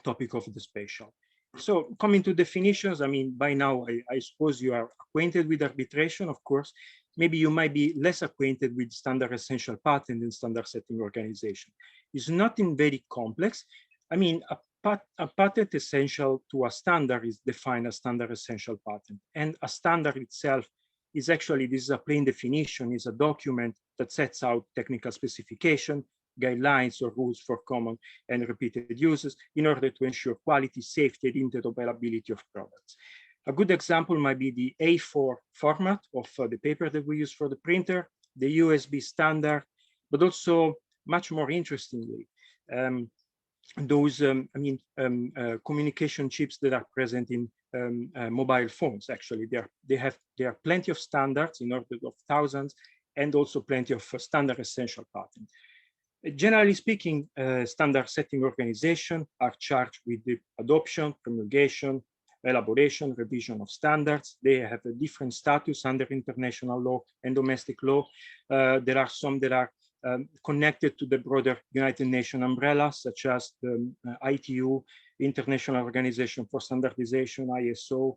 topic of the special. So coming to definitions, I mean, by now, I suppose you are acquainted with arbitration, of course. Maybe you might be less acquainted with standard essential patent and standard setting organization. It's nothing very complex. I mean, a patent essential to a standard is defined as standard essential patent. And a standard itself is actually, this is a plain definition, is a document that sets out technical specification, guidelines or rules for common and repeated uses in order to ensure quality, safety, and interoperability of products. A good example might be the A4 format of the paper that we use for the printer, the USB standard, but also much more interestingly, those communication chips that are present in mobile phones. Actually, there are plenty of standards in order of thousands, and also plenty of standard essential patents. Generally speaking, standard setting organizations are charged with the adoption, promulgation, elaboration, revision of standards. They have a different status under international law and domestic law. There are some that are connected to the broader United Nations umbrella, such as the ITU, International Organization for Standardization, ISO,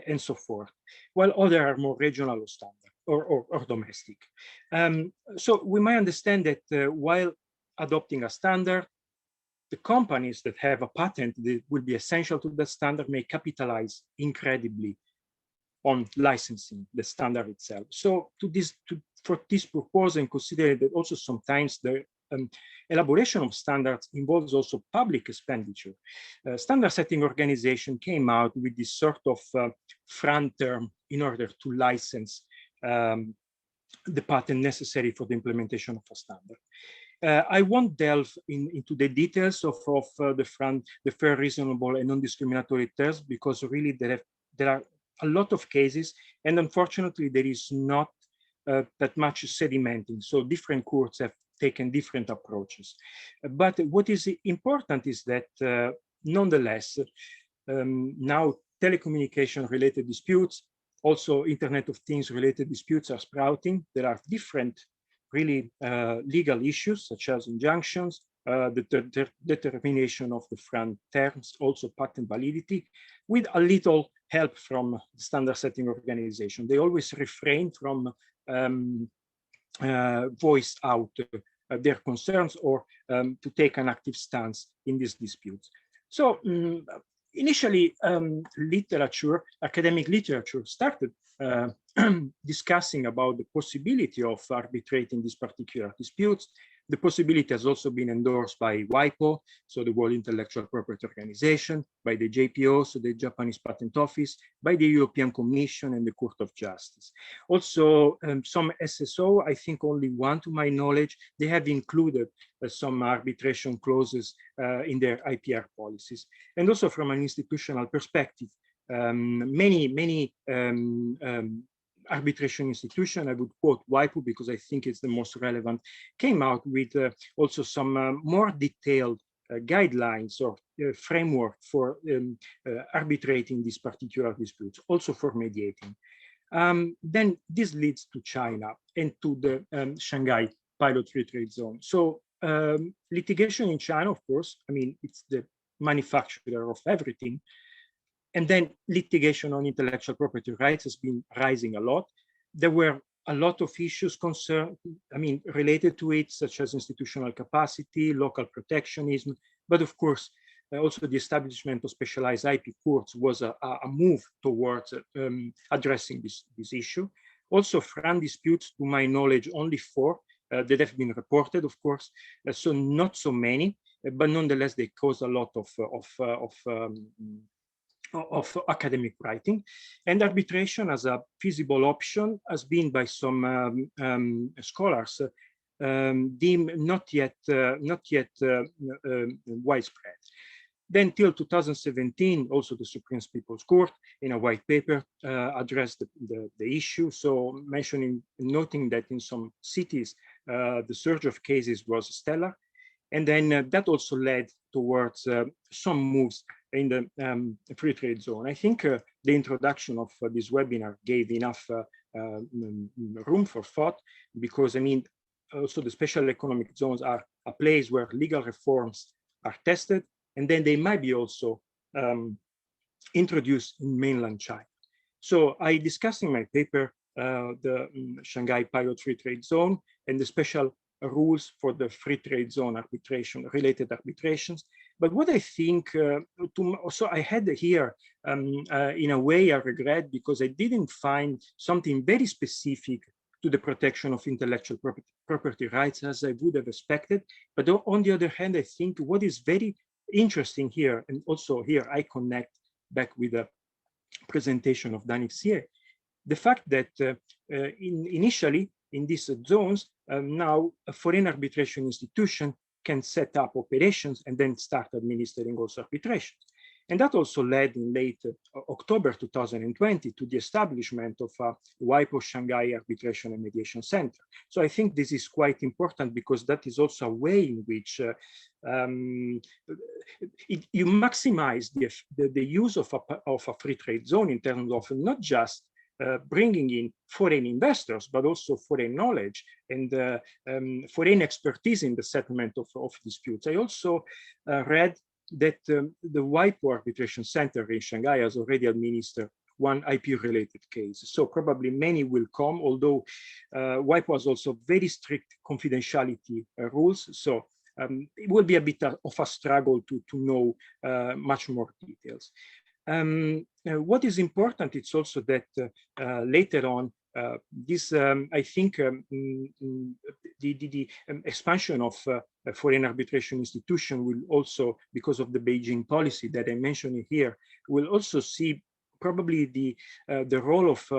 and so forth, while others are more regional or standard or domestic. So we might understand that while adopting a standard, the companies that have a patent that will be essential to the standard may capitalize incredibly on licensing the standard itself. So for this purpose, and considering that also sometimes the elaboration of standards involves also public expenditure, standard setting organization came out with this sort of front term in order to license the patent necessary for the implementation of a standard. I won't delve into the details of the fair, reasonable, and non-discriminatory terms, because really there are a lot of cases, and unfortunately there is not that much sedimenting. So different courts have taken different approaches. But what is important is that nonetheless, now telecommunication related disputes, also Internet of Things related disputes are sprouting. There are different really legal issues such as injunctions, the determination of the front terms, also patent validity, with a little help from the standard setting organization. They always refrain from voice out their concerns or to take an active stance in these disputes. So initially, literature, academic literature started discussing about the possibility of arbitrating these particular disputes. The possibility has also been endorsed by WIPO, so the World Intellectual Property Organization, by the JPO, so the Japanese Patent Office, by the European Commission and the Court of Justice. Also, some SSO, I think only one to my knowledge, they have included some arbitration clauses in their IPR policies. And also from an institutional perspective, many arbitration institution, I would quote WIPO because I think it's the most relevant, came out with also some more detailed guidelines or framework for arbitrating these particular disputes, also for mediating. Then this leads to China and to the Shanghai Pilot Free Trade Zone. So litigation in China, of course, I mean, it's the manufacturer of everything. And then litigation on intellectual property rights has been rising a lot. There were a lot of issues related to it, such as institutional capacity, local protectionism, but of course, also the establishment of specialized IP courts was a move towards addressing this issue. Also, FRAN disputes, to my knowledge, only 4 that have been reported, of course, so not so many, but nonetheless, they cause a lot of academic writing, and arbitration as a feasible option has been by some scholars deemed not yet widespread. Then till 2017, also the Supreme People's Court in a white paper addressed the issue. So noting that in some cities, the surge of cases was stellar. And then that also led towards some moves in the free trade zone. I think the introduction of this webinar gave enough room for thought, because I mean, also the special economic zones are a place where legal reforms are tested, and then they might be also introduced in mainland China. So I discussed in my paper the Shanghai Pilot Free Trade Zone and the special rules for the free trade zone arbitration, related arbitrations. But what I think, so I had here, in a way, I regret, because I didn't find something very specific to the protection of intellectual property rights as I would have expected. But on the other hand, I think what is very interesting here, and also here I connect back with the presentation of Danik Xie, the fact that initially in these zones, now a foreign arbitration institution can set up operations and then start administering also arbitrations. And that also led in late October 2020 to the establishment of a WIPO Shanghai Arbitration and Mediation Center. So I think this is quite important, because that is also a way in which you maximize the use of a free trade zone in terms of not just bringing in foreign investors, but also foreign knowledge and foreign expertise in the settlement of disputes. I also read that the WIPO Arbitration Center in Shanghai has already administered one IP-related case. So probably many will come, although WIPO has also very strict confidentiality rules. So it will be a bit of a struggle to know much more details. What is important, it's also that later on, this, I think, the expansion of foreign arbitration institution will also, because of the Beijing policy that I mentioned here, will also see probably the role of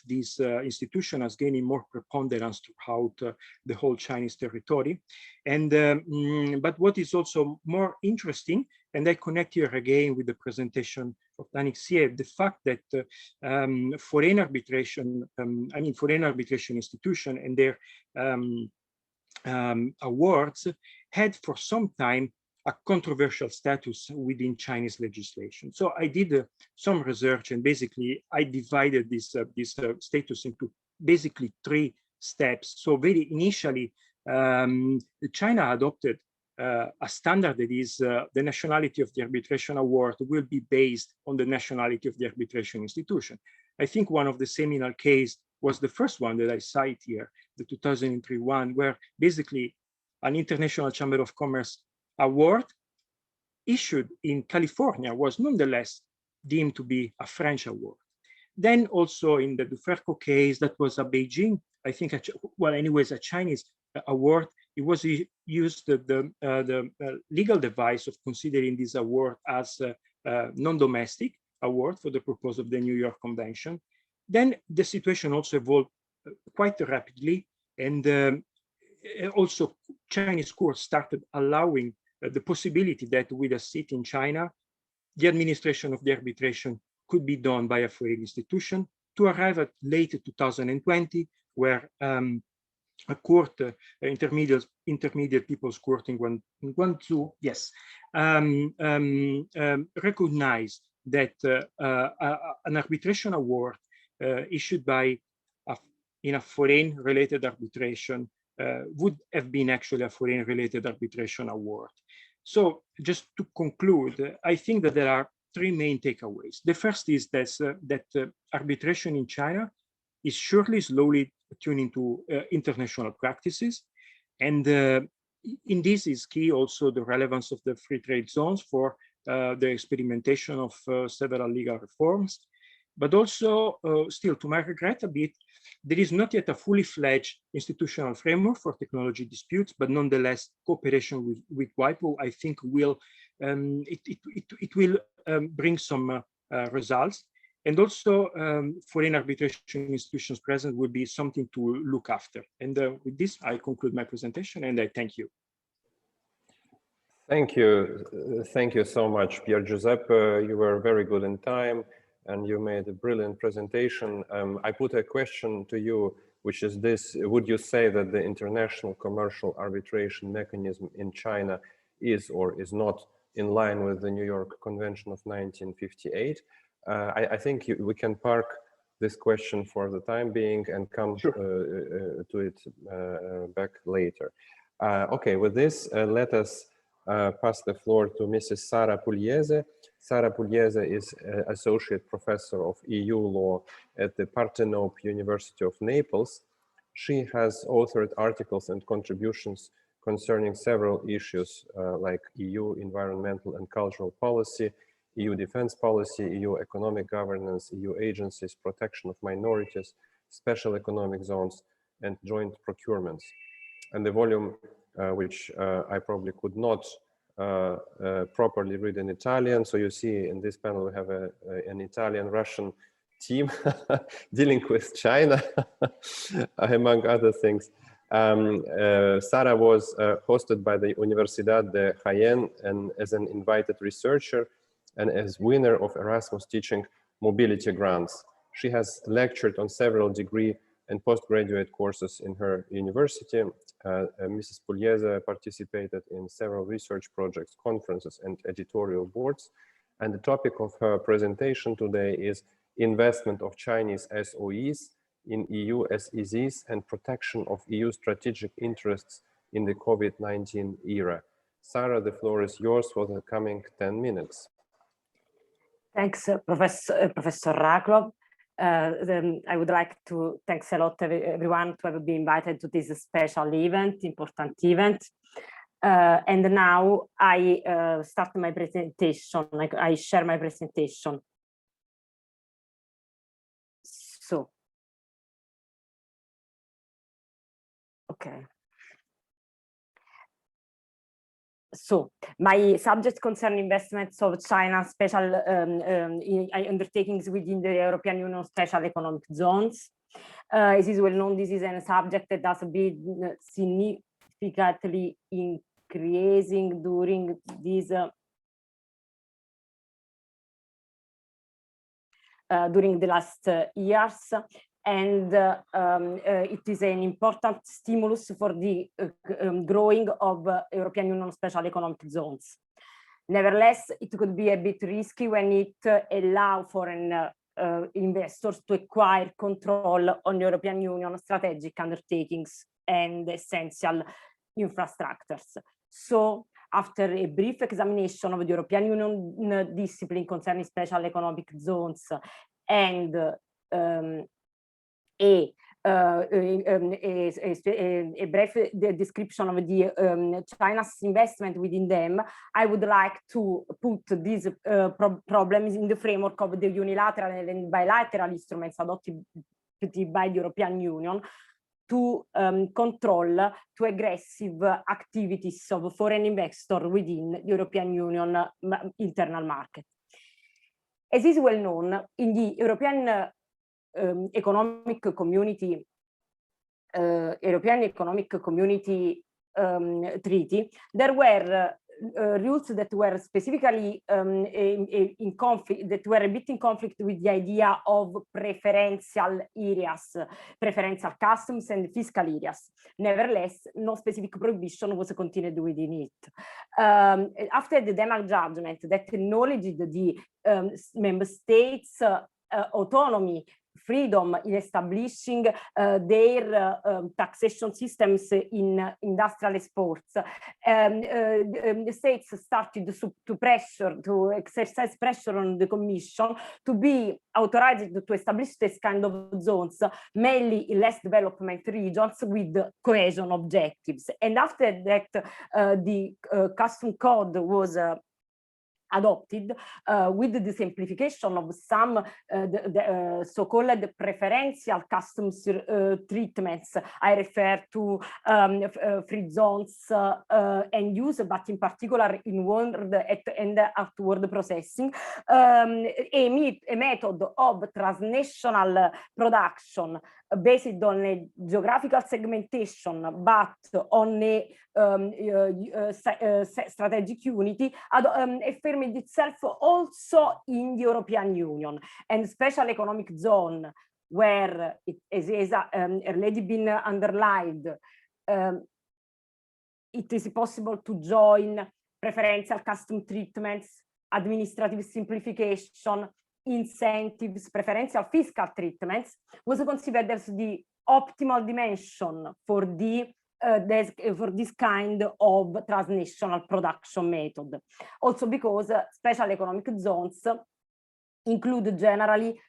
this institution as gaining more preponderance throughout the whole Chinese territory. And but what is also more interesting, and I connect here again with the presentation of Danik Xie, the fact that foreign arbitration, foreign arbitration institution and their awards had for some time a controversial status within Chinese legislation. So I did some research, and basically I divided this status into basically 3 steps. So very initially, China adopted a standard that is the nationality of the arbitration award will be based on the nationality of the arbitration institution. I think one of the seminal case was the first one that I cite here, the 2003 one, where basically an International Chamber of Commerce award issued in California was nonetheless deemed to be a French award. Then also in the Duferco case, that was a Beijing, I think, well, anyways, a Chinese award. It was used the legal device of considering this award as a non-domestic award for the purpose of the New York Convention. Then the situation also evolved quite rapidly, and also Chinese courts started allowing the possibility that with a seat in China, the administration of the arbitration could be done by a foreign institution, to arrive at late 2020, where a court, intermediate people's court in Guangzhou, yes, recognized that an arbitration award issued by in a foreign related arbitration would have been actually a foreign related arbitration award. So just to conclude, I think that there are 3 main takeaways. The first is that arbitration in China is surely slowly tuning to international practices. And in this is key also the relevance of the free trade zones for the experimentation of several legal reforms. But also, still to my regret a bit, there is not yet a fully fledged institutional framework for technology disputes, but nonetheless, cooperation with WIPO, I think, will it will bring some results. And also, foreign arbitration institutions present will be something to look after. And with this, I conclude my presentation, and I thank you. Thank you. Thank you so much, Pier Giuseppe. You were very good in time, and you made a brilliant presentation. I put a question to you, which is this: would you say that the international commercial arbitration mechanism in China is or is not in line with the New York Convention of 1958? I think we can park this question for the time being and come to it back later. Okay, with this, let us pass the floor to Mrs. Sara Pugliese. Sara Pugliese is Associate Professor of EU Law at the Partenope University of Naples. She has authored articles and contributions concerning several issues like EU environmental and cultural policy, EU defense policy, EU economic governance, EU agencies, protection of minorities, special economic zones, and joint procurements. And the volume, which I probably could not properly read in Italian. So you see in this panel, we have an Italian-Russian team dealing with China, among other things. Sara was hosted by the Universidad de Jaén and as an invited researcher and as winner of Erasmus Teaching Mobility Grants. She has lectured on several degree and postgraduate courses in her university. Mrs. Pugliese participated in several research projects, conferences, and editorial boards. And the topic of her presentation today is investment of Chinese SOEs in EU SEZs and protection of EU strategic interests in the COVID-19 era. Sara, the floor is yours for the coming 10 minutes. Thanks, Professor Rachkov. I would like to thanks a lot everyone to have been invited to this special event, important event. And now I start my presentation, like I share my presentation. So, okay. So my subject concern investments of China special undertakings within the European Union special economic zones. As is well known, this is a subject that has been significantly increasing during these during the last years. and it is an important stimulus for the growing of European Union special economic zones. Nevertheless, it could be a bit risky when it allows foreign investors to acquire control on European Union strategic undertakings and essential infrastructures. So, after a brief examination of the European Union discipline concerning special economic zones and a brief description of the China's investment within them, I would like to put these problems in the framework of the unilateral and bilateral instruments adopted by the European Union to control too aggressive activities of foreign investors within the European Union internal market. As is well known, in the European Economic Community Treaty, there were rules that were specifically in conflict, that were a bit in conflict with the idea of preferential areas, preferential customs and fiscal areas. Nevertheless, no specific prohibition was continued within it. After the Denmark judgment that acknowledged the member states' autonomy, freedom in establishing their taxation systems in industrial exports, the states started to exercise pressure on the Commission to be authorized to establish this kind of zones, mainly in less development regions with cohesion objectives. And after that, the custom code was adopted with the simplification of some so-called preferential customs treatments. I refer to free zones and use, but in particular inward and outward processing, a method of transnational production based on a geographical segmentation, but on a strategic unity, affirmed itself also in the European Union, and special economic zone, where it has already been underlined, it is possible to join preferential custom treatments, administrative simplification, incentives, preferential fiscal treatments, was considered as the optimal dimension for this kind of transnational production method. Also because special economic zones include generally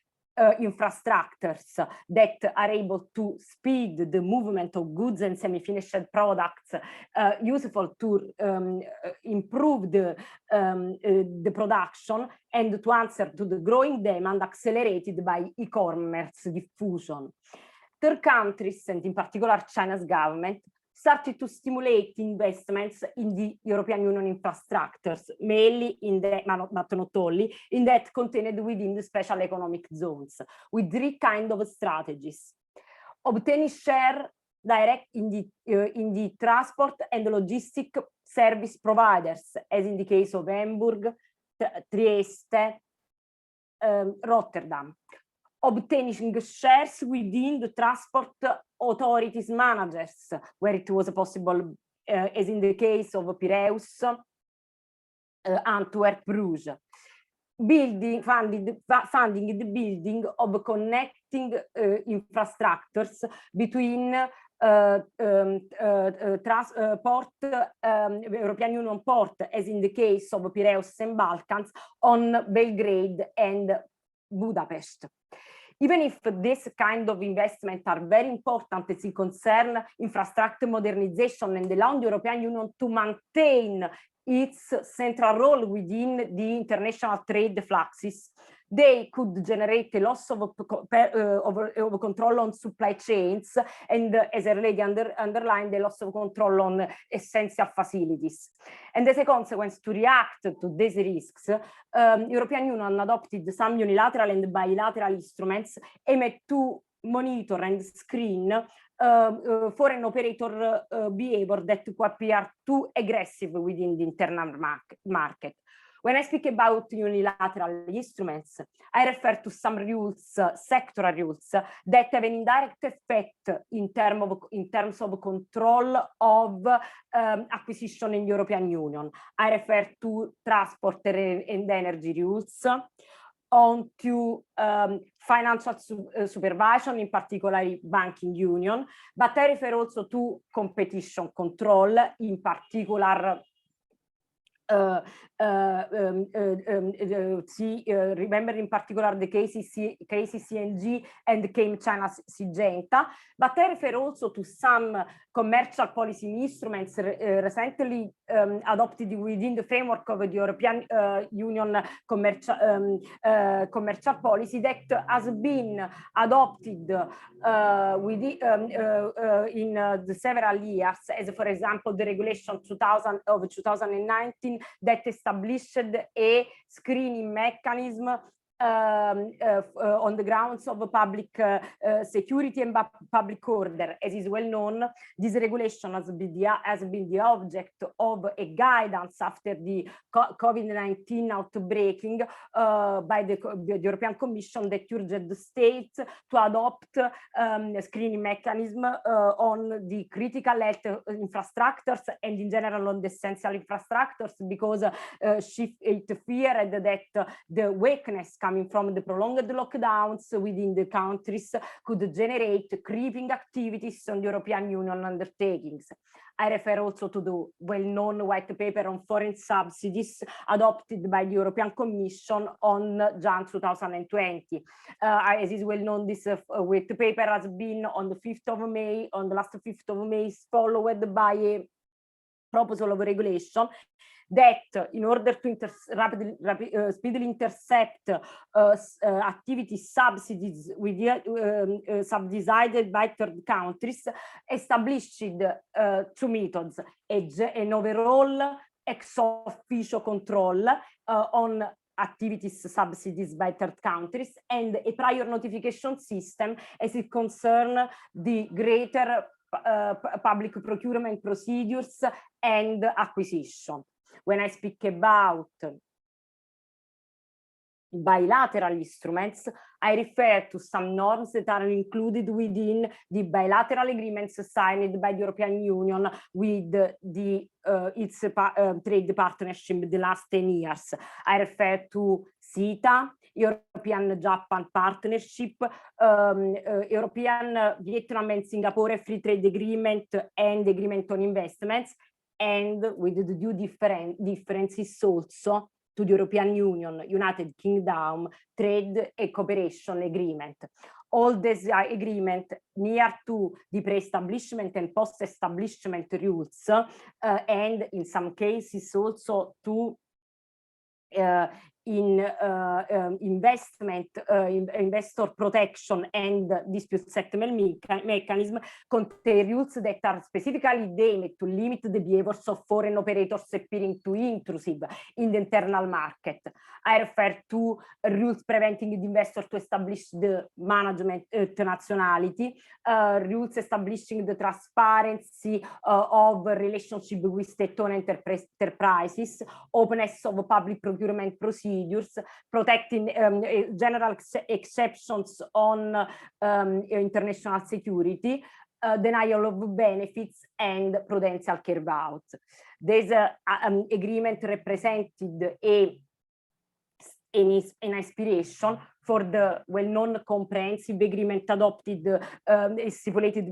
infrastructures that are able to speed the movement of goods and semi-finished products, useful to improve the production and to answer to the growing demand accelerated by e-commerce diffusion. Third countries, and in particular China's government, started to stimulate investments in the European Union infrastructures, mainly in the, but not only, in that contained within the special economic zones, with three kinds of strategies. Obtaining share direct in the transport and logistic service providers, as in the case of Hamburg, Trieste, Rotterdam. Obtaining shares within the transport authorities managers, where it was possible, as in the case of Piraeus, Antwerp, Bruges. Funding the building of connecting infrastructures between European Union port, as in the case of Piraeus and Balkans, on Belgrade and Budapest. Even if this kind of investment are very important as it concern infrastructure modernization and allowing the European Union to maintain its central role within the international trade fluxes, they could generate a loss of control on supply chains and, as already underlined, the loss of control on essential facilities. And as a consequence, to react to these risks, European Union adopted some unilateral and bilateral instruments aimed to monitor and screen foreign operator behavior that could appear too aggressive within the internal market. When I speak about unilateral instruments, I refer to some rules, sectoral rules, that have an indirect effect in terms of control of acquisition in European Union. I refer to transport and energy rules, on to financial supervision, in particular banking union, but I refer also to competition control, in particular remember in particular the KCCNG and came China Syngenta, but I refer also to some commercial policy instruments recently adopted within the framework of the European Union commercial policy that has been adopted in the several years, as for example the regulation 2019 that established a screening mechanism on the grounds of public security and public order. As is well known, this regulation has been the object of a guidance after the COVID-19 outbreaking by the European Commission that urged the states to adopt a screening mechanism on the critical health infrastructures and in general on the essential infrastructures, because it feared that the weakness coming from the prolonged lockdowns within the countries could generate creeping activities on European Union undertakings. I refer also to the well-known white paper on foreign subsidies adopted by the European Commission on Jan 2020. As is well known, this white paper has been on the 5th of May, on the last 5th of May, followed by a proposal of regulation that in order to speedily intercept activity subsidies with subsidized by third countries, established two methods: an overall ex officio control on activities subsidies by third countries, and a prior notification system as it concerns the greater public procurement procedures and acquisition. When I speak about bilateral instruments, I refer to some norms that are included within the bilateral agreements signed by the European Union with its trade partnership in the last 10 years. I refer to CETA, European-Japan Partnership, European Vietnam and Singapore Free Trade Agreement and Agreement on Investments, and with the due differences also to the European Union, United Kingdom Trade and Cooperation Agreement. All these agreements near to the pre-establishment and post-establishment rules, and in some cases also to investor protection and dispute settlement mechanism, contain rules that are specifically aimed to limit the behaviors of foreign operators appearing too intrusive in the internal market. I refer to rules preventing the investor to establish the management nationality, rules establishing the transparency of relationship with state-owned enterprises, openness of public procurement procedures, protecting general exceptions on international security, denial of benefits, and prudential carve-out. This agreement represented an inspiration for the well-known comprehensive agreement adopted, stipulated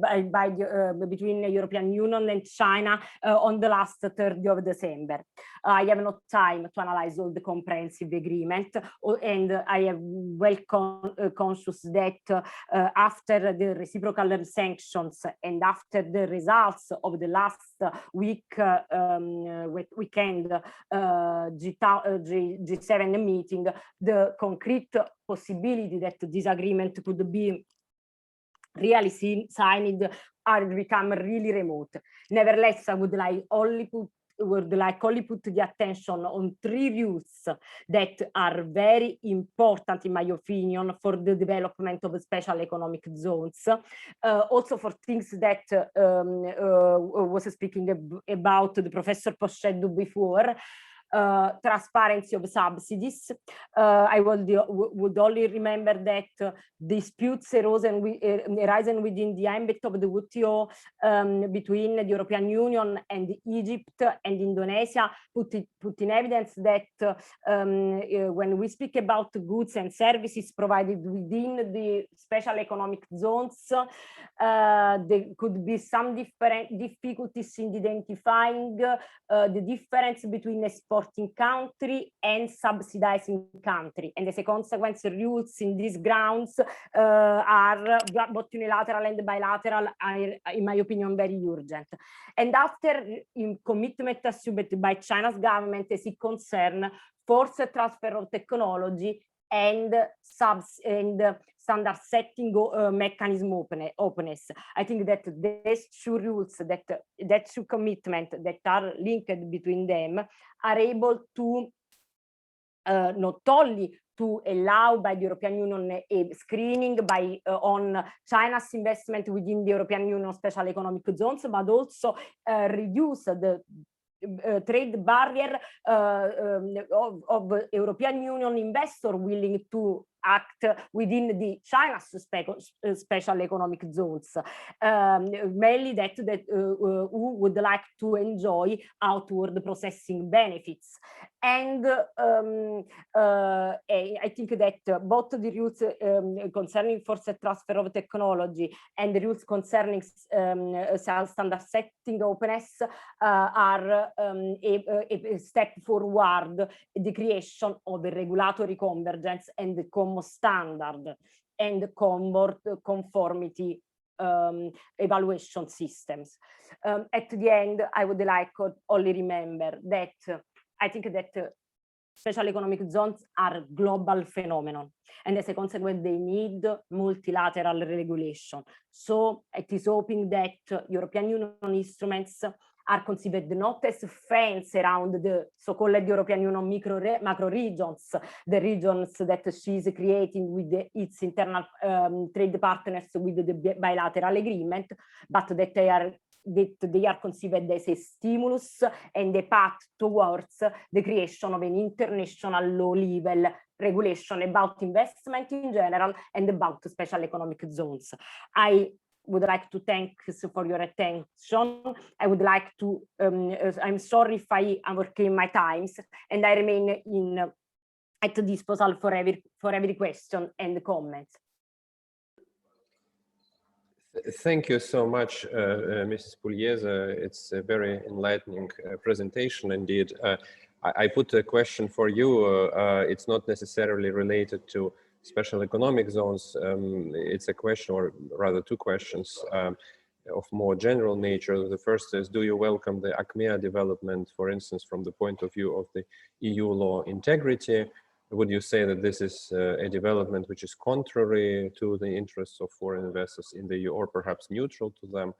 between the European Union and China on the last 30th of December. I have no time to analyze all the comprehensive agreement, and I am well conscious that after the reciprocal sanctions and after the results of the last weekend G7 meeting, the concrete possibility that this agreement could be really signed are become really remote. Nevertheless, I would like only put the attention on three rules that are very important, in my opinion, for the development of special economic zones. Also for things that was speaking about the Professor Ph.D. before. transparency of subsidies. I would only remember that disputes arisen within the ambit of the WTO between the European Union and Egypt and Indonesia put in evidence that when we speak about goods and services provided within the special economic zones, there could be some different difficulties in identifying the difference between exporting country and subsidizing country. And as a consequence, rules in these grounds are both unilateral and bilateral, are, in my opinion, very urgent. And after commitment assumed by China's government as it concerns forced transfer of technology and standard setting mechanism openness. I think that these two rules, that two commitments that are linked between them are able to not only to allow by the European Union a screening on China's investment within the European Union special economic zones, but also reduce the trade barrier of European Union investor willing to act within the China's special economic zones, mainly that who would like to enjoy outward processing benefits. And I think that both the rules concerning forced transfer of technology and the rules concerning standard setting openness are a step forward, the creation of a regulatory convergence and the common standard and conformity evaluation systems. At the end, I would like to only remember that I think that special economic zones are a global phenomenon, and as a consequence, they need multilateral regulation. So it is hoping that European Union instruments are considered not as fence around the so-called European Union macro regions, the regions that she is creating with its internal trade partners with the bilateral agreement, but that they are considered as a stimulus and a path towards the creation of an international low-level regulation about investment in general and about special economic zones. I would like to thank you for your attention. I would like to, I'm sorry if I overcame my times, and I remain at disposal for every question and comment. Thank you so much, Mrs. Pugliese. It's a very enlightening presentation indeed. I put a question for you. It's not necessarily related to special economic zones. It's a question, or rather two questions of more general nature. The first is, do you welcome the ACMEA development, for instance, from the point of view of the EU law integrity? Would you say that this is a development which is contrary to the interests of foreign investors in the EU, or perhaps neutral to them?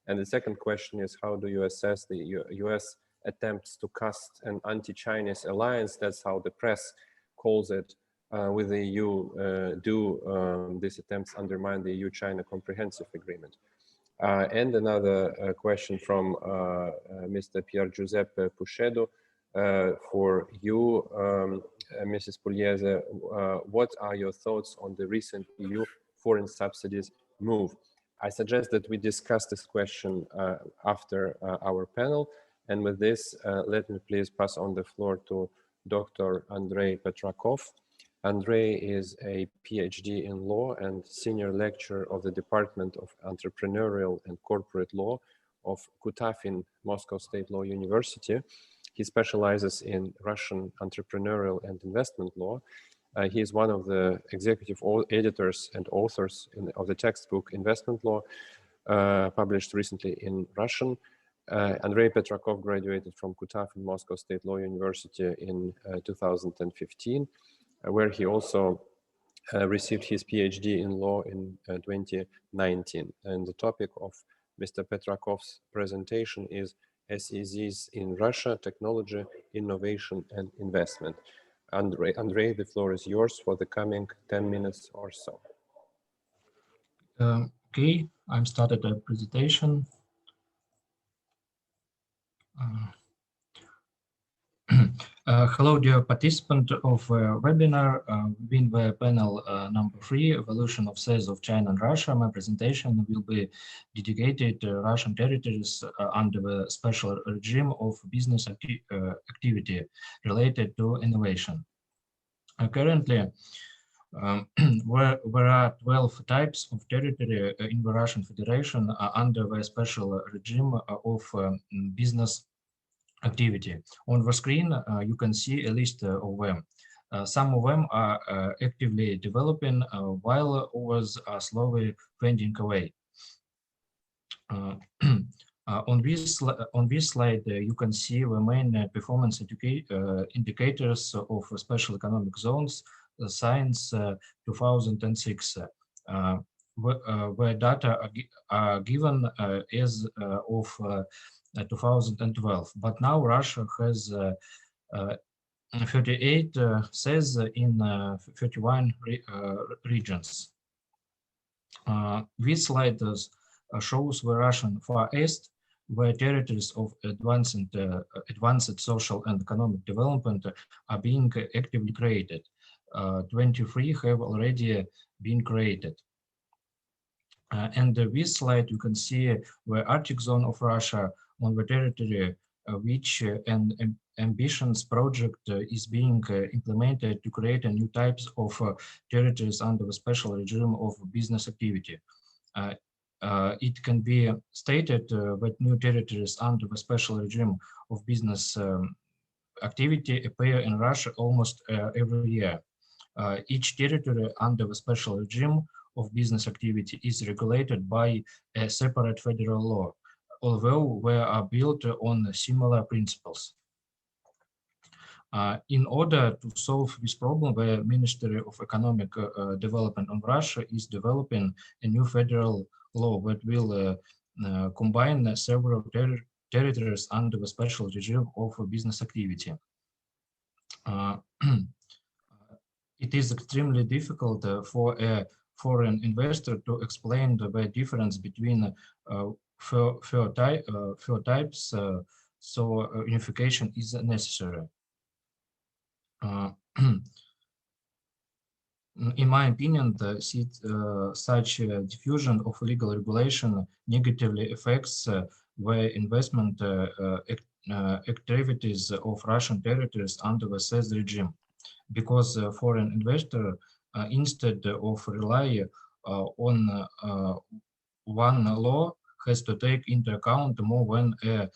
And the second question is, how do you assess the US attempts to cast an anti-Chinese alliance? That's how the press calls it, with the EU. Do these attempts undermine the EU-China Comprehensive Agreement? And another question from Mr. Pier Giuseppe Puscedo. For you, Mrs. Pugliese, what are your thoughts on the recent EU foreign subsidies move? I suggest that we discuss this question after our panel. And with this, let me please pass on the floor to Dr. Andrei Petrakov. Andrei is a Ph.D. in law and senior lecturer of the Department of Entrepreneurial and Corporate Law of Kutafin Moscow State Law University. He specializes in Russian entrepreneurial and investment law. He is one of the executive editors and authors of the textbook Investment Law, published recently in Russian. Andrei Petrakov graduated from Kutafin Moscow State Law University in 2015, where he also received his PhD in law in 2019. And the topic of Mr. Petrakov's presentation is SEZs in Russia, technology, innovation, and investment. Andrei, the floor is yours for the coming 10 minutes or so. Okay, I'm started the presentation. Hello, dear participant of webinar. In the panel number 3, Evolution of SEZ of China and Russia. My presentation will be dedicated to Russian territories under the special regime of business activity related to innovation. Currently, there are 12 types of territory in the Russian Federation under the special regime of business activity. On the screen, you can see a list of them. Some of them are actively developing, while others are slowly fading away. On this slide, you can see the main performance indicators of special economic zones since 2006. Where data are given as of 2012, but now Russia has 38 SEZ in 31 regions. This slide shows the Russian Far East, where territories of advanced social and economic development are being actively created. 23 have already been created. And this slide, you can see the Arctic zone of Russia on the territory which an ambitious project is being implemented to create a new types of territories under the special regime of business activity. It can be stated that new territories under the special regime of business activity appear in Russia almost every year. Each territory under the special regime of business activity is regulated by a separate federal law, although they are built on similar principles. In order to solve this problem, the Ministry of Economic Development of Russia is developing a new federal law that will combine several territories under the special regime of business activity. It is extremely difficult for a foreign investor to explain the difference between four types, so unification is necessary. In my opinion, such diffusion of legal regulation negatively affects the investment activities of Russian territories under the SEZ regime, because foreign investor, instead of relying on one law, has to take into account more than a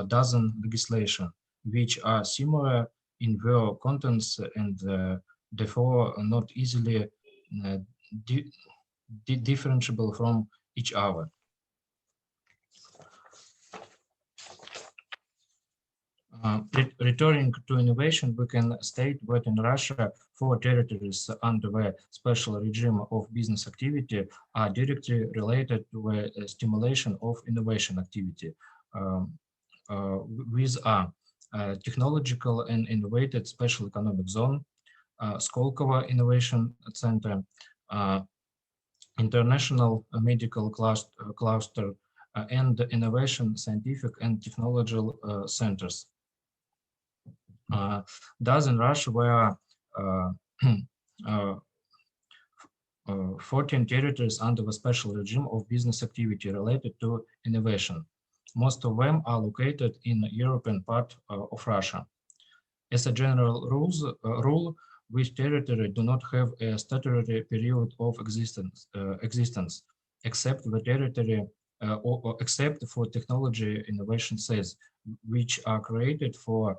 dozen legislation, which are similar in their contents and therefore not easily differentiable from each other. Returning to innovation, we can state that in Russia, 4 territories under the special regime of business activity are directly related to the stimulation of innovation activity. These are Technological and Innovative Special Economic Zone, Skolkovo Innovation Center, International Medical Cluster, and Innovation Scientific and Technological Centers. Thus, in Russia, there are 14 territories under the special regime of business activity related to innovation. Most of them are located in the European part of Russia. As a general rule, which territory do not have a statutory period of existence, except the territory or except for technology innovation SEZ, which are created for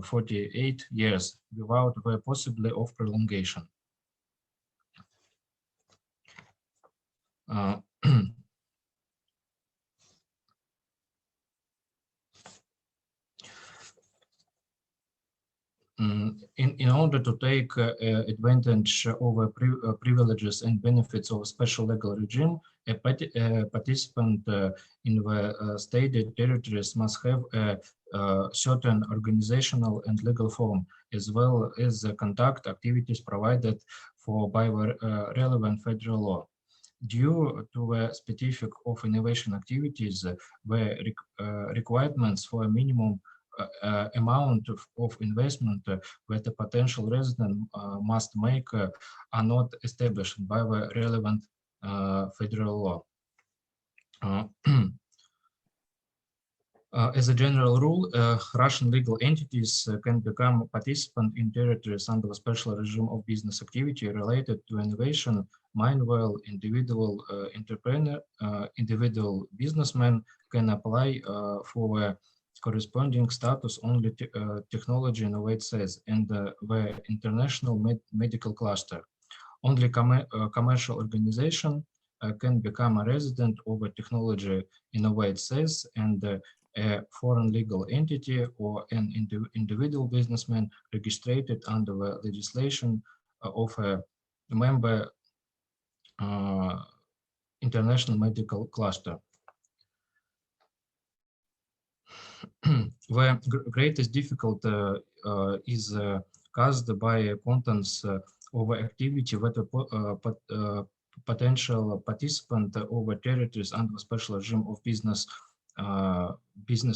48 years without the possibility of prolongation. In order to take advantage of privileges and benefits of a special legal regime, a participant in the stated territories must have a certain organizational and legal form, as well as conduct activities provided for by the relevant federal law. Due to the specific of innovation activities, the requirements for a minimum amount of investment that a potential resident must make are not established by the relevant federal law. As a general rule, Russian legal entities can become participant in territories under a special regime of business activity related to innovation. Meanwhile, individual entrepreneur, individual businessman can apply for a corresponding status only technology innovate SEZ and the international medical cluster. Only commercial organization can become a resident of a technology innovate SEZ, and a foreign legal entity or an individual businessman registered under the legislation of a member international medical cluster. The greatest difficulty is caused by contents of activity that potential participant over territories under special regime of business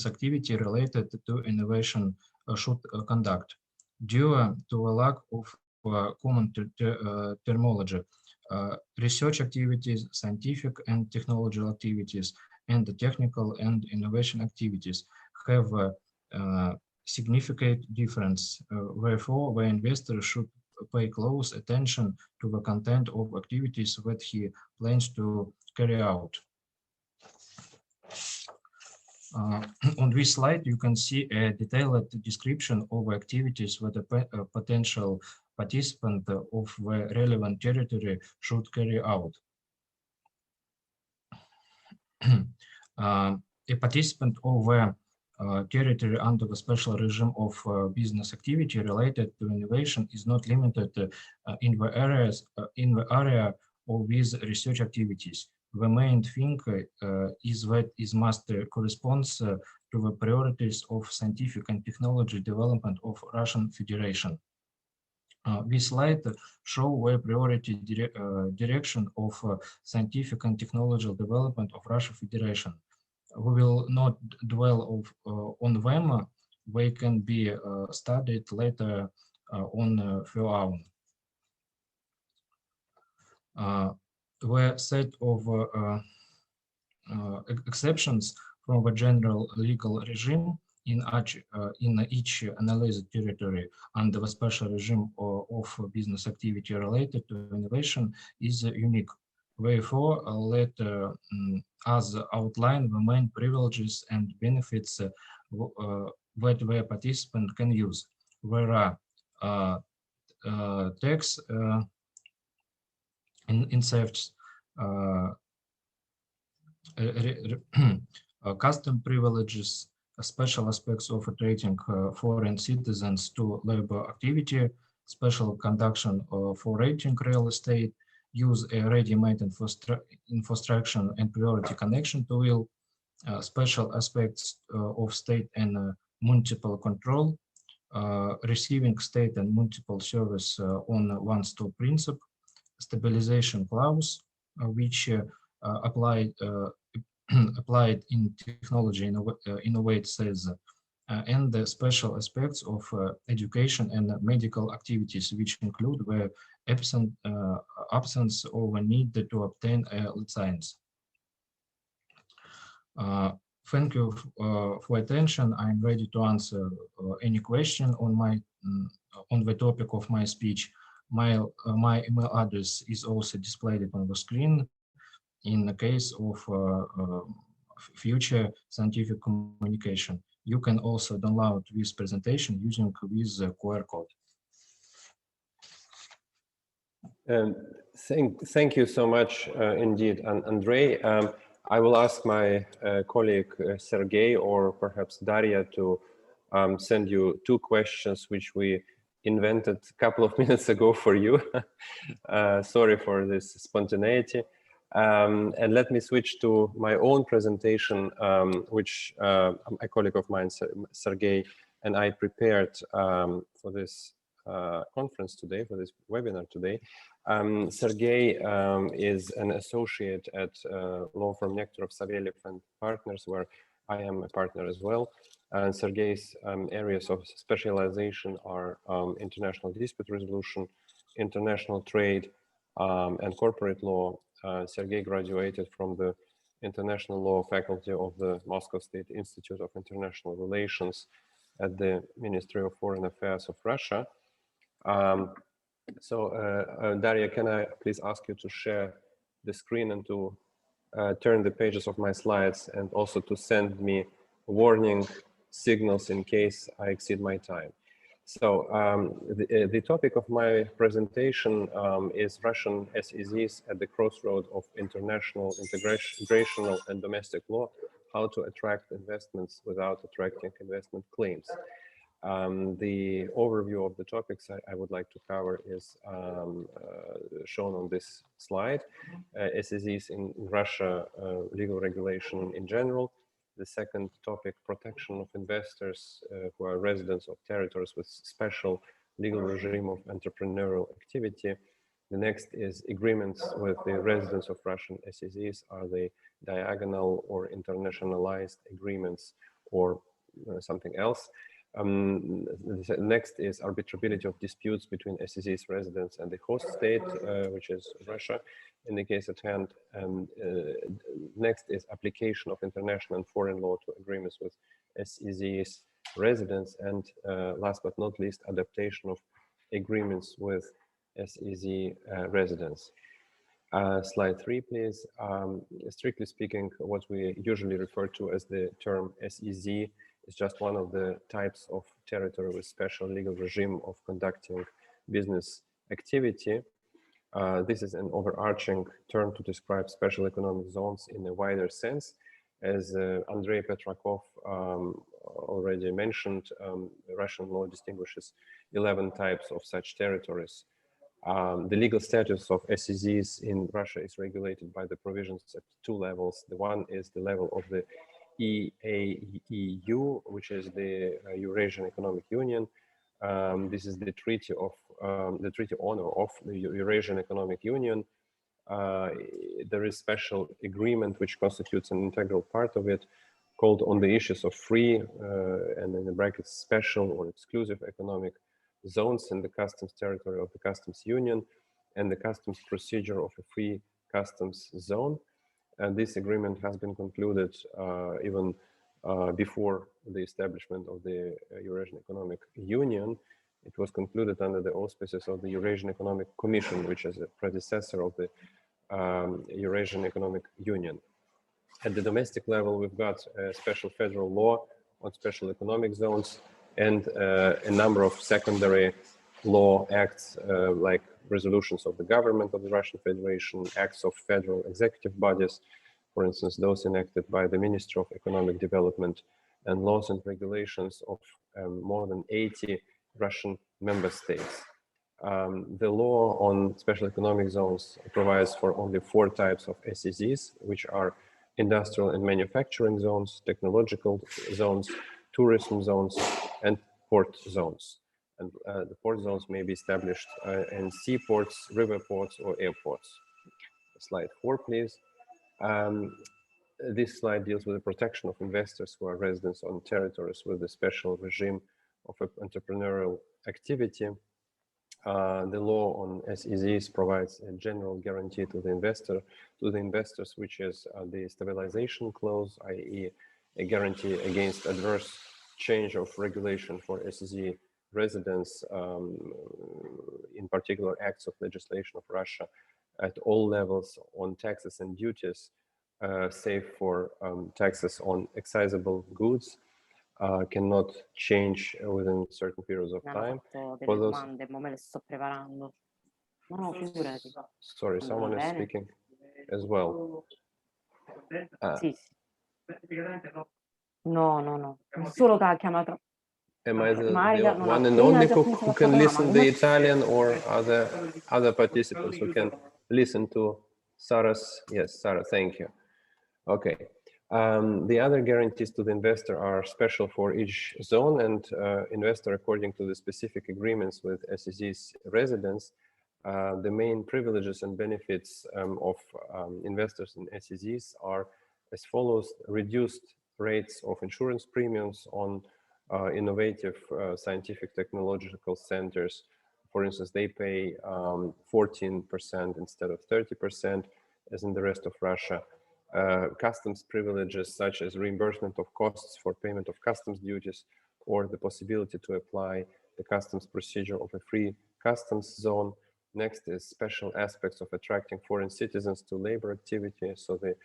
activity related to innovation should conduct. Due to a lack of common terminology, research activities, scientific and technological activities, and the technical and innovation activities have a significant difference. Therefore, the investor should pay close attention to the content of activities that he plans to carry out. On this slide, you can see a detailed description of activities that a potential participant of the relevant territory should carry out. A participant of the territory under the special regime of business activity related to innovation is not limited in the area of these research activities. The main thing is that it must correspond to the priorities of scientific and technology development of Russian Federation. This slide shows the priority direction of scientific and technological development of Russian Federation. We will not dwell on them. They can be studied later on for our own. The set of exceptions from the general legal regime in each analyzed territory under the special regime of business activity related to innovation is unique. Therefore, let us outline the main privileges and benefits that the participant can use. There are tax incentives, custom privileges, special aspects of treating foreign citizens to labor activity, special conduction for rating real estate, use a ready-made infrastructure and priority connection to will, special aspects of state and municipal control, receiving state and municipal service on one-stop principle, stabilization clause, which applied in technology innovate SEZ, and the special aspects of education and medical activities, which include the absence of a need to obtain a license. Thank you for attention. I'm ready to answer any question on the topic of my speech. My email address is also displayed on the screen in the case of future scientific communication. You can also download this presentation using this QR code. Thank you so much indeed, Andrei. I will ask my colleague Sergey or perhaps Daria to send you 2 questions which we invented a couple of minutes ago for you. Sorry for this spontaneity. And let me switch to my own presentation, which a colleague of mine, Sergey, and I prepared for this conference today, for this webinar today. Sergey is an associate at law firm Nectar of Savelyev and Partners, where I am a partner as well. And Sergei's areas of specialization are international dispute resolution, international trade, and corporate law. Sergei graduated from the International Law Faculty of the Moscow State Institute of International Relations at the Ministry of Foreign Affairs of Russia. Daria, can I please ask you to share the screen and to turn the pages of my slides, and also to send me warning signals in case I exceed my time. So the topic of my presentation is Russian SEZs at the crossroad of international integrational and domestic law, how to attract investments without attracting investment claims. The overview of the topics I would like to cover is shown on this slide. SEZs in Russia, legal regulation in general. The second topic, protection of investors who are residents of territories with special legal regime of entrepreneurial activity. The next is agreements with the residents of Russian SEZs. Are they diagonal or internationalized agreements or something else? Next is arbitrability of disputes between SEZs residents and the host state, which is Russia in the case at hand. Next is application of international and foreign law to agreements with SEZs residents, and last but not least, adaptation of agreements with SEZ residents. Slide 3, please. Strictly speaking, what we usually refer to as the term SEZ is just one of the types of territory with special legal regime of conducting business activity. This is an overarching term to describe special economic zones in a wider sense. As Andrei Petrakov already mentioned, Russian law distinguishes 11 types of such territories. The legal status of SEZs in Russia is regulated by the provisions at 2 levels. The one is the level of the EAEU, which is the Eurasian Economic Union. This is the treaty of the treaty honor of the Eurasian Economic Union. There is special agreement which constitutes an integral part of it, called on the issues of free and in the brackets special or exclusive economic zones in the customs territory of the customs union and the customs procedure of a free customs zone. And this agreement has been concluded even before the establishment of the Eurasian Economic Union. It was concluded under the auspices of the Eurasian Economic Commission, which is a predecessor of the Eurasian Economic Union. At the domestic level, we've got a special federal law on special economic zones and a number of secondary law acts like resolutions of the government of the Russian Federation, acts of federal executive bodies, for instance, those enacted by the Ministry of Economic Development, and laws and regulations of more than 80 Russian member states. The law on special economic zones provides for only 4 types of SEZs, which are industrial and manufacturing zones, technological zones, tourism zones, and port zones. And the port zones may be established in seaports, river ports, or airports. Slide 4, please. This slide deals with the protection of investors who are residents on territories with a special regime of entrepreneurial activity. The law on SEZs provides a general guarantee to the investors, which is the stabilization clause, i.e. a guarantee against adverse change of regulation for SEZ residents, in particular acts of legislation of Russia at all levels on taxes and duties, save for taxes on excisable goods, cannot change within certain periods of time. For those... Sorry, someone is speaking as well. No. Solo che ha chiamato. Am I the one and only who can listen the Italian, or other participants who can listen to Sarah's? Yes, Sarah, thank you. Okay. The other guarantees to the investor are special for each zone, and investor according to the specific agreements with SEZ's residents. The main privileges and benefits of investors in SEZs are as follows: reduced rates of insurance premiums on innovative scientific technological centers. For instance, they pay 14% instead of 30%, as in the rest of Russia. Customs privileges such as reimbursement of costs for payment of customs duties, or the possibility to apply the customs procedure of a free customs zone. Next is special aspects of attracting foreign citizens to labor activity. So the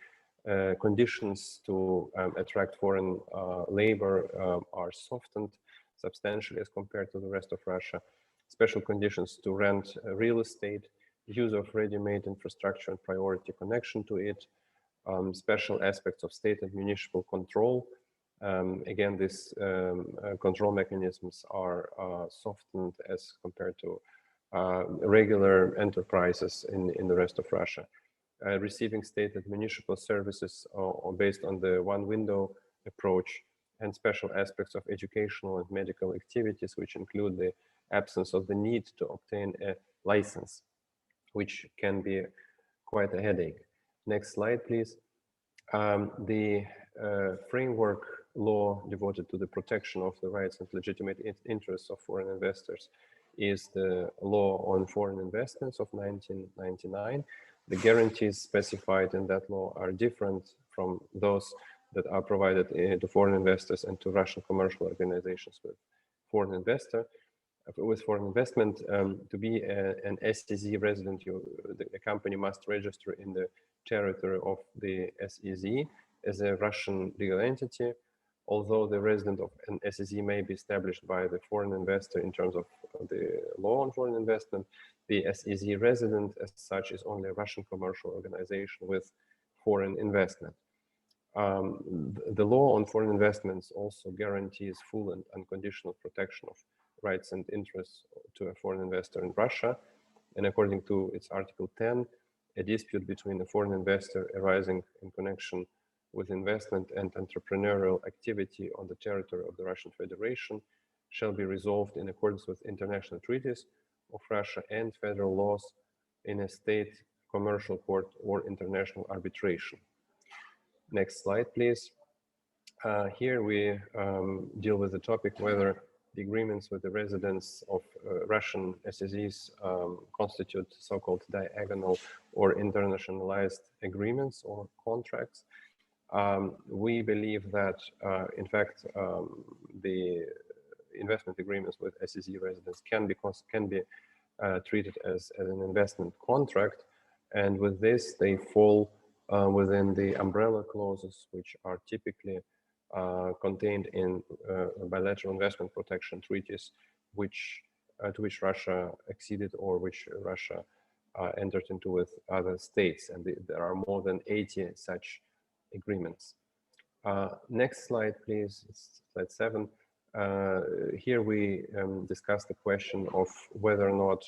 conditions to attract foreign labor are softened substantially as compared to the rest of Russia. Special conditions to rent real estate, use of ready-made infrastructure and priority connection to it, special aspects of state and municipal control. Again, these control mechanisms are softened as compared to regular enterprises in the rest of Russia. Receiving state and municipal services based on the one window approach, and special aspects of educational and medical activities, which include the absence of the need to obtain a license, which can be quite a headache. Next slide, please. The framework law devoted to the protection of the rights and legitimate interests of foreign investors is the law on foreign investments of 1999. The guarantees specified in that law are different from those that are provided to foreign investors and to Russian commercial organizations with foreign investment. To be an SEZ resident, the company must register in the territory of the SEZ as a Russian legal entity. Although the resident of an SEZ may be established by the foreign investor in terms of the law on foreign investment, the SEZ resident as such is only a Russian commercial organization with foreign investment. The law on foreign investments also guarantees full and unconditional protection of rights and interests to a foreign investor in Russia. And according to its Article 10, a dispute between a foreign investor arising in connection with investment and entrepreneurial activity on the territory of the Russian Federation shall be resolved in accordance with international treaties of Russia and federal laws in a state commercial court or international arbitration. Next slide, please. Here we deal with the topic whether the agreements with the residents of Russian SEZs constitute so-called diagonal or internationalized agreements or contracts. We believe that, in fact, the investment agreements with SEZ residents can be treated as an investment contract, and with this they fall within the umbrella clauses, which are typically contained in bilateral investment protection treaties, to which Russia acceded or which Russia entered into with other states, and there are more than 80 such agreements. Next slide, please. It's slide 7. Here we discuss the question of whether or not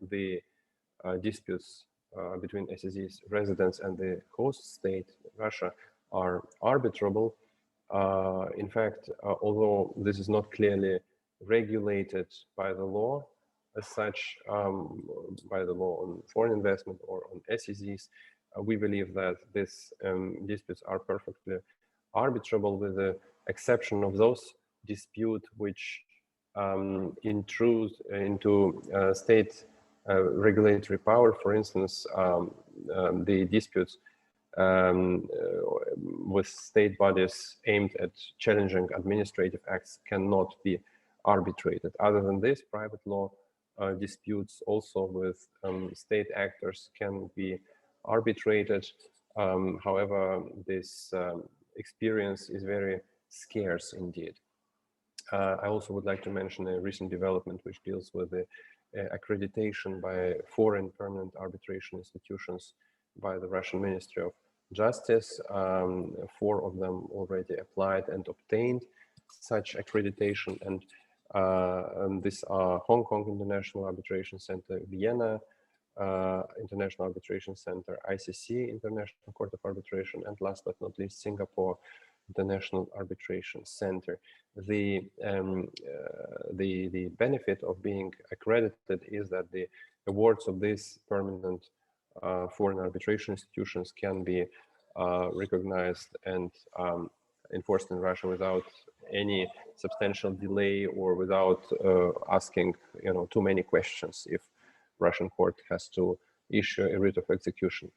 the disputes between SEZ's residents and the host state, Russia, are arbitrable. In fact, although this is not clearly regulated by the law as such, by the law on foreign investment or on SEZs, we believe that these disputes are perfectly arbitrable, with the exception of those disputes which intrude into state regulatory power. For instance, the disputes with state bodies aimed at challenging administrative acts cannot be arbitrated. Other than this, private law disputes also with state actors can be arbitrated. However, this experience is very scarce indeed. I also would like to mention a recent development which deals with the accreditation by foreign permanent arbitration institutions by the Russian Ministry of Justice. 4 of them already applied and obtained such accreditation, and these are Hong Kong International Arbitration Center, Vienna International Arbitration Center, ICC International Court of Arbitration, and last but not least, Singapore International Arbitration Center. The benefit of being accredited is that the awards of these permanent foreign arbitration institutions can be recognized and enforced in Russia without any substantial delay or without asking, too many questions if Russian court has to issue a writ of execution.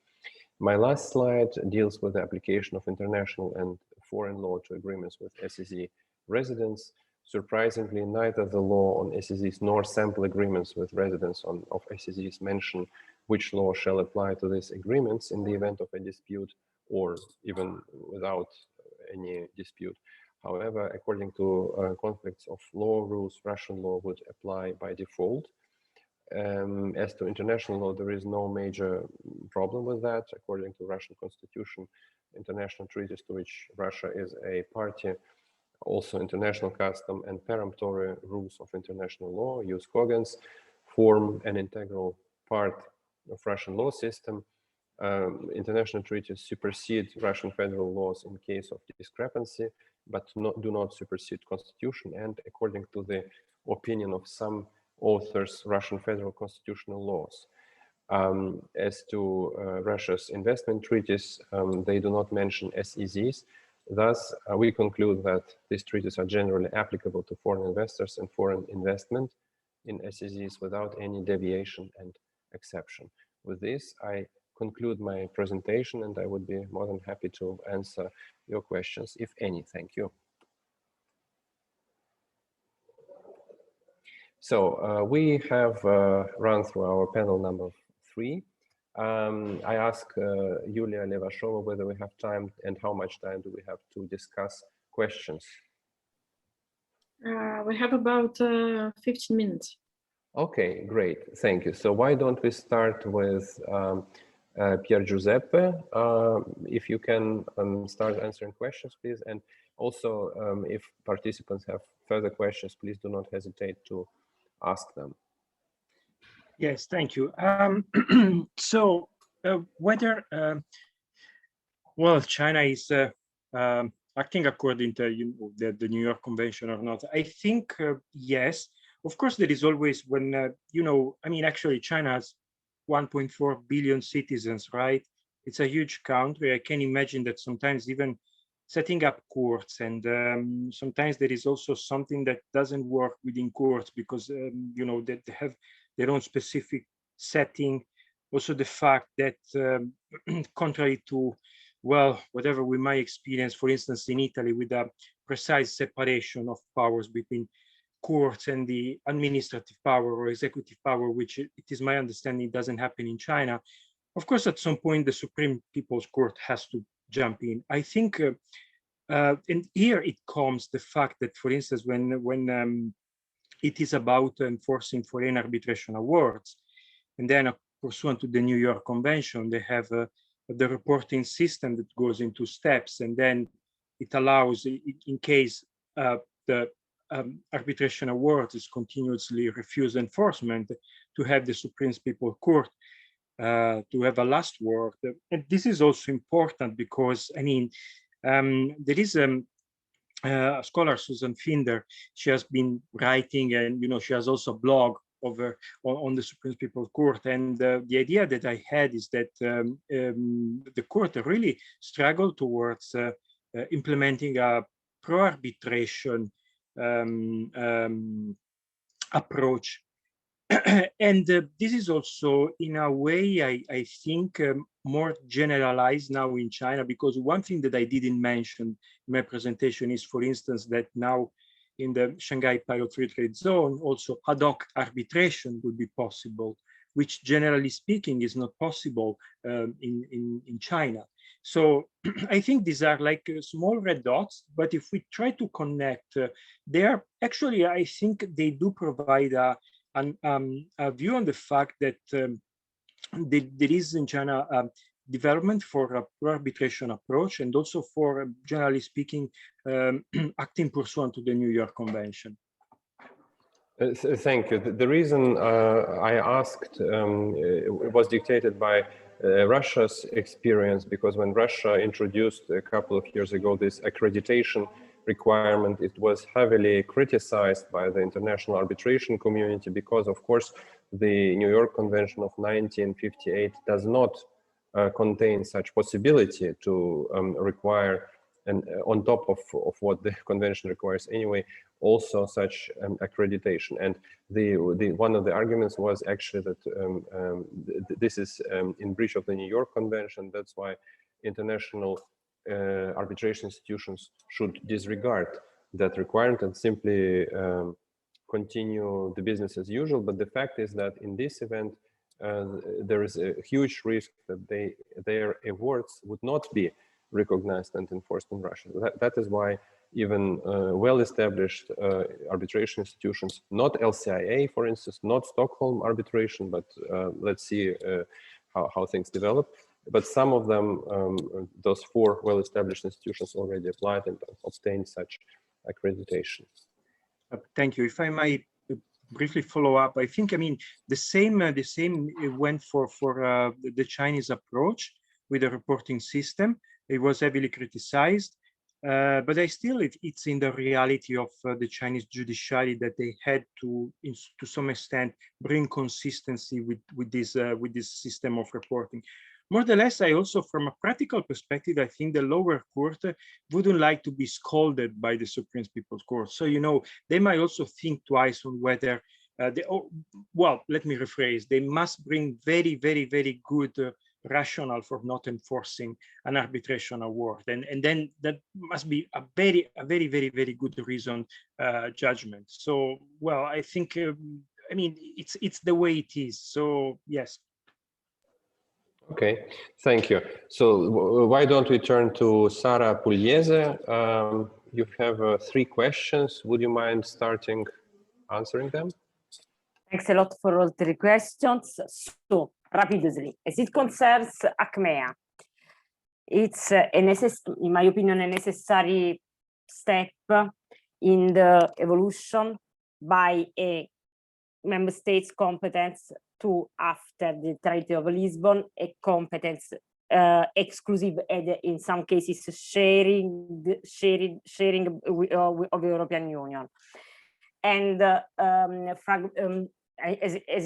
My last slide deals with the application of international and foreign law to agreements with SEZ residents. Surprisingly, neither the law on SEZs nor sample agreements with residents of SEZs mention which law shall apply to these agreements in the event of a dispute or even without any dispute. However, according to conflicts of law rules, Russian law would apply by default. As to international law, there is no major problem with that. According to Russian constitution, international treaties to which Russia is a party, also international custom and peremptory rules of international law, jus cogens, form an integral part of Russian law system. International treaties supersede Russian federal laws in case of discrepancy, but do not supersede constitution. And according to the opinion of some authors, Russian federal constitutional laws. As to Russia's investment treaties, they do not mention SEZs. Thus, we conclude that these treaties are generally applicable to foreign investors and foreign investment in SEZs without any deviation and exception. With this, I conclude my presentation, and I would be more than happy to answer your questions, if any. Thank you. So we have run through our panel number 3. I ask Yulia Levashova whether we have time and how much time do we have to discuss questions. We have about 15 minutes. Okay, great. Thank you. So why don't we start with Pier Giuseppe? If you can start answering questions, please. And also, if participants have further questions, please do not hesitate to ask them. Yes, thank you. So whether, well, China is acting according to the New York Convention or not, I think yes. Of course, there is always when, I mean, actually China has 1.4 billion citizens, right? It's a huge country. I can imagine that sometimes even setting up courts, and sometimes there is also something that doesn't work within courts because, they have their own specific setting. Also the fact that contrary to, well, whatever we might experience, for instance, in Italy with a precise separation of powers between courts and the administrative power or executive power, which it is my understanding doesn't happen in China. Of course, at some point, the Supreme People's Court has to jump in. I think, and here it comes the fact that, for instance, when it is about enforcing foreign arbitration awards, and then pursuant to the New York Convention, they have the reporting system that goes into steps, and then it allows, in case the arbitration award is continuously refused enforcement, to have the Supreme People's Court to have a last word. And this is also important because, I mean, there is a scholar, Susan Finder. She has been writing, and she has also a blog on the Supreme People's Court. And the idea that I had is that the court really struggled towards implementing a pro-arbitration approach. And this is also, in a way, I think, more generalized now in China, because one thing that I didn't mention in my presentation is, for instance, that now in the Shanghai Pilot Free Trade Zone, also ad hoc arbitration will be possible, which generally speaking is not possible in China. So I think these are like small red dots, but if we try to connect, they are actually, I think they do provide a view on the fact that there is in China development for a pro-arbitration approach, and also for, generally speaking, acting pursuant to the New York Convention. Thank you. The reason I asked was dictated by Russia's experience, because when Russia introduced a couple of years ago this accreditation requirement, it was heavily criticized by the international arbitration community because, of course, the New York Convention of 1958 does not contain such possibility to require and on top of what the convention requires anyway, also such accreditation. And one of the arguments was actually that this is in breach of the New York Convention. That's why international arbitration institutions should disregard that requirement and simply continue the business as usual. But the fact is that in this event, there is a huge risk that their awards would not be recognized and enforced in Russia. That is why even well-established arbitration institutions, not LCIA, for instance, not Stockholm arbitration, but let's see how things develop. But some of them, those 4 well-established institutions already applied and obtained such accreditation. Thank you. If I might briefly follow up, I think, I mean, the same went for the Chinese approach with the reporting system. It was heavily criticized, but it's in the reality of the Chinese judiciary that they had to some extent bring consistency with this system of reporting. Nevertheless, I also, from a practical perspective, I think the lower court wouldn't like to be scolded by the Supreme People's Court. So, you know, they might also think twice on whether, well, let me rephrase, they must bring very, very, very good rationale for not enforcing an arbitration award. And then that must be a very, very, very good reasoned judgment. So, well, I think, I mean, it's the way it is. So, yes. Okay, thank you. So why don't we turn to Sara Pugliese? You have 3 questions. Would you mind starting answering them? Thanks a lot for all 3 questions. So, rapidly, as it concerns ACMEA, it's, in my opinion, a necessary step in the evolution by a member states' competence to, after the Treaty of Lisbon, a competence exclusive and in some cases sharing of the European Union. And as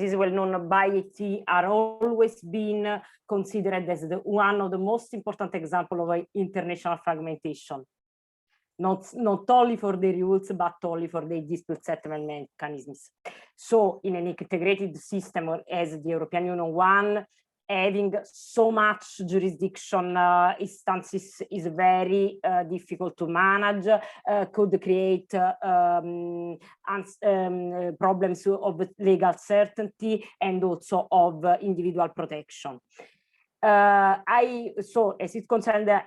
is well known, by IT are always been considered as one of the most important examples of international fragmentation. Not only for the rules, but only for the dispute settlement mechanisms. So in an integrated system as the European Union one, having so much jurisdiction instances is very difficult to manage, could create problems of legal certainty and also of individual protection. So as it concerns the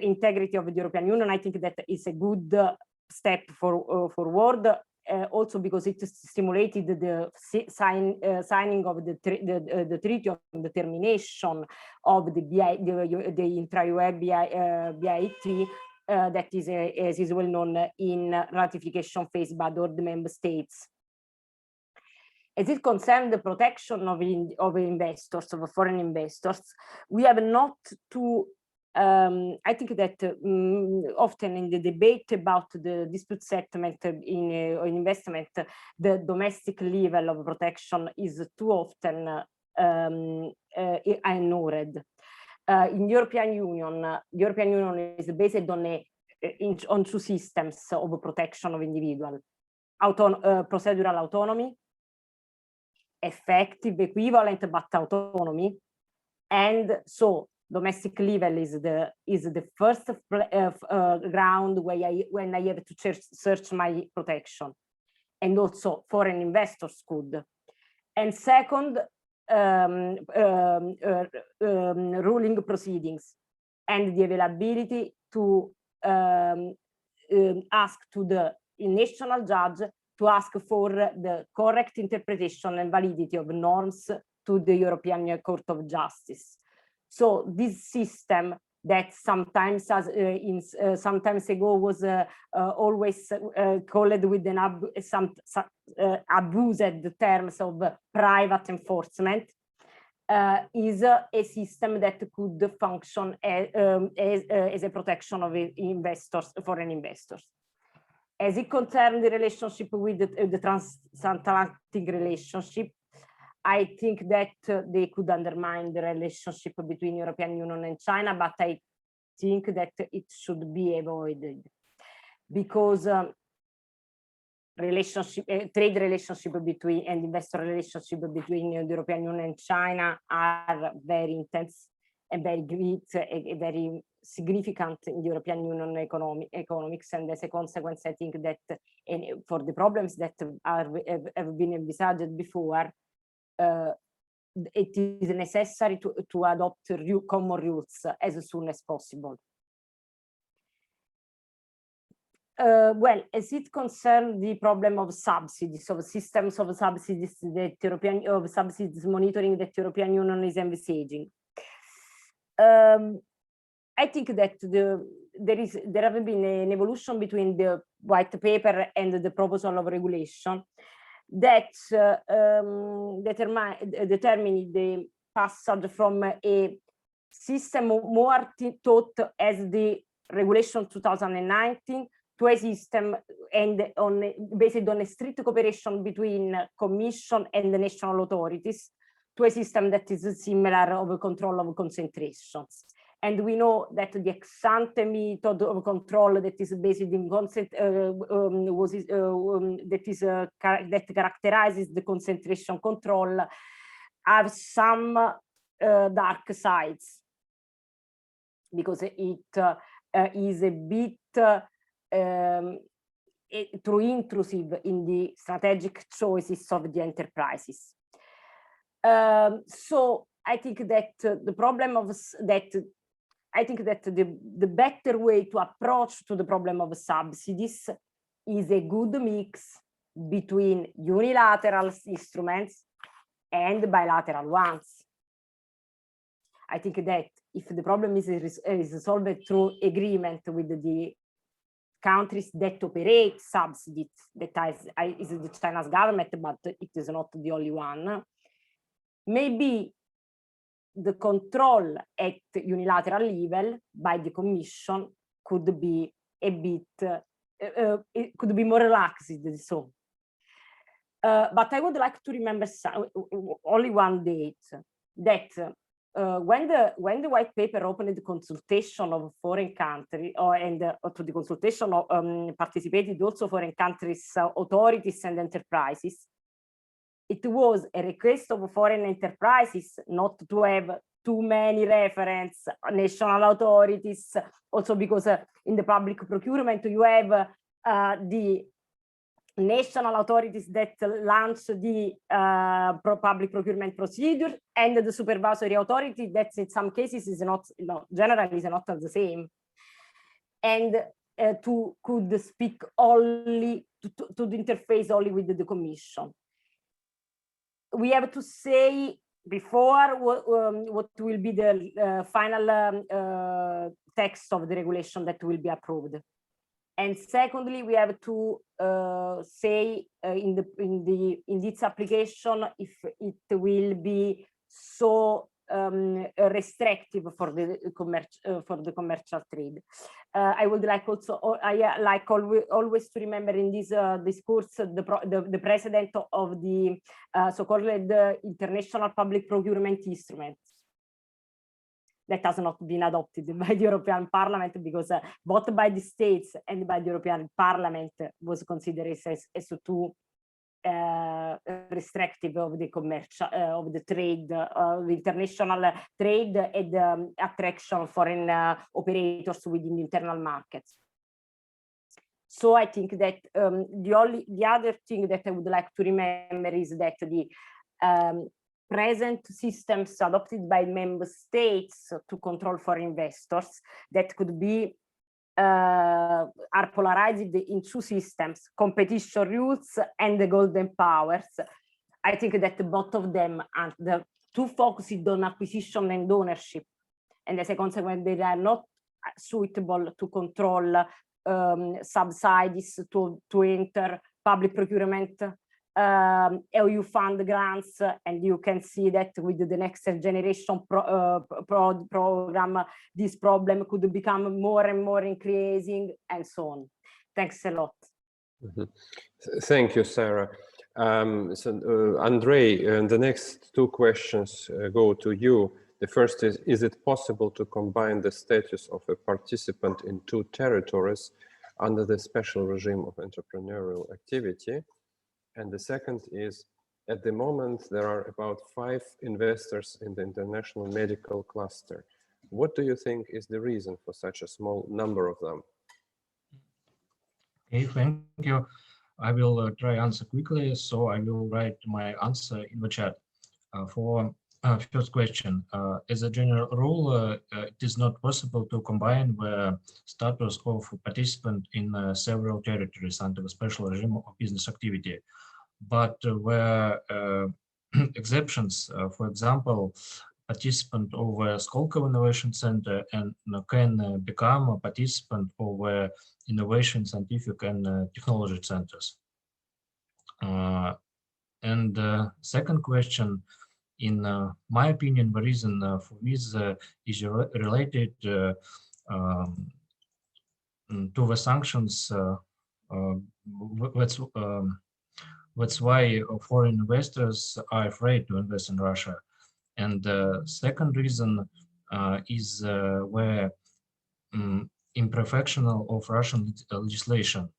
integrity of the European Union, I think that is a good step forward, also because it stimulated the signing of the treaty of the termination of the intra-UE BIT, that is, as is well known, in ratification phase by all the member states. As it concerns the protection of investors, of foreign investors, we have not to, I think that often in the debate about the dispute settlement in investment, the domestic level of protection is too often ignored. In the European Union is based on 2 systems of protection of individual: procedural autonomy, effective, equivalent, but autonomy. And so domestic level is the first ground where when I have to search my protection, and also foreign investors could. And second, ruling proceedings and the availability to ask to the national judge to ask for the correct interpretation and validity of norms to the European Court of Justice. So this system that sometimes, sometimes ago, was always called with some abused terms of private enforcement, is a system that could function as a protection of investors, foreign investors. As it concerns the relationship with the transatlantic relationship, I think that they could undermine the relationship between European Union and China, but I think that it should be avoided, because trade relationship between and investor relationship between the European Union and China are very intense and very great, very significant in the European Union economics, and as a consequence, I think that for the problems that have been envisaged before, it is necessary to adopt common rules as soon as possible. Well, as it concerns the problem of subsidies, of systems of subsidies that subsidies monitoring that the European Union is envisaging, I think that there have been an evolution between the white paper and the proposal of regulation that determine the passage from a system more taught as the regulation 2019 to a system based on a strict cooperation between Commission and the national authorities, to a system that is similar of control of concentrations. And we know that the ex-ante method of control that is based in that characterizes the concentration control have some dark sides, because it is a bit too intrusive in the strategic choices of the enterprises. So I think that the problem of that, I think that the better way to approach to the problem of subsidies is a good mix between unilateral instruments and bilateral ones. I think that if the problem is solved through agreement with the countries that operate subsidies, that is the Chinese government, but it is not the only one, maybe the control at unilateral level by the Commission could be a bit, it could be more relaxed. So, but I would like to remember only one date, that when the white paper opened the consultation of foreign countries, to the consultation participated also foreign countries, authorities and enterprises, it was a request of foreign enterprises not to have too many reference national authorities, also because in the public procurement you have the national authorities that launch the public procurement procedure, and the supervisory authority that in some cases is not, generally is not the same, and could speak only to the interface only with the Commission. We have to say before what will be the final text of the regulation that will be approved. And secondly, we have to say in its application if it will be so restrictive for the commercial trade. I would like also, I like always to remember in this discourse the precedent of the so-called international public procurement instrument that has not been adopted by the European Parliament, because both by the states and by the European Parliament was considered as too restrictive of the commercial, of the trade, the international trade and attraction of foreign operators within the internal markets. So I think that the other thing that I would like to remember is that the present systems adopted by member states to control foreign investors that could be are polarized in two systems: competition rules and the golden powers. I think that both of them are too focused on acquisition and ownership, and as a consequence they are not suitable to control subsidies to enter public procurement, EU fund grants, and you can see that with the next generation program, this problem could become more and more increasing, and so on. Thanks a lot. Mm-hmm. Thank you, Sarah. So Andrei, the next two questions go to you. The first is it possible to combine the status of a participant in two territories under the special regime of entrepreneurial activity? And the second is, at the moment, there are about 5 investors in the international medical cluster. What do you think is the reason for such a small number of them? Okay, thank you. I will try answer quickly, so I will write my answer in the chat. For first question, as a general rule, it is not possible to combine the status of participant in several territories under the special regime of business activity. But where exceptions, for example, participant of a Skolkovo Innovation Center and can become a participant of innovation, scientific and technology centers. And second question, in my opinion, the reason for this is related to the sanctions. That's why foreign investors are afraid to invest in Russia. And the second reason is where imperfection of Russian legislation.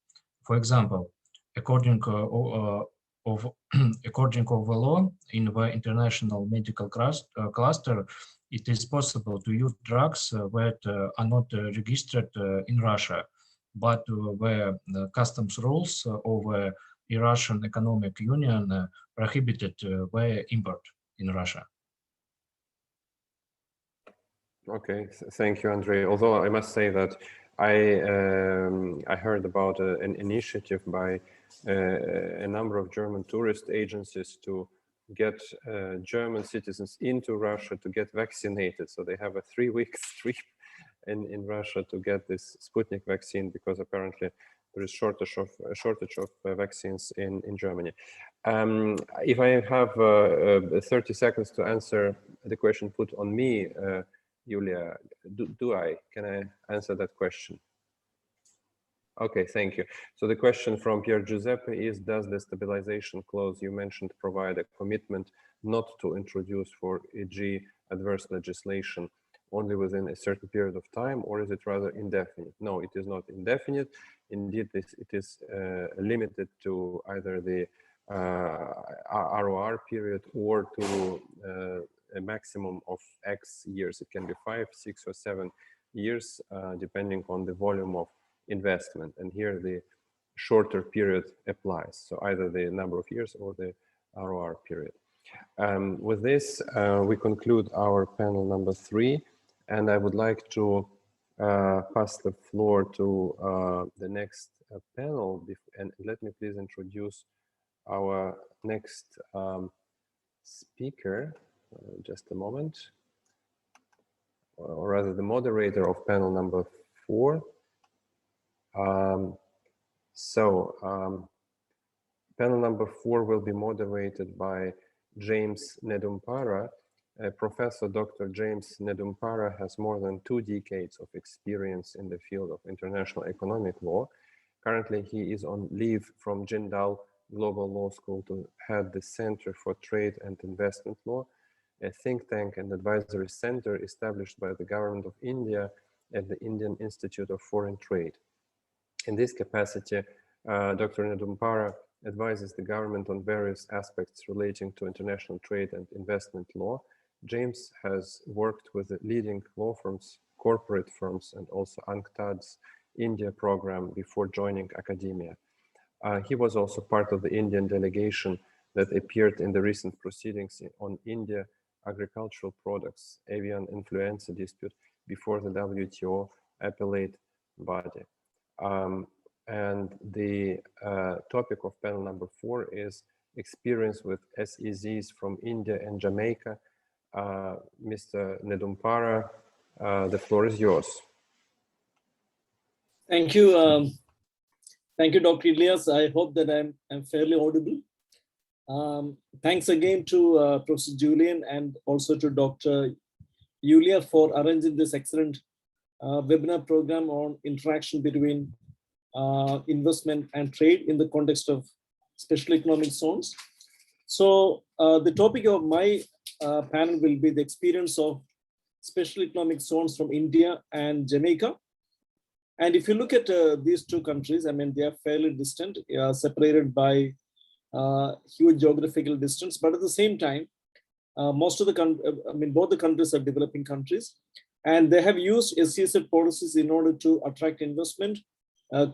For example, according to the law in the international medical cluster, it is possible to use drugs that are not registered in Russia, but where the customs rules of the Russian Economic Union prohibited their import in Russia. Okay, thank you, Andrei. Although I must say that I heard about an initiative by a number of German tourist agencies to get German citizens into Russia to get vaccinated. So they have a 3-week trip in Russia to get this Sputnik vaccine, because apparently there is a shortage of vaccines in Germany. If I have 30 seconds to answer the question put on me, Julia, can I answer that question? Okay, thank you. So the question from Pier Giuseppe is, does the stabilization clause you mentioned provide a commitment not to introduce, for e.g., adverse legislation only within a certain period of time, or is it rather indefinite? No, it is not indefinite. Indeed, it is limited to either the ROR period or to a maximum of X years. It can be 5, 6, or 7 years, depending on the volume of investment. And here the shorter period applies. So either the number of years or the ROR period. With this, we conclude our panel number 3. And I would like to pass the floor to the next panel. And let me please introduce our next speaker. Just a moment. Or rather, the moderator of panel number 4. Panel number 4 will be moderated by James Nedumparra. Professor Dr. James Nedumparra has more than 2 decades of experience in the field of international economic law. Currently, he is on leave from Jindal Global Law School to head the Center for Trade and Investment Law, a think tank and advisory center established by the Government of India at the Indian Institute of Foreign Trade. In this capacity, Dr. Nedumparra advises the government on various aspects relating to international trade and investment law. James has worked with the leading law firms, corporate firms, and also UNCTAD's India program before joining academia. He was also part of the Indian delegation that appeared in the recent proceedings on India agricultural products avian influenza dispute before the WTO appellate body. And the topic of panel number 4 is experience with SEZs from India and Jamaica. Mr. Nedumparra, the floor is yours. Thank you. Thank you, Dr. Ilyas. I hope that I'm fairly audible. Thanks again to Professor Jülьен and also to Dr. Julia for arranging this excellent webinar program on interaction between investment and trade in the context of special economic zones. So the topic of my panel will be the experience of special economic zones from India and Jamaica. And if you look at these two countries, I mean, they are fairly distant, separated by huge geographical distance, but at the same time, both the countries are developing countries, and they have used SEZ policies in order to attract investment,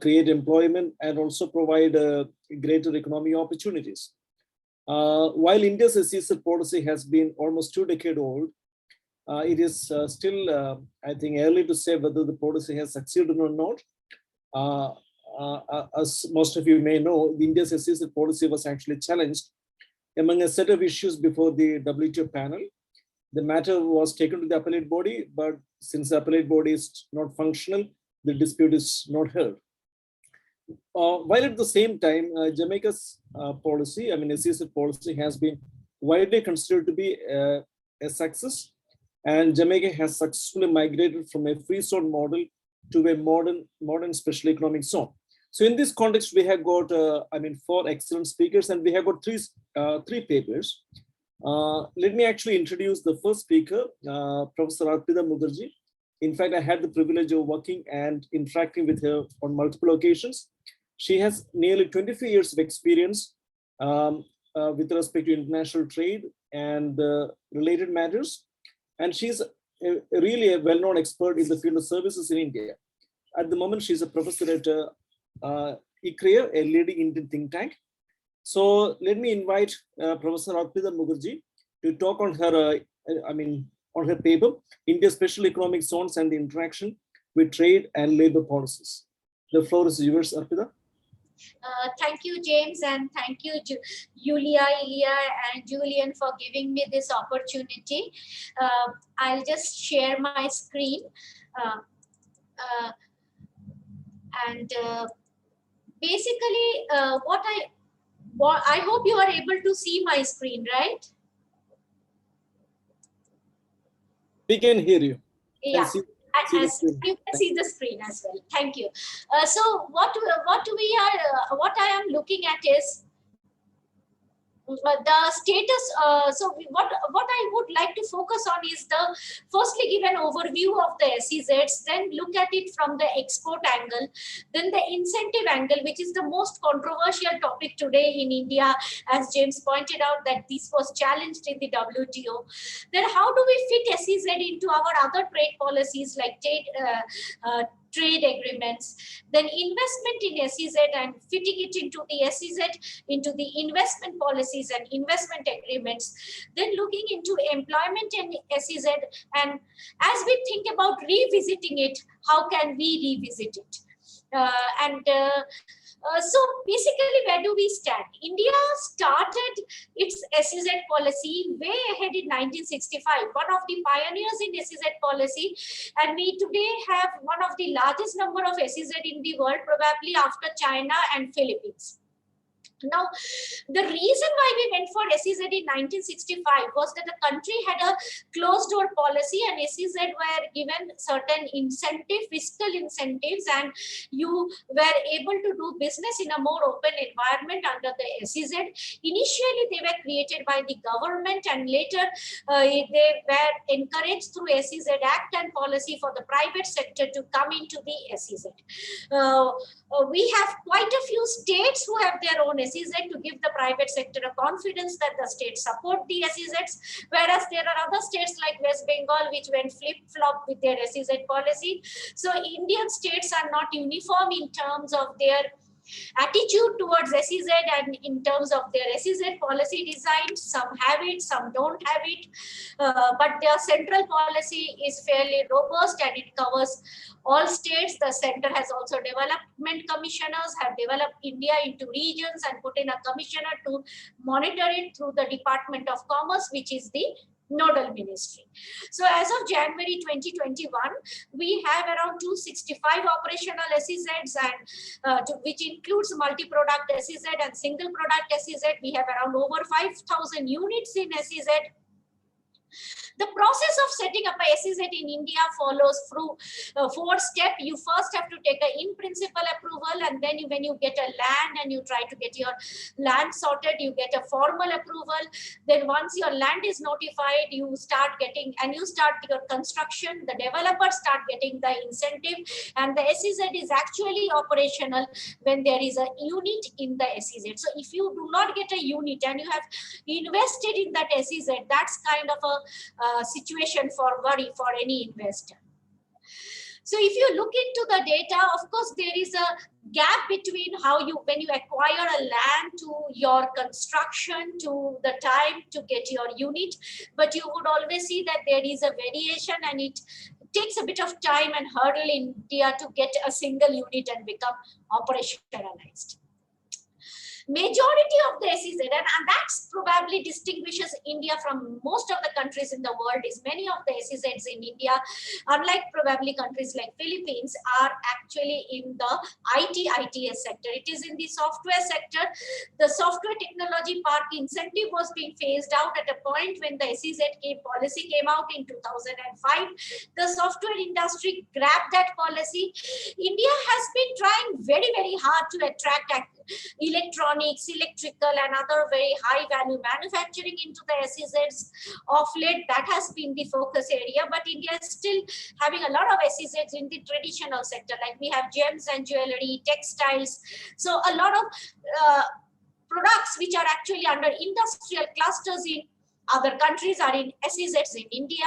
create employment, and also provide greater economic opportunities. While India's SEZ policy has been almost 2 decades old, it is still, I think, early to say whether the policy has succeeded or not. As most of you may know, India's SEZ policy was actually challenged among a set of issues before the WTO panel. The matter was taken to the appellate body, but since the appellate body is not functional, the dispute is not heard. While at the same time, Jamaica's policy, I mean, SEZ policy has been widely considered to be a success, and Jamaica has successfully migrated from a free zone model to a modern special economic zone. So in this context, we have got, 4 excellent speakers, and we have got three papers. Let me actually introduce the first speaker, Professor Arpita Mukherjee. In fact, I had the privilege of working and interacting with her on multiple occasions. She has nearly 25 years of experience with respect to international trade and related matters. And she's really a well-known expert in the field of services in India. At the moment, she's a professor at ICREA, a leading Indian think tank. So let me invite Professor Arpita Mukherjee to talk on her, on her paper, India's Special Economic Zones and the Interaction with Trade and Labor Policies. The floor is yours, Arpita. Thank you, James, and thank you, Julia, Ilya, and Julian for giving me this opportunity. I'll just share my screen. Basically, I hope you are able to see my screen, right? We can hear you. Yeah. You can see the screen as well. Thank you. So what I am looking at is the status. So what I would like to focus on is firstly give an overview of the SEZs, then look at it from the export angle, then the incentive angle, which is the most controversial topic today in India, as James pointed out that this was challenged in the WTO. Then how do we fit SEZ into our other trade policies like trade agreements, then investment in SEZ and fitting it into the SEZ, into the investment policies and investment agreements, then looking into employment in SEZ, and as we think about revisiting it, how can we revisit it? So basically, where do we stand? India started its SEZ policy way ahead in 1965, one of the pioneers in SEZ policy, and we today have one of the largest number of SEZ in the world, probably after China and Philippines. Now, the reason why we went for SEZ in 1965 was that the country had a closed door policy, and SEZ were given certain fiscal incentives, and you were able to do business in a more open environment under the SEZ. Initially, they were created by the government, and later they were encouraged through SEZ Act and policy for the private sector to come into the SEZ. We have quite a few states who have their own SEZ to give the private sector a confidence that the states support the SEZs, whereas there are other states like West Bengal which went flip-flop with their SEZ policy. So Indian states are not uniform in terms of their attitude towards SEZ and in terms of their SEZ policy design. Some have it, some don't have it, but their central policy is fairly robust and it covers all states. The center has also development commissioners, have developed India into regions and put in a commissioner to monitor it through the Department of Commerce, which is the nodal ministry. So as of January 2021, we have around 265 operational SEZs, and which includes multi-product SEZ and single product SEZ. We have around over 5,000 units in SEZ. The process of setting up a SEZ in India follows through 4 steps. You first have to take an in-principle approval, and then when you get a land and you try to get your land sorted, you get a formal approval. Then once your land is notified, you start getting, and you start your construction, the developers start getting the incentive, and the SEZ is actually operational when there is a unit in the SEZ. So if you do not get a unit and you have invested in that SEZ, that's kind of a situation for worry for any investor. So if you look into the data, of course, there is a gap between when you acquire a land to your construction to the time to get your unit, but you would always see that there is a variation, and it takes a bit of time and hurdle in India to get a single unit and become operationalized. Majority of the SEZ, and that's probably distinguishes India from most of the countries in the world, is many of the SEZs in India, unlike probably countries like Philippines, are actually in the ITS sector. It is in the software sector. The software technology park incentive was being phased out at a point when the SEZ policy came out in 2005. The software industry grabbed that policy. India has been trying very, very hard to attract electronics, electrical, and other very high value manufacturing into the SEZs. Of late, that has been the focus area, but India is still having a lot of SEZs in the traditional sector, like we have gems and jewelry, textiles. So a lot of products which are actually under industrial clusters in other countries are in SEZs in India.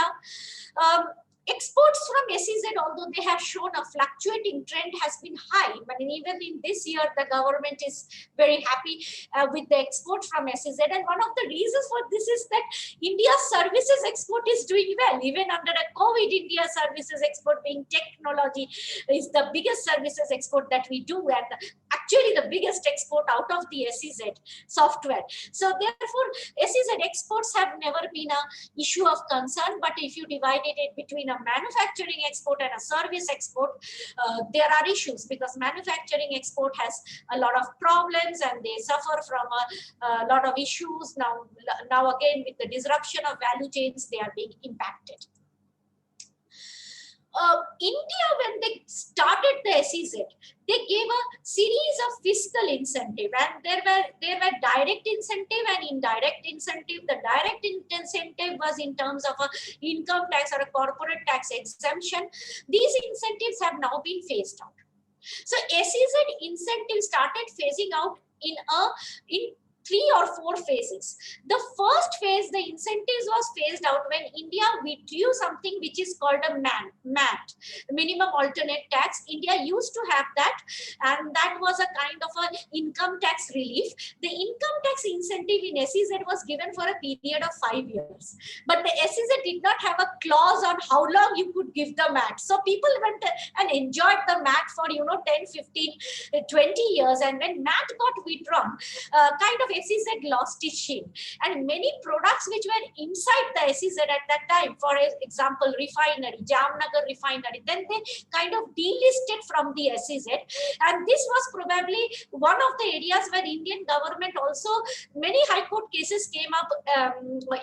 Exports from SEZ, although they have shown a fluctuating trend, has been high. But even in this year, the government is very happy with the export from SEZ. And one of the reasons for this is that India's services export is doing well. Even under the COVID, India's services export, being technology, is the biggest services export that we do, and actually the biggest export out of the SEZ software. So therefore, SEZ exports have never been an issue of concern. But if you divided it between a manufacturing export and a service export, there are issues, because manufacturing export has a lot of problems and they suffer from a lot of issues. Now again, with the disruption of value chains, they are being impacted. India, when they started the SEZ, they gave a series of fiscal incentive, and there were direct incentive and indirect incentive. The direct incentive was in terms of a income tax or a corporate tax exemption. These incentives have now been phased out. So SEZ incentive started phasing out in 3 or 4 phases. The first phase, the incentives was phased out when India withdrew something which is called a MAT, minimum alternate tax. India used to have that, and that was a kind of an income tax relief. The income tax incentive in SEZ was given for a period of 5 years, but the SEZ did not have a clause on how long you could give the MAT. So people went and enjoyed the MAT for 10, 15, 20 years, and when MAT got withdrawn, kind of SEZ lost its sheen, and many products which were inside the SEZ at that time, for example, refinery, Jamnagar refinery, then they kind of delisted from the SEZ, and this was probably one of the areas where Indian government also, many high court cases came up.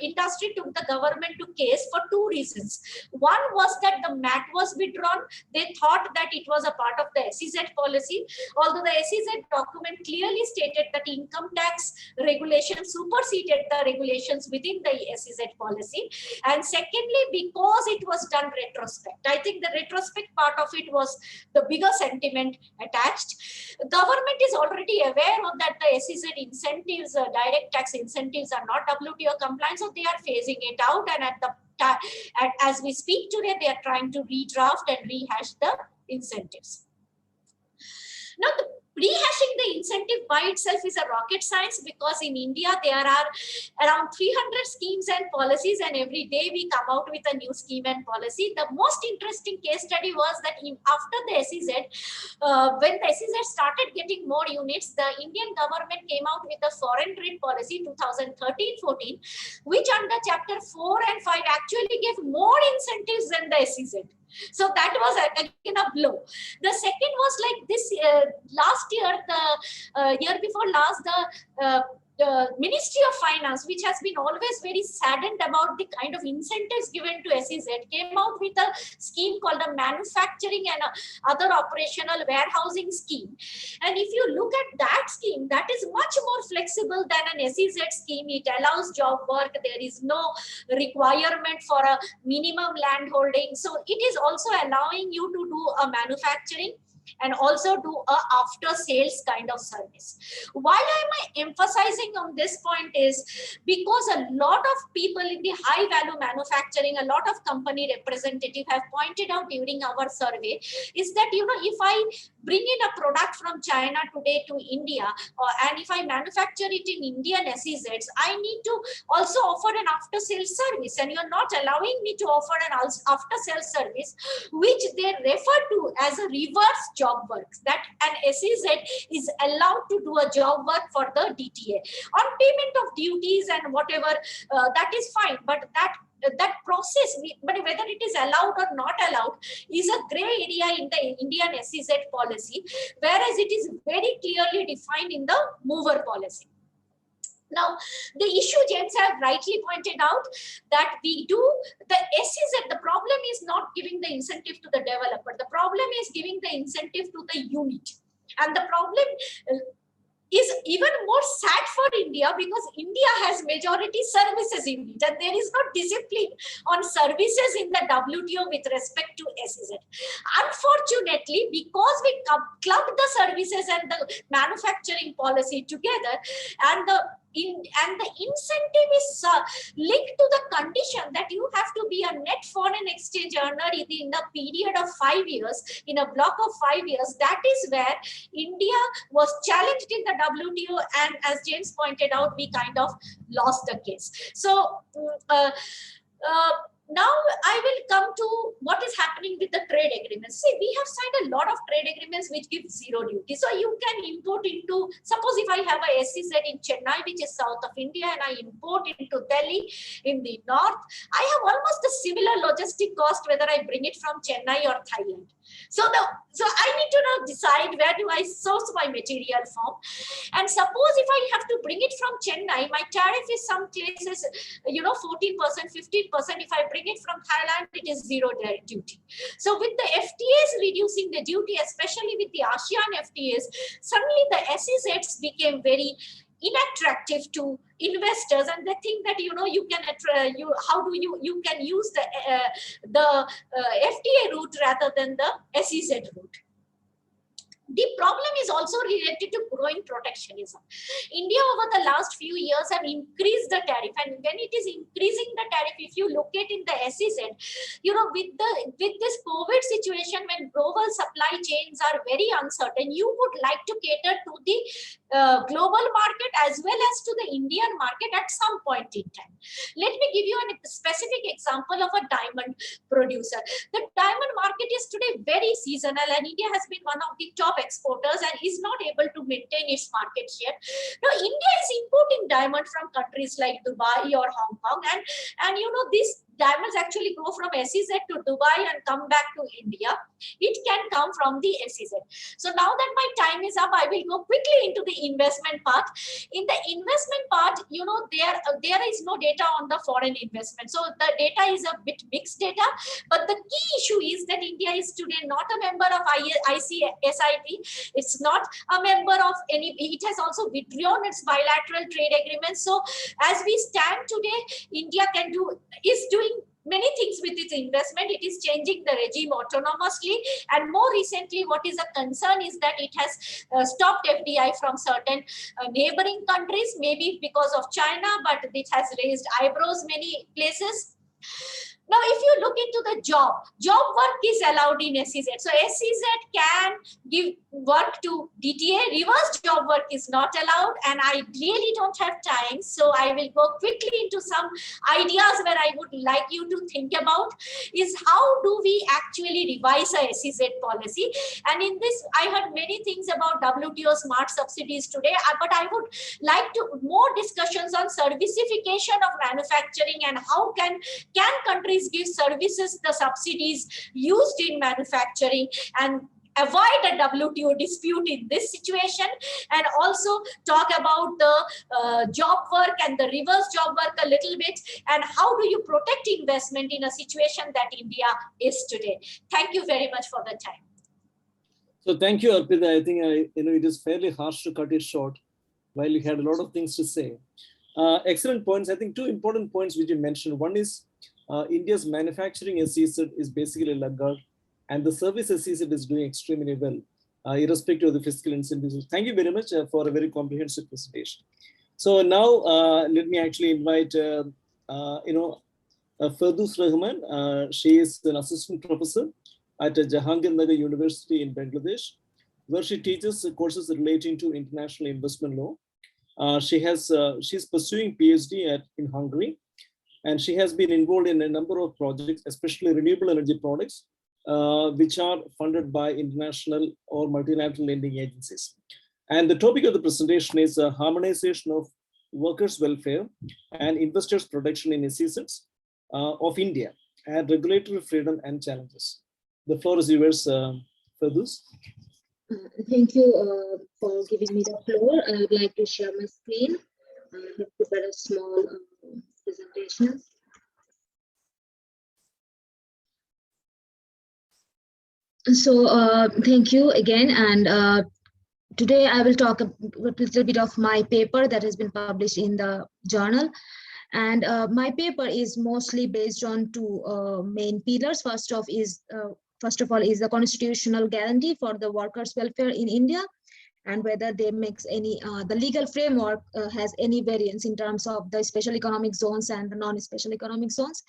Industry took the government to case for 2 reasons. One was that the MAT was withdrawn. They thought that it was a part of the SEZ policy, although the SEZ document clearly stated that income tax regulations superseded the regulations within the SEZ policy. And secondly, because it was done retrospect. I think the retrospect part of it was the bigger sentiment attached. Government is already aware of that the SEZ incentives, direct tax incentives, are not WTO compliant, so they are phasing it out, and as we speak today, they are trying to redraft and rehash the incentives. Now, rehashing the incentive by itself is a rocket science, because in India there are around 300 schemes and policies, and every day we come out with a new scheme and policy. The most interesting case study was that after the SEZ, when the SEZ started getting more units, the Indian government came out with a foreign trade policy 2013-14, which under chapter 4 and 5 actually gave more incentives than the SEZ. So that was again a blow. The second was like this last year, the year before last, the Ministry of Finance, which has been always very saddened about the kind of incentives given to SEZ, came out with a scheme called the Manufacturing and Other Operational Warehousing Scheme. And if you look at that scheme, that is much more flexible than an SEZ scheme. It allows job work. There is no requirement for a minimum land holding. So it is also allowing you to do a manufacturing and also do a after sales kind of service. Why am I emphasizing on this point is because a lot of people in the high value manufacturing, a lot of company representatives have pointed out during our survey is that, you know, if I bring in a product from China today to India, and if I manufacture it in Indian SEZs, I need to also offer an after sales service, and you're not allowing me to offer an after sales service, which they refer to as a reverse job work, that an SEZ is allowed to do a job work for the DTA on payment of duties and whatever, that is fine, but that process, but whether it is allowed or not allowed is a gray area in the Indian SEZ policy, whereas it is very clearly defined in the mover policy. Now, the issue James have rightly pointed out that we do the SEZ, the problem is not giving the incentive to the developer. The problem is giving the incentive to the unit. And the problem is even more sad for India because India has majority services in it, and there is no discipline on services in the WTO with respect to SEZ. Unfortunately, because we clubbed the services and the manufacturing policy together, and the incentive is linked to the condition that you have to be a net foreign exchange earner in a period of 5 years, in a block of 5 years. That is where India was challenged in the WTO, and as James pointed out, we kind of lost the case. So now I will come to what is happening with the trade agreements. See, we have signed a lot of trade agreements which give zero duty. So you can import into, suppose if I have a SEZ in Chennai, which is south of India, and I import into Delhi in the north, I have almost a similar logistic cost whether I bring it from Chennai or Thailand. So I need to now decide where do I source my material from. And suppose if I have to bring it from Chennai, my tariff is some places, 14%, 15%. If I bring it from Thailand, it is zero duty. So with the FTAs reducing the duty, especially with the ASEAN FTAs, suddenly the SEZs became very unattractive to investors, and they think that you can use the FTA route rather than the SEZ route. The problem is also related to growing protectionism. India over the last few years have increased the tariff, and when it is increasing the tariff, if you locate in the SEZ, with this COVID situation, when global supply chains are very uncertain, you would like to cater to the global market as well as to the Indian market at some point in time. Let me give you a specific example of a diamond producer. The diamond market is today very seasonal, and India has been one of the top exporters and is not able to maintain its market share. Now, India is importing diamond from countries like Dubai or Hong Kong, and these diamonds actually go from SEZ to Dubai and come back to India. It can come from the SEZ. So now that my time is up, I will go quickly into the investment part. In the investment part, there is no data on the foreign investment. So the data is a bit mixed data, but the key issue is that India is today not a member of ICSID. It's not a member of any, it has also withdrawn its bilateral trade agreements. So as we stand today, India is doing many things with its investment. It is changing the regime autonomously, and more recently what is a concern is that it has stopped FDI from certain neighboring countries, maybe because of China, but it has raised eyebrows many places. Now, if you look into the job work is allowed in SEZ. So SEZ can give work to DTA. Reverse job work is not allowed, and I really don't have time. So I will go quickly into some ideas where I would like you to think about is how do we actually revise a SEZ policy. And in this, I heard many things about WTO smart subsidies today, but I would like to more discussions on servicification of manufacturing and how can countries give services, the subsidies used in manufacturing, and avoid a WTO dispute in this situation, and also talk about the job work and the reverse job work a little bit, and how do you protect investment in a situation that India is today. Thank you very much for the time. So thank you, Arpita. I think it is fairly harsh to cut it short while you had a lot of things to say. Excellent points. I think two important points which you mentioned. One is India's manufacturing SEZ is basically laggard, and the service SEZ is doing extremely well, irrespective of the fiscal incentives. Thank you very much for a very comprehensive presentation. So now let me actually invite Ferdous Rahman. She is an assistant professor at Jahangirnagar University in Bangladesh, where she teaches courses relating to international investment law. She's pursuing Ph.D. in Hungary, and she has been involved in a number of projects, especially renewable energy products, which are funded by international or multilateral lending agencies. And the topic of the presentation is harmonization of workers' welfare and investors' protection in SEZs of India, and regulatory freedom and challenges. The floor is yours, Ferdous. Thank you for giving me the floor. I would like to share my screen. I have prepared a small presentation. So thank you again, and today I will talk a little bit of my paper that has been published in the journal. And my paper is mostly based on two main pillars. First of all is the constitutional guarantee for the workers' welfare in India, and whether they makes any the legal framework has any variance in terms of the special economic zones and the non-special economic zones.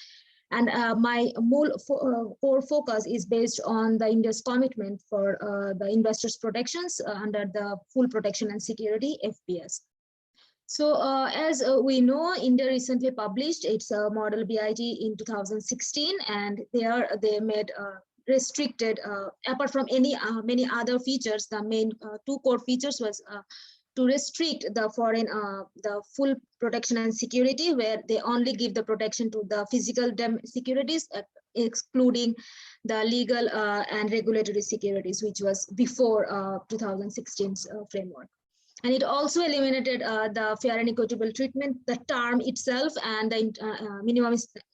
And my core focus is based on the India's commitment for the investors' protections under the Full Protection and Security (FPS). So as we know, India recently published its model BIT in 2016, and there they made restricted, apart from many other features, the main two core features was to restrict the the full protection and security, where they only give the protection to the physical securities, excluding the legal and regulatory securities, which was before 2016's framework. And it also eliminated the fair and equitable treatment, the term itself, and the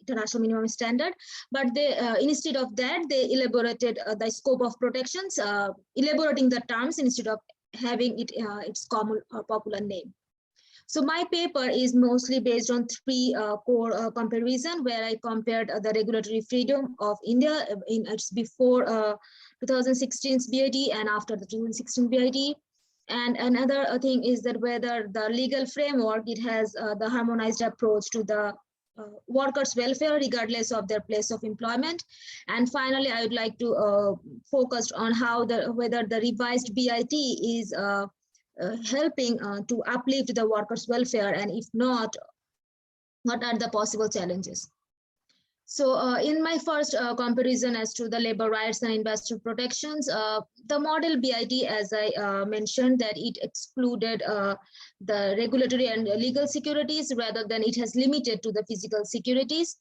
international minimum standard. But they, instead of that, they elaborated the scope of protections, elaborating the terms instead of having it its common popular name. So my paper is mostly based on three core comparison, where I compared the regulatory freedom of India in its before 2016's BIT and after the 2016 BIT. And another thing is that whether the legal framework, it has the harmonized approach to the workers' welfare regardless of their place of employment. And finally, I would like to focus on how whether the revised BIT is helping to uplift the workers' welfare, and if not, what are the possible challenges. So in my first comparison as to the labor rights and investor protections, the model BIT, as I mentioned, that it excluded the regulatory and legal securities rather than it has limited to the physical securities.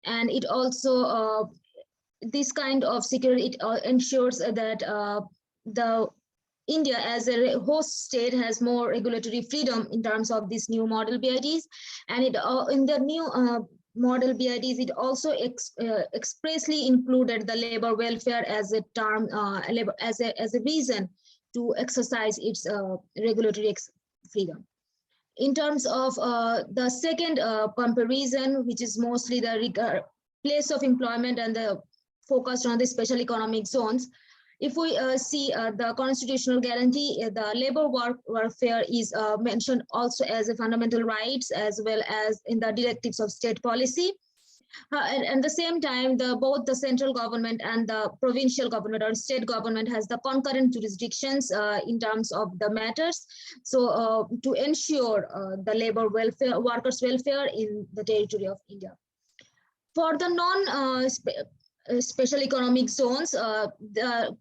And it also, this kind of security, it ensures that the India as a host state has more regulatory freedom in terms of these new model BITs. And it in the new model BITs, it also expressly included the labor welfare as a term, as a reason to exercise its regulatory freedom. In terms of the second comparison, which is mostly the place of employment and the focus on the special economic zones, if we see the constitutional guarantee, the labor welfare is mentioned also as a fundamental rights, as well as in the directives of state policy. And at the same time, both the central government and the provincial government or state government has the concurrent jurisdictions in terms of the matters. So to ensure the labor welfare, workers' welfare in the territory of India. For the special economic zones, the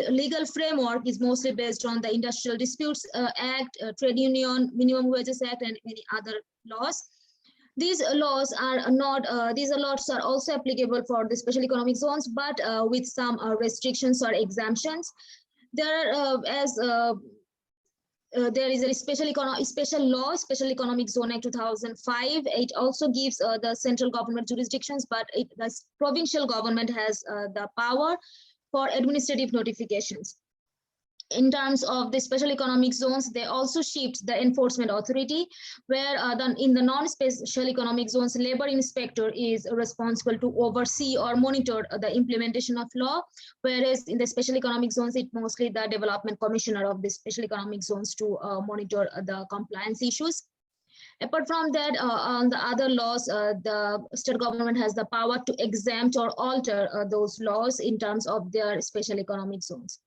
legal framework is mostly based on the Industrial Disputes Act, Trade Union, Minimum Wages Act, and many other laws. These laws are not, these laws are also applicable for the special economic zones, but with some restrictions or exemptions. There are, there is a special law, Special Economic Zone Act 2005. It also gives the central government jurisdictions, but the provincial government has the power for administrative notifications. In terms of the special economic zones, they also shift the enforcement authority, where in the non-special economic zones, labor inspector is responsible to oversee or monitor the implementation of law, whereas in the special economic zones, it's mostly the development commissioner of the special economic zones to monitor the compliance issues. Apart from that, on the other laws, the state government has the power to exempt or alter those laws in terms of their special economic zones.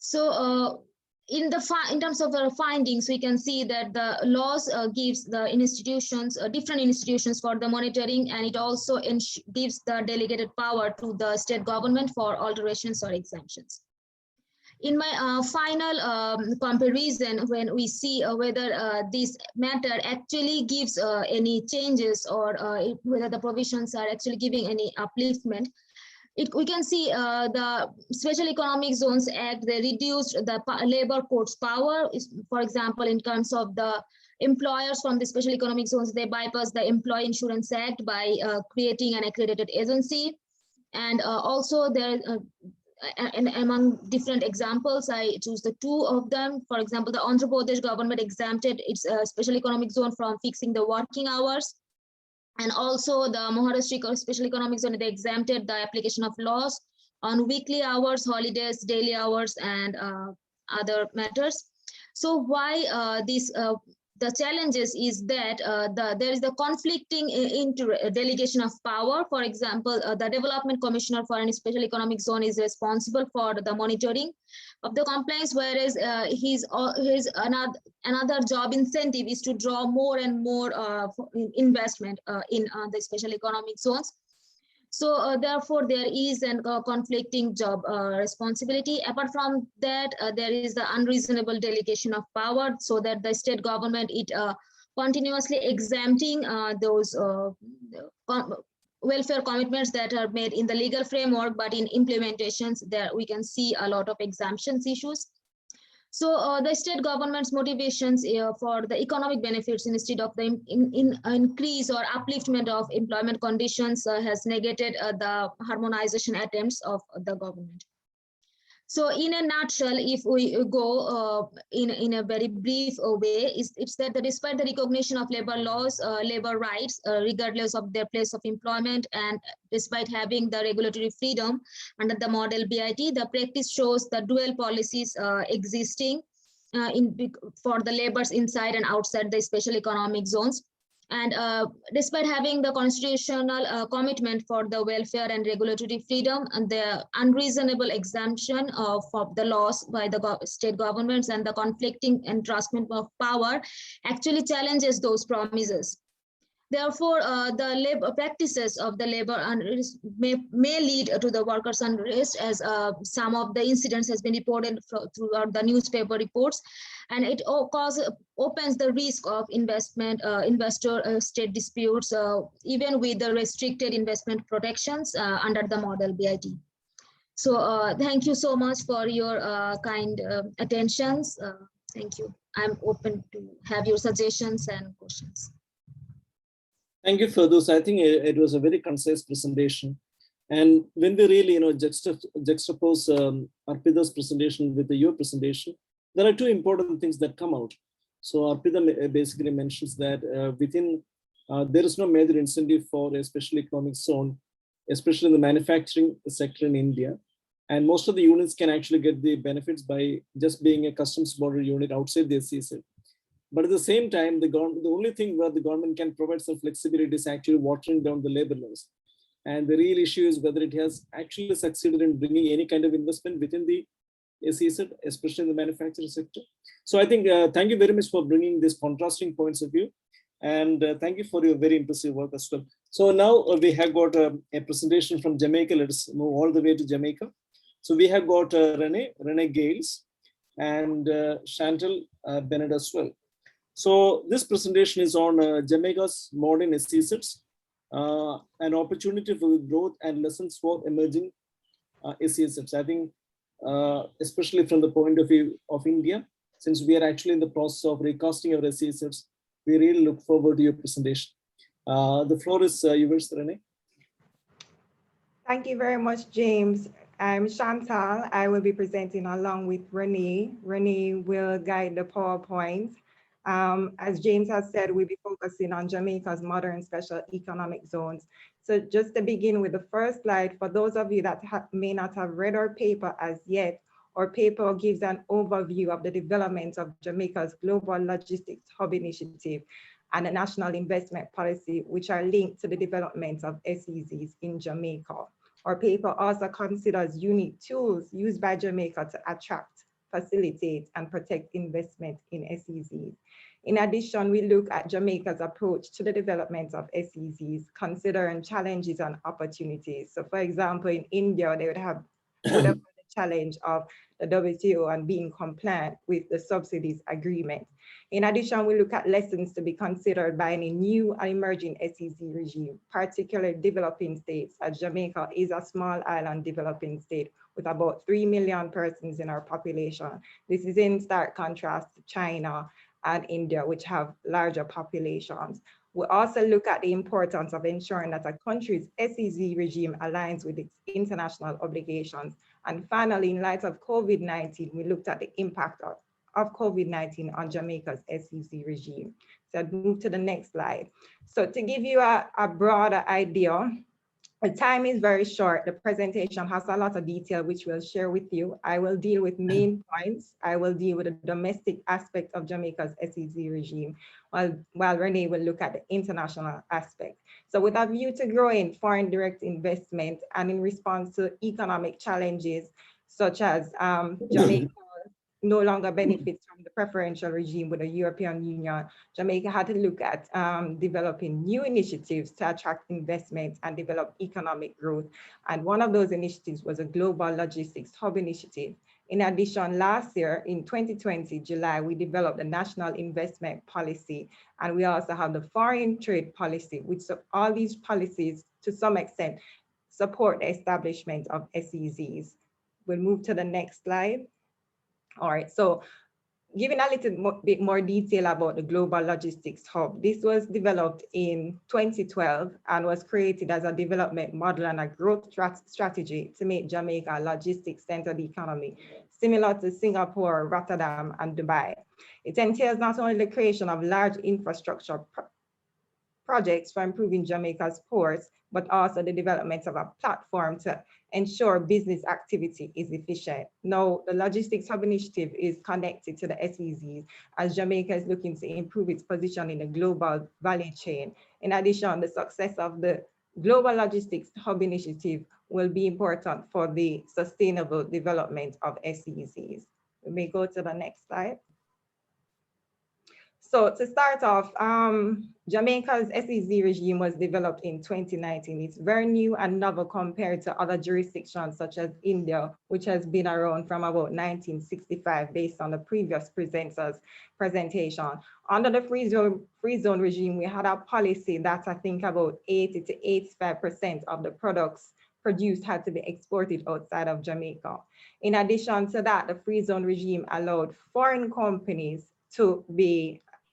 So in terms of the findings, we can see that the laws gives the institutions, different institutions for the monitoring, and it also gives the delegated power to the state government for alterations or exemptions. In my final comparison, when we see whether this matter actually gives any changes or whether the provisions are actually giving any upliftment, we can see the Special Economic Zones Act, they reduced the labor court's power. For example, in terms of the employers from the special economic zones, they bypass the Employee Insurance Act by creating an accredited agency. And also there, and among different examples, I choose the two of them. For example, the Andhra Pradesh government exempted its special economic zone from fixing the working hours. And also the Maharashtra Special Economic Zone, they exempted the application of laws on weekly hours, holidays, daily hours, and other matters. So why the challenges is that there is the conflicting delegation of power. For example, the Development Commissioner for any special economic zone is responsible for the monitoring of the compliance, whereas his another job incentive is to draw more and more investment in the special economic zones. So therefore, there is a conflicting job responsibility. Apart from that, there is the unreasonable delegation of power, so that the state government continuously exempting those welfare commitments that are made in the legal framework, but in implementations, there we can see a lot of exemptions issues. So the state government's motivations for the economic benefits instead of the increase or upliftment of employment conditions has negated the harmonization attempts of the government. So in a nutshell, if we go in a very brief way, it's that despite the recognition of labor laws, labor rights, regardless of their place of employment, and despite having the regulatory freedom under the model BIT, the practice shows the dual policies existing for the labors inside and outside the special economic zones. And despite having the constitutional commitment for the welfare and regulatory freedom, and the unreasonable exemption of the laws by the state governments and the conflicting entrustment of power actually challenges those promises. Therefore, the labor practices of the labor unrest may lead to the workers' unrest, as some of the incidents has been reported throughout the newspaper reports, and it opens the risk of investor-state disputes, even with the restricted investment protections under the model BIT. So thank you so much for your kind attentions. Thank you. I'm open to have your suggestions and questions. Thank you for those. I think it was a very concise presentation. And when we really, juxtapose Arpida's presentation with your presentation, there are two important things that come out. So Arpida basically mentions that there is no major incentive for a special economic zone, especially in the manufacturing sector in India. And most of the units can actually get the benefits by just being a customs border unit outside the SEZ. But at the same time, the only thing where the government can provide some flexibility is actually watering down the labor laws. And the real issue is whether it has actually succeeded in bringing any kind of investment within the SEZ, especially in the manufacturing sector. So I think, thank you very much for bringing these contrasting points of view. And thank you for your very impressive work as well. So now we have got a presentation from Jamaica. Let's move all the way to Jamaica. So we have got Renee Gales and Chantal Bennett as well. So this presentation is on Jamaica's modern SEZs, an opportunity for growth and lessons for emerging SEZs. I think especially from the point of view of India, since we are actually in the process of recasting our SEZs, we really look forward to your presentation. The floor is yours, Renee. Thank you very much, James. I'm Chantal. I will be presenting along with Renee. Renee will guide the PowerPoint. As James has said, we'll be focusing on Jamaica's modern special economic zones. So just to begin with the first slide, for those of you that may not have read our paper as yet, our paper gives an overview of the development of Jamaica's Global Logistics Hub Initiative and the National Investment Policy, which are linked to the development of SEZs in Jamaica. Our paper also considers unique tools used by Jamaica to attract, facilitate, and protect investment in SEZs. In addition, we look at Jamaica's approach to the development of SEZs, considering challenges and opportunities. So for example, in India, they would have the challenge of the WTO and being compliant with the subsidies agreement. In addition, we look at lessons to be considered by any new and emerging SEZ regime, particularly developing states, as Jamaica is a small island developing state with about 3 million persons in our population. This is in stark contrast to China and India, which have larger populations. We also look at the importance of ensuring that a country's SEZ regime aligns with its international obligations. And finally, in light of COVID-19, we looked at the impact of COVID-19 on Jamaica's SEZ regime. So I'd move to the next slide. So to give you a broader idea, the time is very short. The presentation has a lot of detail, which we'll share with you. I will deal with main points. I will deal with the domestic aspect of Jamaica's SEZ regime, while Renee will look at the international aspect. So with a view to growing foreign direct investment and in response to economic challenges, such as Jamaica no longer benefits from the preferential regime with the European Union, Jamaica had to look at developing new initiatives to attract investment and develop economic growth. And one of those initiatives was a Global Logistics Hub Initiative. In addition, last year in 2020, July, we developed the National Investment Policy, and we also have the Foreign Trade Policy, which all these policies, to some extent, support the establishment of SEZs. We'll move to the next slide. All right, so giving a little bit more detail about the Global Logistics Hub. This was developed in 2012 and was created as a development model and a growth strategy to make Jamaica a logistics-centered economy, similar to Singapore, Rotterdam, and Dubai. It entails not only the creation of large infrastructure projects for improving Jamaica's ports, but also the development of a platform to ensure business activity is efficient. Now, the Logistics Hub Initiative is connected to the SEZs as Jamaica is looking to improve its position in the global value chain. In addition, the success of the Global Logistics Hub Initiative will be important for the sustainable development of SEZs. We may go to the next slide. So to start off, Jamaica's SEZ regime was developed in 2019. It's very new and novel compared to other jurisdictions such as India, which has been around from about 1965 based on the previous presenter's presentation. Under the free zone regime, we had a policy that I think about 80 to 85% of the products produced had to be exported outside of Jamaica. In addition to that, the free zone regime allowed foreign companies to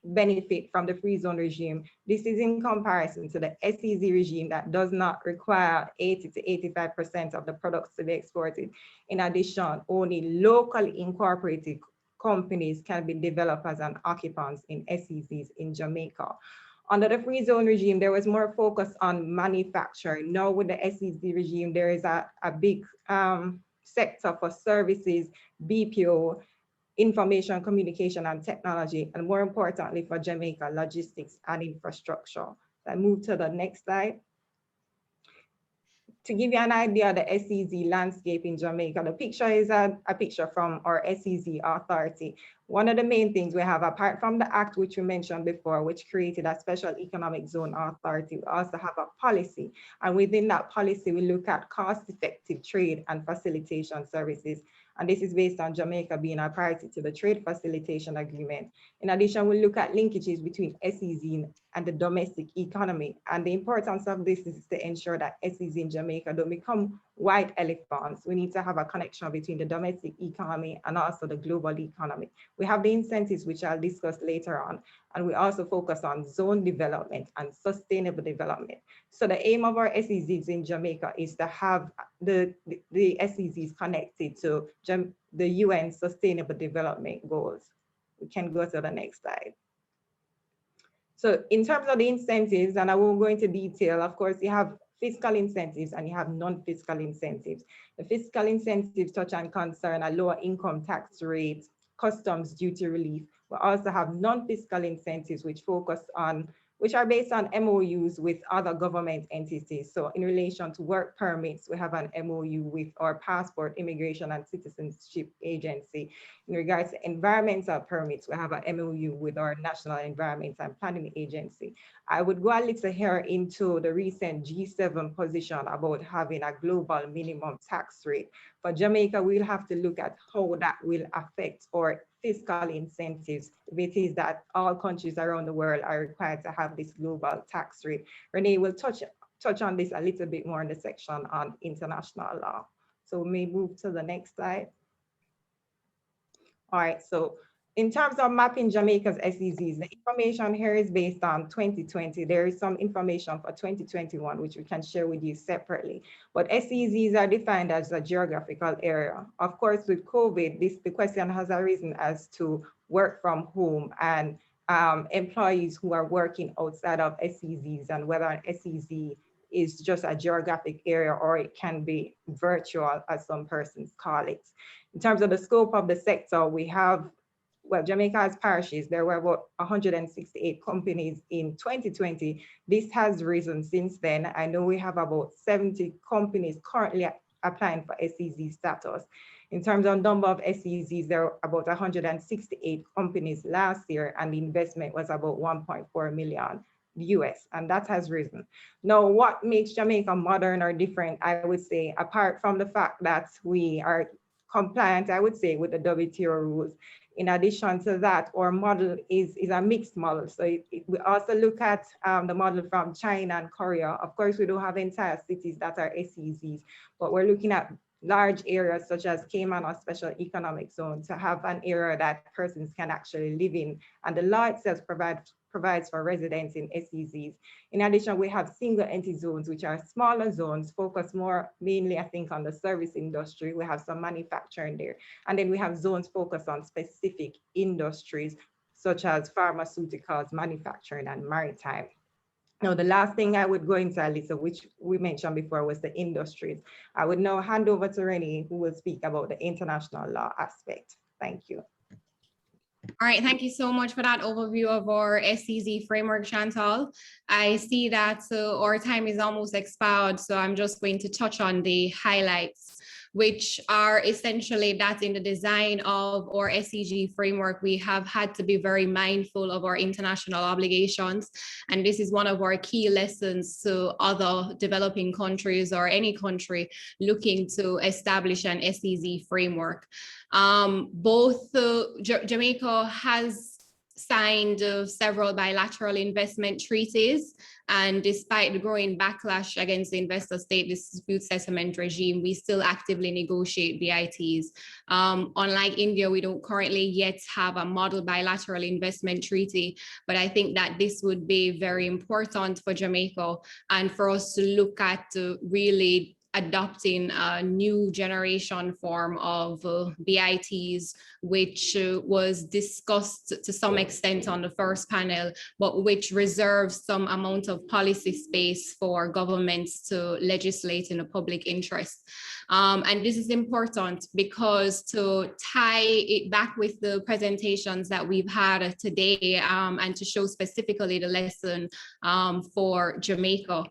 benefit from the free zone regime. This is in comparison to the SEZ regime that does not require 80 to 85% of the products to be exported. In addition, only locally incorporated companies can be developers and occupants in SEZs in Jamaica. Under the free zone regime, there was more focus on manufacturing. Now with the SEZ regime, there is a big sector for services, BPO, information, communication, and technology, and more importantly for Jamaica, logistics and infrastructure. So I move to the next slide. To give you an idea of the SEZ landscape in Jamaica, the picture is a picture from our SEZ authority. One of the main things we have, apart from the act which we mentioned before, which created a special economic zone authority, we also have a policy. And within that policy, we look at cost-effective trade and facilitation services. And this is based on Jamaica being a party to the Trade Facilitation Agreement. In addition, we'll look at linkages between SEZs and the domestic economy. And the importance of this is to ensure that SEZs in Jamaica don't become white elephants. We need to have a connection between the domestic economy and also the global economy. We have the incentives, which I'll discuss later on. And we also focus on zone development and sustainable development. So the aim of our SEZs in Jamaica is to have the SEZs connected to the UN Sustainable Development Goals. We can go to the next slide. So in terms of the incentives, and I won't go into detail, of course, you have fiscal incentives and you have non-fiscal incentives. The fiscal incentives touch and concern a lower income tax rate, customs duty relief. We also have non-fiscal incentives which are based on MOUs with other government entities. So in relation to work permits, we have an MOU with our Passport, Immigration and Citizenship Agency. In regards to environmental permits, we have an MOU with our National Environment and Planning Agency. I would go a little here into the recent G7 position about having a global minimum tax rate. For Jamaica, we'll have to look at how that will affect our fiscal incentives if it is that all countries around the world are required to have this global tax rate. Renee will touch on this a little bit more in the section on international law. So we may move to the next slide. All right, so in terms of mapping Jamaica's SEZs, the information here is based on 2020. There is some information for 2021, which we can share with you separately. But SEZs are defined as a geographical area. Of course, with COVID, the question has arisen as to work from home and employees who are working outside of SEZs and whether an SEZ is just a geographic area or it can be virtual, as some persons call it. In terms of the scope of the sector, we have, well, Jamaica has parishes. There were about 168 companies in 2020. This has risen since then. I know we have about 70 companies currently applying for SEZ status. In terms of number of SEZs, there are about 168 companies last year, and the investment was about 1.4 million US, and that has risen. Now, what makes Jamaica modern or different, I would say, apart from the fact that we are compliant, I would say, with the WTO rules. In addition to that, our model is a mixed model. So we also look at the model from China and Korea. Of course, we don't have entire cities that are SEZs, but we're looking at large areas such as Cayman or Special Economic Zone to have an area that persons can actually live in. And the law itself provides for residents in SEZs. In addition, we have single entity zones, which are smaller zones, focused more mainly, I think, on the service industry. We have some manufacturing there. And then we have zones focused on specific industries, such as pharmaceuticals, manufacturing, and maritime. Now, the last thing I would go into, Alyssa, which we mentioned before, was the industries. I would now hand over to Renee, who will speak about the international law aspect. Thank you. All right, thank you so much for that overview of our SEZ framework, Chantal. I see that our time is almost expired, so I'm just going to touch on the highlights, which are essentially that in the design of our SEG framework, we have had to be very mindful of our international obligations. And this is one of our key lessons to other developing countries or any country looking to establish an SEZ framework. Jamaica has signed several bilateral investment treaties, and despite the growing backlash against the investor state dispute settlement regime, we still actively negotiate BITs. Unlike India, we don't currently yet have a model bilateral investment treaty, but I think that this would be very important for Jamaica and for us to look at really adopting a new generation form of BITs, which was discussed to some extent on the first panel, but which reserves some amount of policy space for governments to legislate in the public interest. And this is important because to tie it back with the presentations that we've had today and to show specifically the lesson for Jamaica,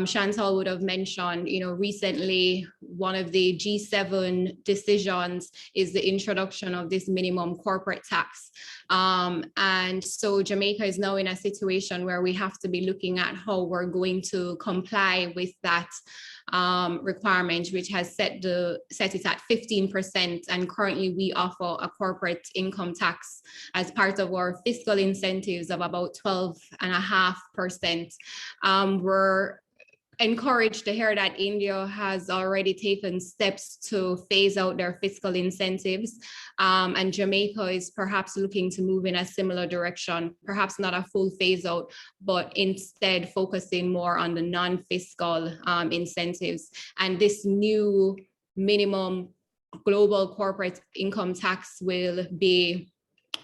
Chantal would have mentioned, recently one of the G7 decisions is the introduction of this minimum corporate tax. And so Jamaica is now in a situation where we have to be looking at how we're going to comply with that requirement, which has has set it at 15%, and currently we offer a corporate income tax as part of our fiscal incentives of about 12.5%. We're encouraged to hear that India has already taken steps to phase out their fiscal incentives, and Jamaica is perhaps looking to move in a similar direction, perhaps not a full phase out, but instead focusing more on the non-fiscal incentives. And this new minimum global corporate income tax will be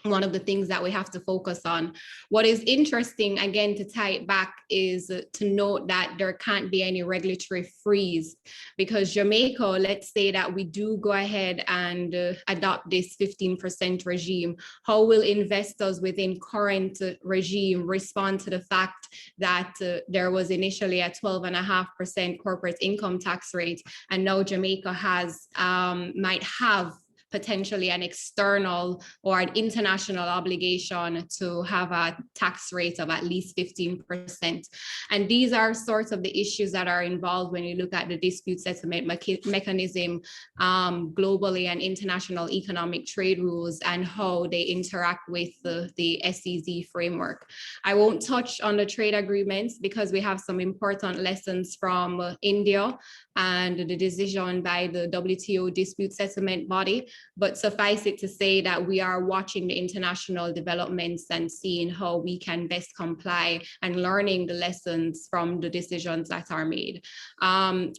one of the things that we have to focus on. What is interesting, again, to tie it back, is to note that there can't be any regulatory freeze, because Jamaica, let's say that we do go ahead and adopt this 15% regime, how will investors within current regime respond to the fact that there was initially a 12.5% corporate income tax rate, and now Jamaica has might have potentially an external or an international obligation to have a tax rate of at least 15%. And these are sorts of the issues that are involved when you look at the dispute settlement mechanism globally, and international economic trade rules and how they interact with the SEZ framework. I won't touch on the trade agreements because we have some important lessons from India and the decision by the WTO dispute settlement body. But suffice it to say that we are watching the international developments and seeing how we can best comply and learning the lessons from the decisions that are made.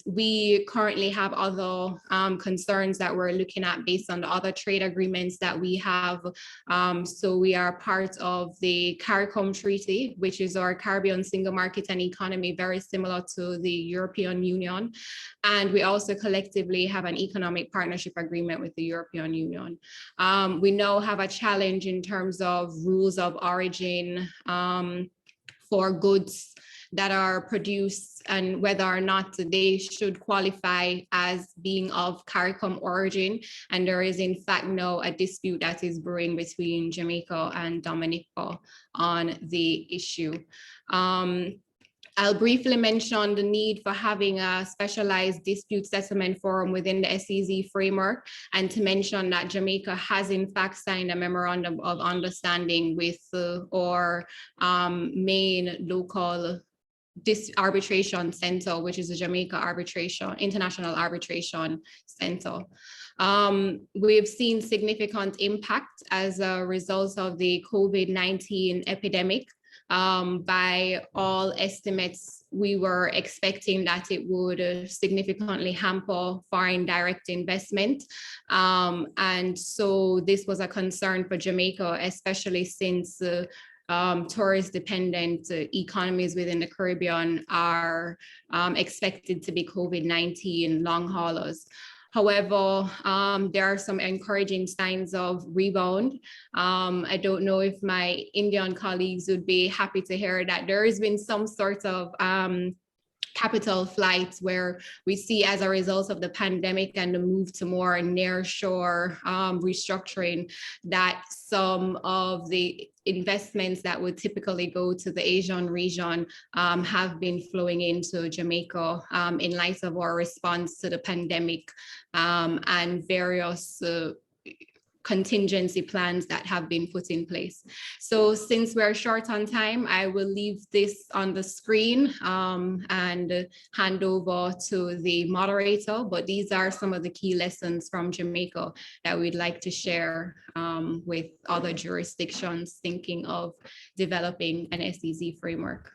We currently have other concerns that we're looking at based on the other trade agreements that we have. So we are part of the CARICOM Treaty, which is our Caribbean Single Market and Economy, very similar to the European Union. And we also collectively have an economic partnership agreement with the European Union. We now have a challenge in terms of rules of origin for goods that are produced and whether or not they should qualify as being of CARICOM origin. And there is in fact now a dispute that is brewing between Jamaica and Dominica on the issue. I'll briefly mention the need for having a specialized dispute settlement forum within the SEZ framework, and to mention that Jamaica has in fact signed a memorandum of understanding with our main local arbitration center, which is the Jamaica International Arbitration Center. We've seen significant impact as a result of the COVID-19 epidemic. By all estimates, we were expecting that it would significantly hamper foreign direct investment. And so this was a concern for Jamaica, especially since tourist-dependent economies within the Caribbean are expected to be COVID-19 long haulers. However, there are some encouraging signs of rebound. I don't know if my Indian colleagues would be happy to hear that there has been some sort of capital flights where we see, as a result of the pandemic and the move to more nearshore restructuring, that some of the investments that would typically go to the Asian region have been flowing into Jamaica in light of our response to the pandemic and various contingency plans that have been put in place. So since we're short on time, I will leave this on the screen and hand over to the moderator, but these are some of the key lessons from Jamaica that we'd like to share with other jurisdictions thinking of developing an SEZ framework.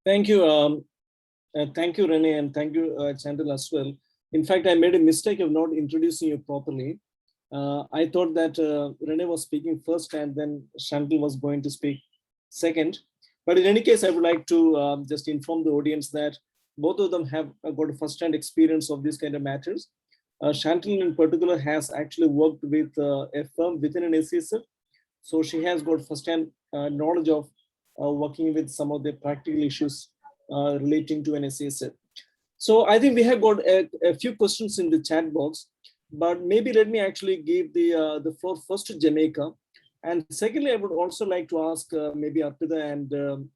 Thank you, Renee, and thank you, Chantal, as well. In fact, I made a mistake of not introducing you properly. I thought that Renee was speaking first and then Chantal was going to speak second. But in any case, I would like to just inform the audience that both of them have got a first-hand experience of these kind of matters. Chantal in particular has actually worked with a firm within an SEZ. So she has got first-hand knowledge of working with some of the practical issues relating to an SEZ. So I think we have got a few questions in the chat box, but maybe let me actually give the floor first to Jamaica. And secondly, I would also like to ask maybe Arpita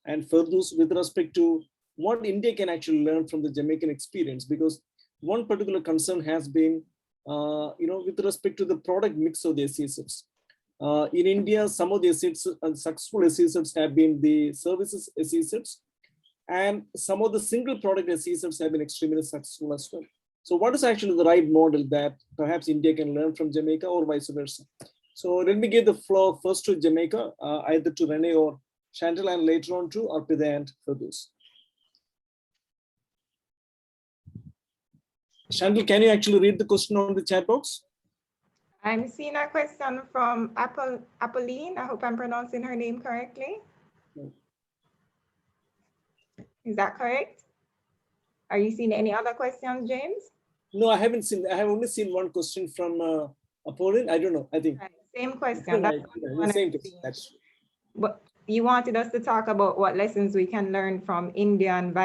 and Ferdous with respect to what India can actually learn from the Jamaican experience, because one particular concern has been, with respect to the product mix of the SEZs. In India, some of the successful SEZs have been the services SEZs, and some of the single product SEZs have been extremely successful as well. So what is actually the right model that perhaps India can learn from Jamaica or vice versa? So let me give the floor first to Jamaica, either to Renee or Chantal, and later on to Arpita and Ferdous. Chantal, can you actually read the question on the chat box? I'm seeing a question from Apolline. I hope I'm pronouncing her name correctly. Is that correct? Are you seeing any other questions, James? No, I haven't seen. I have only seen one question from Apolline. I don't know. I think. Right. Same question. That's the same question. That's true. But you wanted us to talk about what lessons we can learn from India and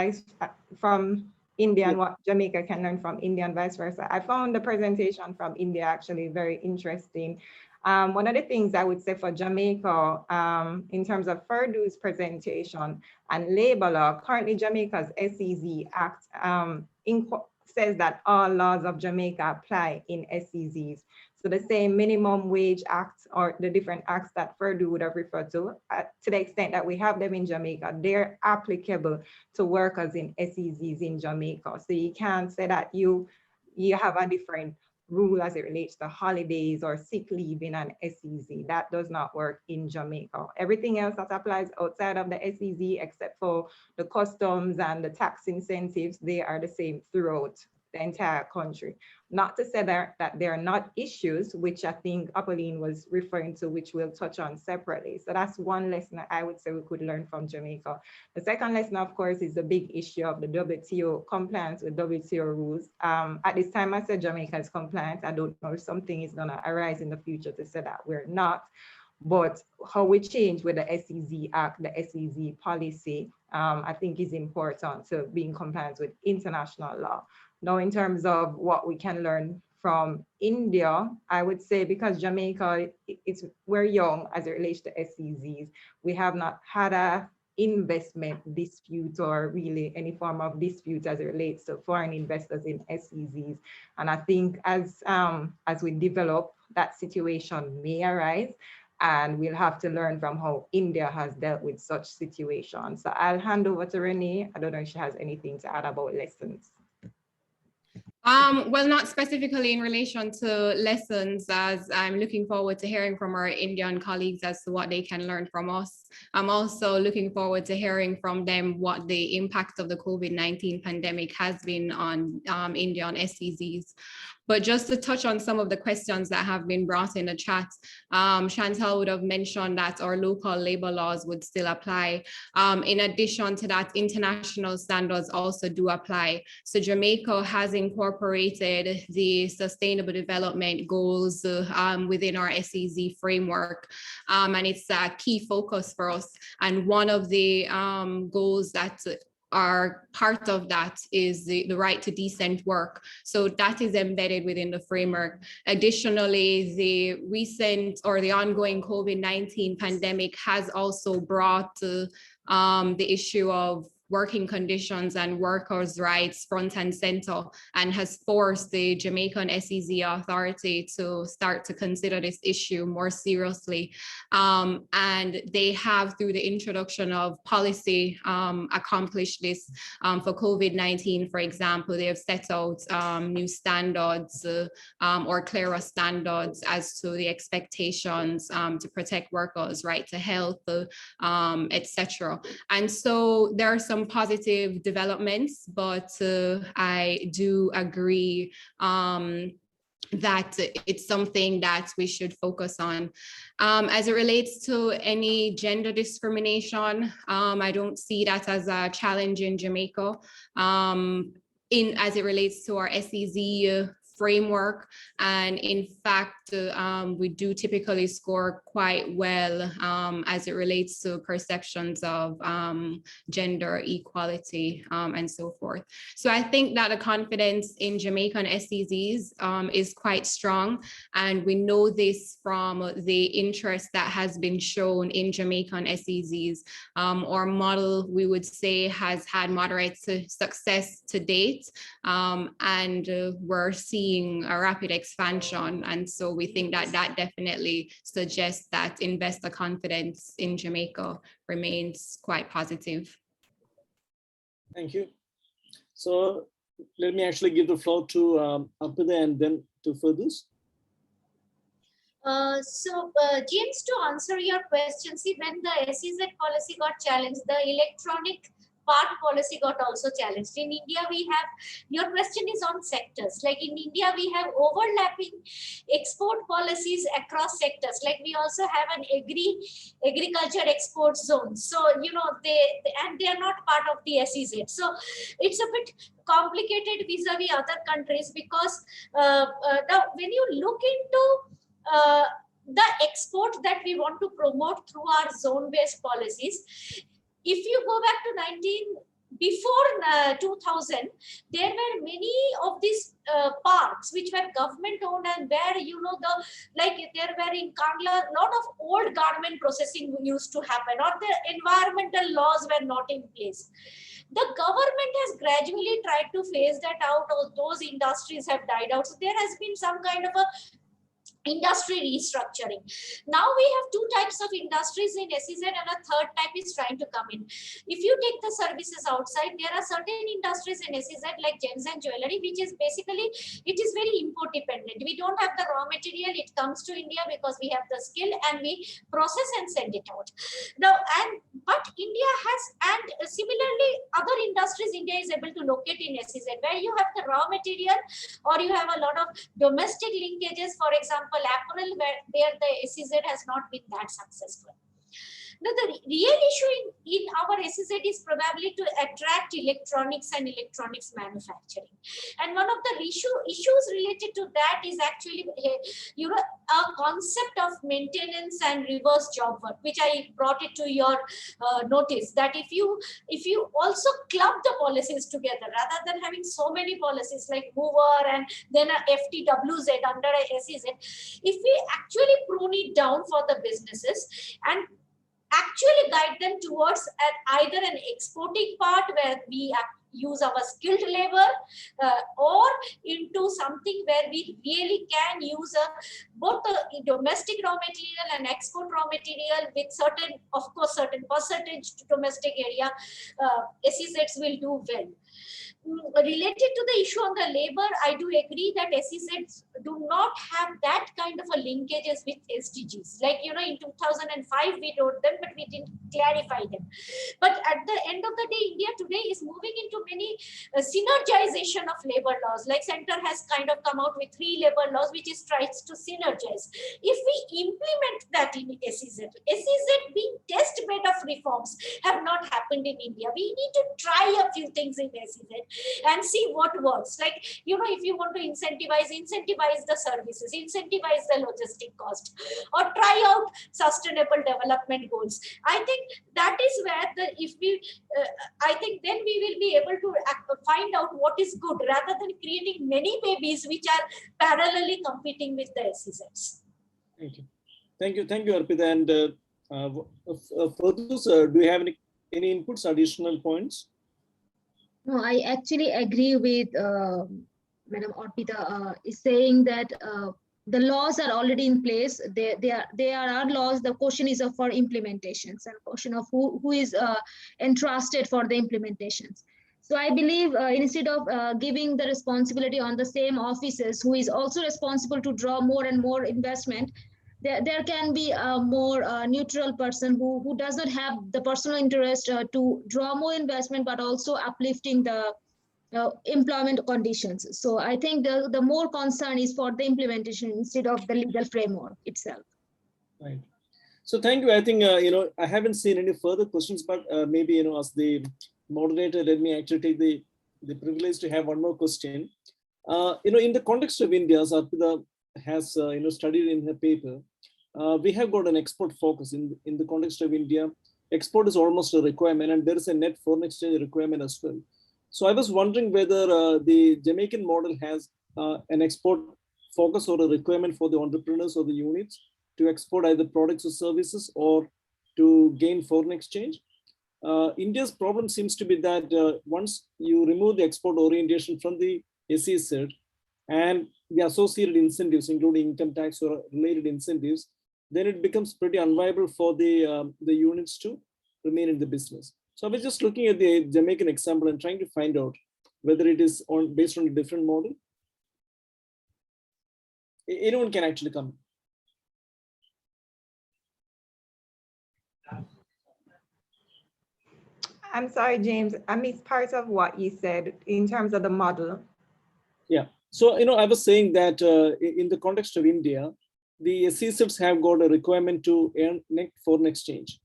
what Jamaica can learn from India and vice versa. I found the presentation from India actually very interesting. One of the things I would say for Jamaica, in terms of Ferdous' presentation and labor law, currently Jamaica's SEZ Act says that all laws of Jamaica apply in SEZs. So the same minimum wage act or the different acts that Ferdous would have referred to the extent that we have them in Jamaica, they're applicable to workers in SEZs in Jamaica. So you can't say that you have a different rule as it relates to holidays or sick leave in an SEZ. That does not work in Jamaica. Everything else that applies outside of the SEZ, except for the customs and the tax incentives, they are the same throughout the entire country. Not to say that there are not issues, which I think Apolline was referring to, which we'll touch on separately. So that's one lesson that I would say we could learn from Jamaica. The second lesson, of course, is the big issue of the WTO compliance with WTO rules. At this time, I said Jamaica is compliant. I don't know if something is gonna arise in the future to say that we're not. But how we change with the SEZ Act, the SEZ policy, I think is important to be in compliance with international law. Now, in terms of what we can learn from India, I would say because Jamaica, we're young as it relates to SEZs. We have not had a investment dispute or really any form of dispute as it relates to foreign investors in SEZs. And I think as we develop, that situation may arise, and we'll have to learn from how India has dealt with such situations. So I'll hand over to Renee. I don't know if she has anything to add about lessons. Well, not specifically in relation to lessons, as I'm looking forward to hearing from our Indian colleagues as to what they can learn from us. I'm also looking forward to hearing from them what the impact of the COVID-19 pandemic has been on Indian SEZs. But just to touch on some of the questions that have been brought in the chat, Chantal would have mentioned that our local labor laws would still apply. In addition to that, international standards also do apply. So Jamaica has incorporated the Sustainable Development Goals within our SEZ framework, and it's a key focus for us. And one of the goals that are part of that is the right to decent work. So that is embedded within the framework. Additionally, the recent or the ongoing COVID-19 pandemic has also brought the issue of working conditions and workers' rights front and center, and has forced the Jamaican SEZ Authority to start to consider this issue more seriously. And they have, through the introduction of policy, accomplished this. For COVID-19, for example, they have set out new standards or clearer standards as to the expectations to protect workers' right to health, etc. And so there are some positive developments, but I do agree that it's something that we should focus on. As it relates to any gender discrimination, I don't see that as a challenge in Jamaica. As it relates to our SEZ framework. And in fact, we do typically score quite well as it relates to perceptions of gender equality and so forth. So I think that the confidence in Jamaican SEZs is quite strong. And we know this from the interest that has been shown in Jamaican SEZs. Our model, we would say, has had moderate success to date. And we're seeing a rapid expansion. And so we think that that definitely suggests that investor confidence in Jamaica remains quite positive. Thank you. So let me actually give the floor to Arpita and then to Ferdous. James, to answer your question, see, when the SEZ policy got challenged, the electronic part policy got also challenged. In India, we have, your question is on sectors. Like in India, we have overlapping export policies across sectors. Like we also have an agriculture export zone. So, you know, they are not part of the SEZ. So it's a bit complicated vis-a-vis other countries, because now when you look into the export that we want to promote through our zone-based policies, if you go back to before 2000, there were many of these parks which were government owned, and where, you know, there were in Kandla, a lot of old garment processing used to happen, or the environmental laws were not in place. The government has gradually tried to phase that out, or those industries have died out. So there has been some kind of a industry restructuring. Now we have two types of industries in SEZ, and a third type is trying to come in. If you take the services outside, there are certain industries in SEZ like gems and jewelry, which is basically, it is very import dependent. We don't have the raw material, it comes to India because we have the skill and we process and send it out. Now, but India has, and similarly other industries India is able to locate in SEZ, where you have the raw material, or you have a lot of domestic linkages, for example, apparel, where the SEZ has not been that successful. Now, the real issue in our SEZ is probably to attract electronics and electronics manufacturing. And one of the issues related to that is actually, you know, a concept of maintenance and reverse job work, which I brought it to your notice, that if you also club the policies together, rather than having so many policies like mover and then a FTWZ under a SEZ, if we actually prune it down for the businesses and actually guide them towards either an exporting part where we use our skilled labor, or into something where we really can use both the domestic raw material and export raw material with certain, of course, certain percentage to domestic area, SEZs will do well. Related to the issue on the labor, I do agree that SEZs do not have that kind of a linkages with SDGs. Like, you know, in 2005 we wrote them, but we didn't clarify them. But at the end of the day, India today is moving into many synergization of labor laws. Like center has kind of come out with 3 labor laws, which is tries to synergize. If we implement that in SEZ being test bed of reforms have not happened in India. We need to try a few things in SEZ and see what works. Like, you know, if you want to incentivize the services, incentivize the logistic cost, or try out sustainable development goals. I think that is where I think then we will be able to find out what is good, rather than creating many babies which are parallelly competing with the SEZs. Thank you, Arpita. And Ferdous, do you have any inputs, additional points? No, I actually agree with Madam Arpita is saying that the laws are already in place. They are our laws. The question is for implementations, and question of who is entrusted for the implementations. So I believe instead of giving the responsibility on the same officers who is also responsible to draw more and more investment, there can be a more neutral person who does not have the personal interest to draw more investment, but also uplifting the employment conditions. So I think the more concern is for the implementation instead of the legal framework itself. Right. So thank you. I think, you know, I haven't seen any further questions, but maybe, you know, as the moderator, let me actually take the privilege to have one more question. In the context of India, as Arpita has studied in her paper, we have got an export focus in the context of India. Export is almost a requirement, and there is a net foreign exchange requirement as well. So I was wondering whether the Jamaican model has an export focus or a requirement for the entrepreneurs or the units to export either products or services or to gain foreign exchange. India's problem seems to be that once you remove the export orientation from the SEZ and the associated incentives, including income tax or related incentives, then it becomes pretty unviable for the units to remain in the business. So I was just looking at the Jamaican example and trying to find out whether it is based on a different model. Anyone can actually come. I'm sorry, James, I missed part of what you said in terms of the model. Yeah, so I was saying that in the context of India, the SEZs have got a requirement to earn net foreign exchange.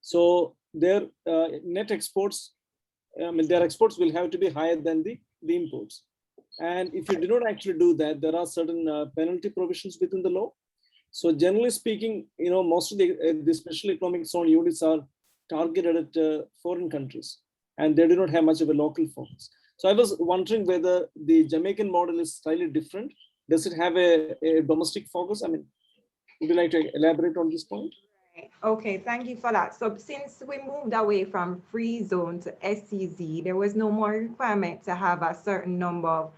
So their net exports, their exports will have to be higher than the imports. And if you do not actually do that, there are certain penalty provisions within the law. So generally speaking, most of the special economic zone units are targeted at foreign countries, and they do not have much of a local focus. So I was wondering whether the Jamaican model is slightly different. Does it have a domestic focus? I mean, would you like to elaborate on this point? Okay, thank you for that. So since we moved away from free zone to SEZ, there was no more requirement to have a certain number of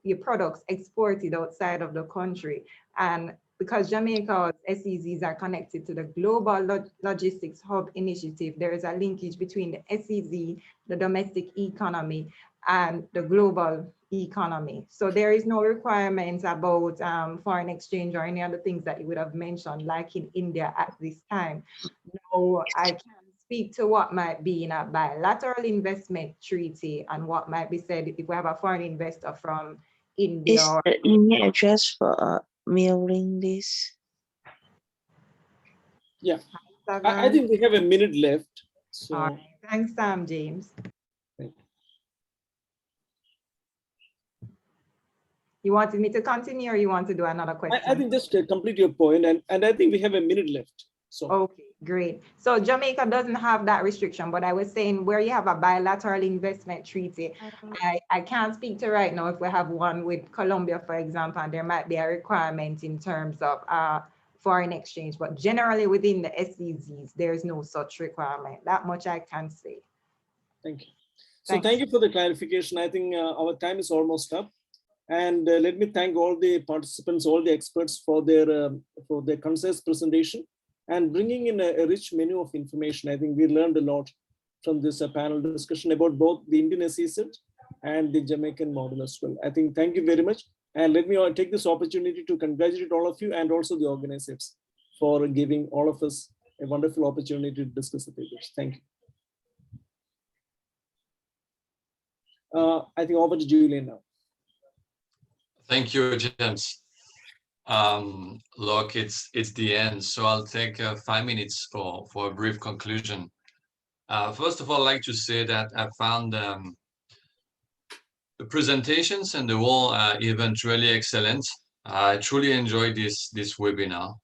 your products exported outside of the country. And because Jamaica's SEZs are connected to the Global Logistics Hub Initiative, there is a linkage between the SEZ, the domestic economy, and the global economy. So there is no requirement about foreign exchange or any other things that you would have mentioned, like in India at this time. No, I can't speak to what might be in a bilateral investment treaty and what might be said if we have a foreign investor from India. Is there any address for mailing this? Yeah, I think we have a minute left. So all right. Thanks, James. You wanted me to continue, or you want to do another question? I think just complete your point, and I think we have a minute left. So okay, great. So Jamaica doesn't have that restriction, but I was saying where you have a bilateral investment treaty, I can't speak to right now if we have one with Colombia, for example, and there might be a requirement in terms of foreign exchange, but generally within the SEZs, there's no such requirement. That much I can say. Thank you. So thank you for the clarification. I think our time is almost up. And let me thank all the participants, all the experts for their concise presentation and bringing in a rich menu of information. I think we learned a lot from this panel discussion about both the Indian SEZ and the Jamaican model as well. I think thank you very much. And let me take this opportunity to congratulate all of you and also the organizers for giving all of us a wonderful opportunity to discuss the papers. Thank you. I think over to Julian now. Thank you, James. Look, it's the end, so I'll take 5 minutes for a brief conclusion. First of all, I'd like to say that I found the presentations and the whole event really excellent. I truly enjoyed this webinar.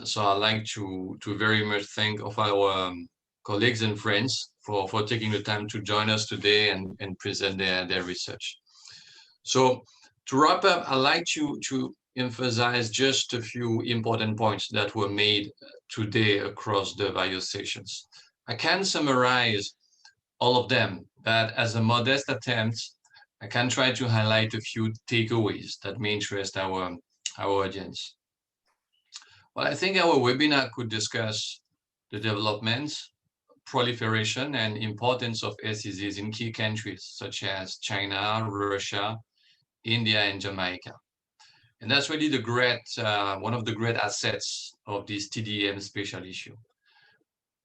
So I'd like to very much thank of our colleagues and friends for taking the time to join us today and present their research. So to wrap up, I'd like to emphasize just a few important points that were made today across the various sessions. I can summarize all of them, but as a modest attempt, I can try to highlight a few takeaways that may interest our audience. Well, I think our webinar could discuss the development, proliferation, and importance of SEZs in key countries such as China, Russia, India, and Jamaica. And that's really the one of the great assets of this TDM special issue.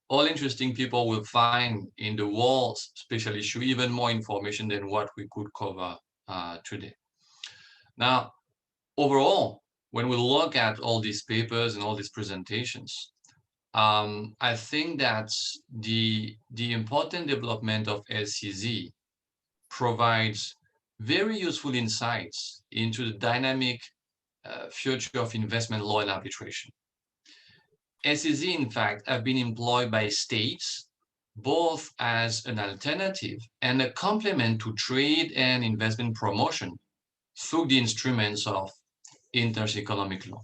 All interesting people will find in the whole special issue even more information than what we could cover today. Now, overall, when we look at all these papers and all these presentations, I think that the important development of SEZ provides very useful insights into the dynamic future of investment law and arbitration. SEZs, in fact, have been employed by states both as an alternative and a complement to trade and investment promotion through the instruments of international economic law.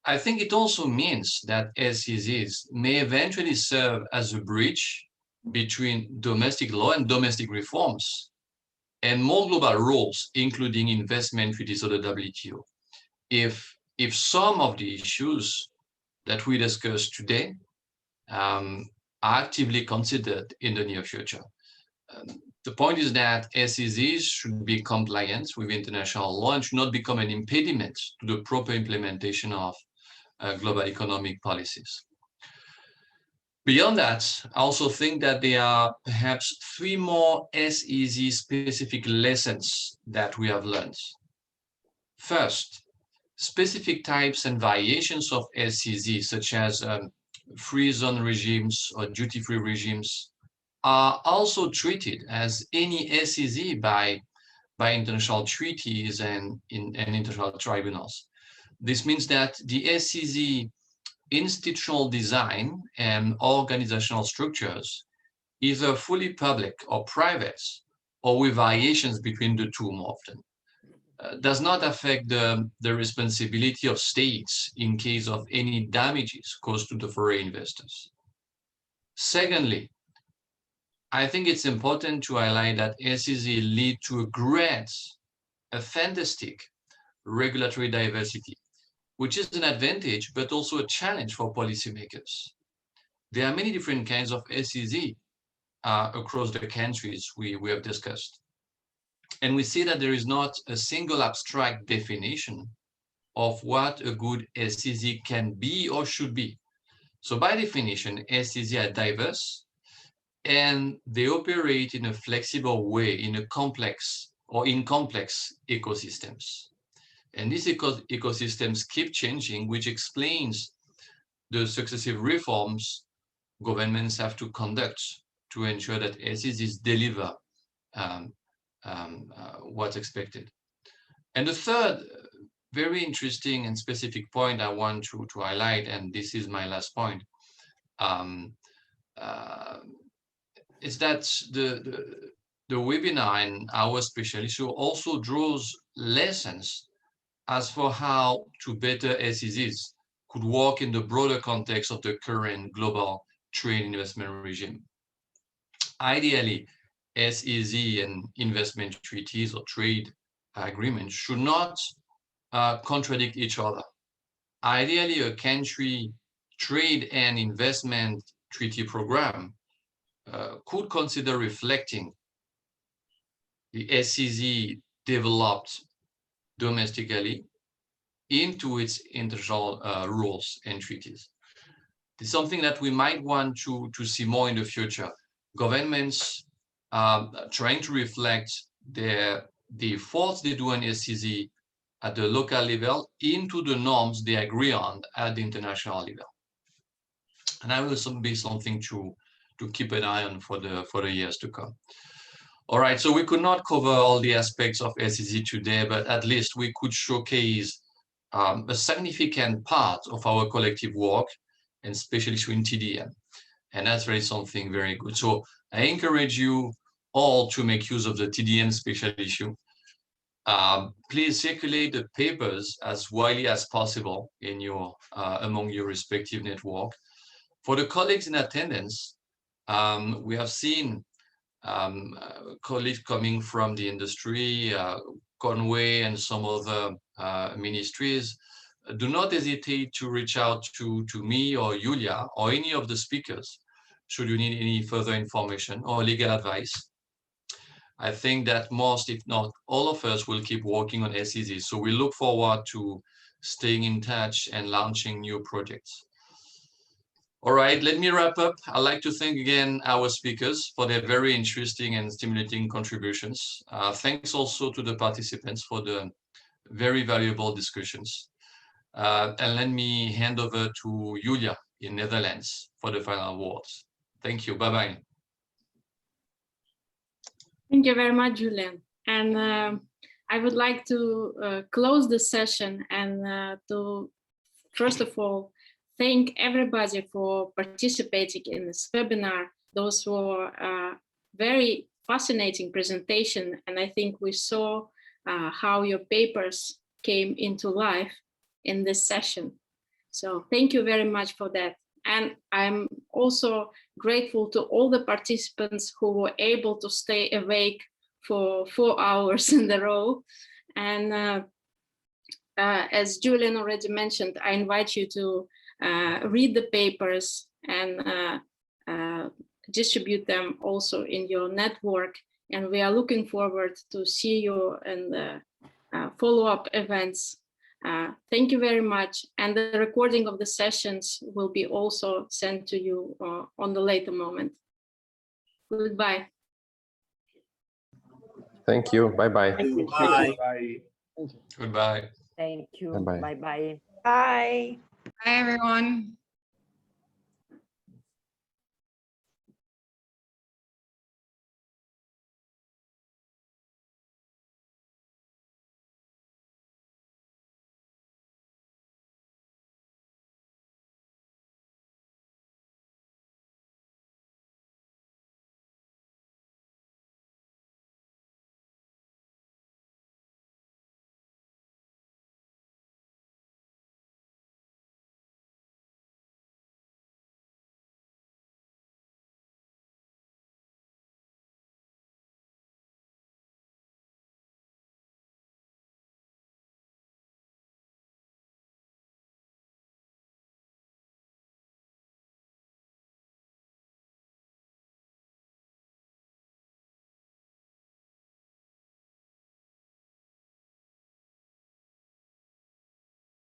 I think it also means that SEZs may eventually serve as a bridge between domestic law and domestic reforms and more global rules, including investment treaties of the WTO. If some of the issues that we discussed today are actively considered in the near future. The point is that SEZs should be compliant with international law and should not become an impediment to the proper implementation of global economic policies. Beyond that, I also think that there are perhaps 3 more SEZ-specific lessons that we have learned. First, specific types and variations of SEZ, such as free zone regimes or duty-free regimes, are also treated as any SEZ by international treaties and international tribunals. This means that the SEZ institutional design and organizational structures, either fully public or private, or with variations between the two more often, does not affect the responsibility of states in case of any damages caused to the foreign investors. Secondly, I think it's important to highlight that SEZ lead to a fantastic regulatory diversity, which is an advantage, but also a challenge for policymakers. There are many different kinds of SEZ across the countries we have discussed. And we see that there is not a single abstract definition of what a good SEZ can be or should be. So by definition, SEZ are diverse and they operate in a flexible way in complex ecosystems. And these ecosystems keep changing, which explains the successive reforms governments have to conduct to ensure that SEZs deliver what's expected. And the third very interesting and specific point I want to highlight, and this is my last point, is that the webinar and our special issue also draws lessons as for how to better SEZs could work in the broader context of the current global trade investment regime. Ideally, SEZ and investment treaties or trade agreements should not contradict each other. Ideally, a country trade and investment treaty program could consider reflecting the SEZ developed domestically into its international rules and treaties. It's something that we might want to see more in the future. Governments trying to reflect the efforts they do on SEZ at the local level into the norms they agree on at the international level. And that will also be something to keep an eye on for the years to come. All right, so we could not cover all the aspects of SEZ today, but at least we could showcase a significant part of our collective work, and especially in TDM. And that's really something very good. So I encourage you all to make use of the TDM special issue. Please circulate the papers as widely as possible in your among your respective network. For the colleagues in attendance, we have seen colleagues coming from the industry, Conway and some other ministries. Do not hesitate to reach out to me or Yulia or any of the speakers should you need any further information or legal advice. I think that most, if not all of us, will keep working on SEZ. So we look forward to staying in touch and launching new projects. All right, let me wrap up. I'd like to thank again our speakers for their very interesting and stimulating contributions. Thanks also to the participants for the very valuable discussions. And let me hand over to Julia in Netherlands for the final words. Thank you. Bye-bye. Thank you very much, Jülien. And I would like to close the session and to, first of all, thank everybody for participating in this webinar. Those were very fascinating presentation, and I think we saw how your papers came into life in this session. So thank you very much for that. And I'm also grateful to all the participants who were able to stay awake for 4 hours in a row. And as Julian already mentioned, I invite you to read the papers and distribute them also in your network. And we are looking forward to see you in the follow-up events. Thank you very much. And the recording of the sessions will be also sent to you on the later moment. Goodbye. Thank you. Bye-bye. Bye. Goodbye. Thank you. Bye-bye. Bye-bye. Bye. Bye, everyone.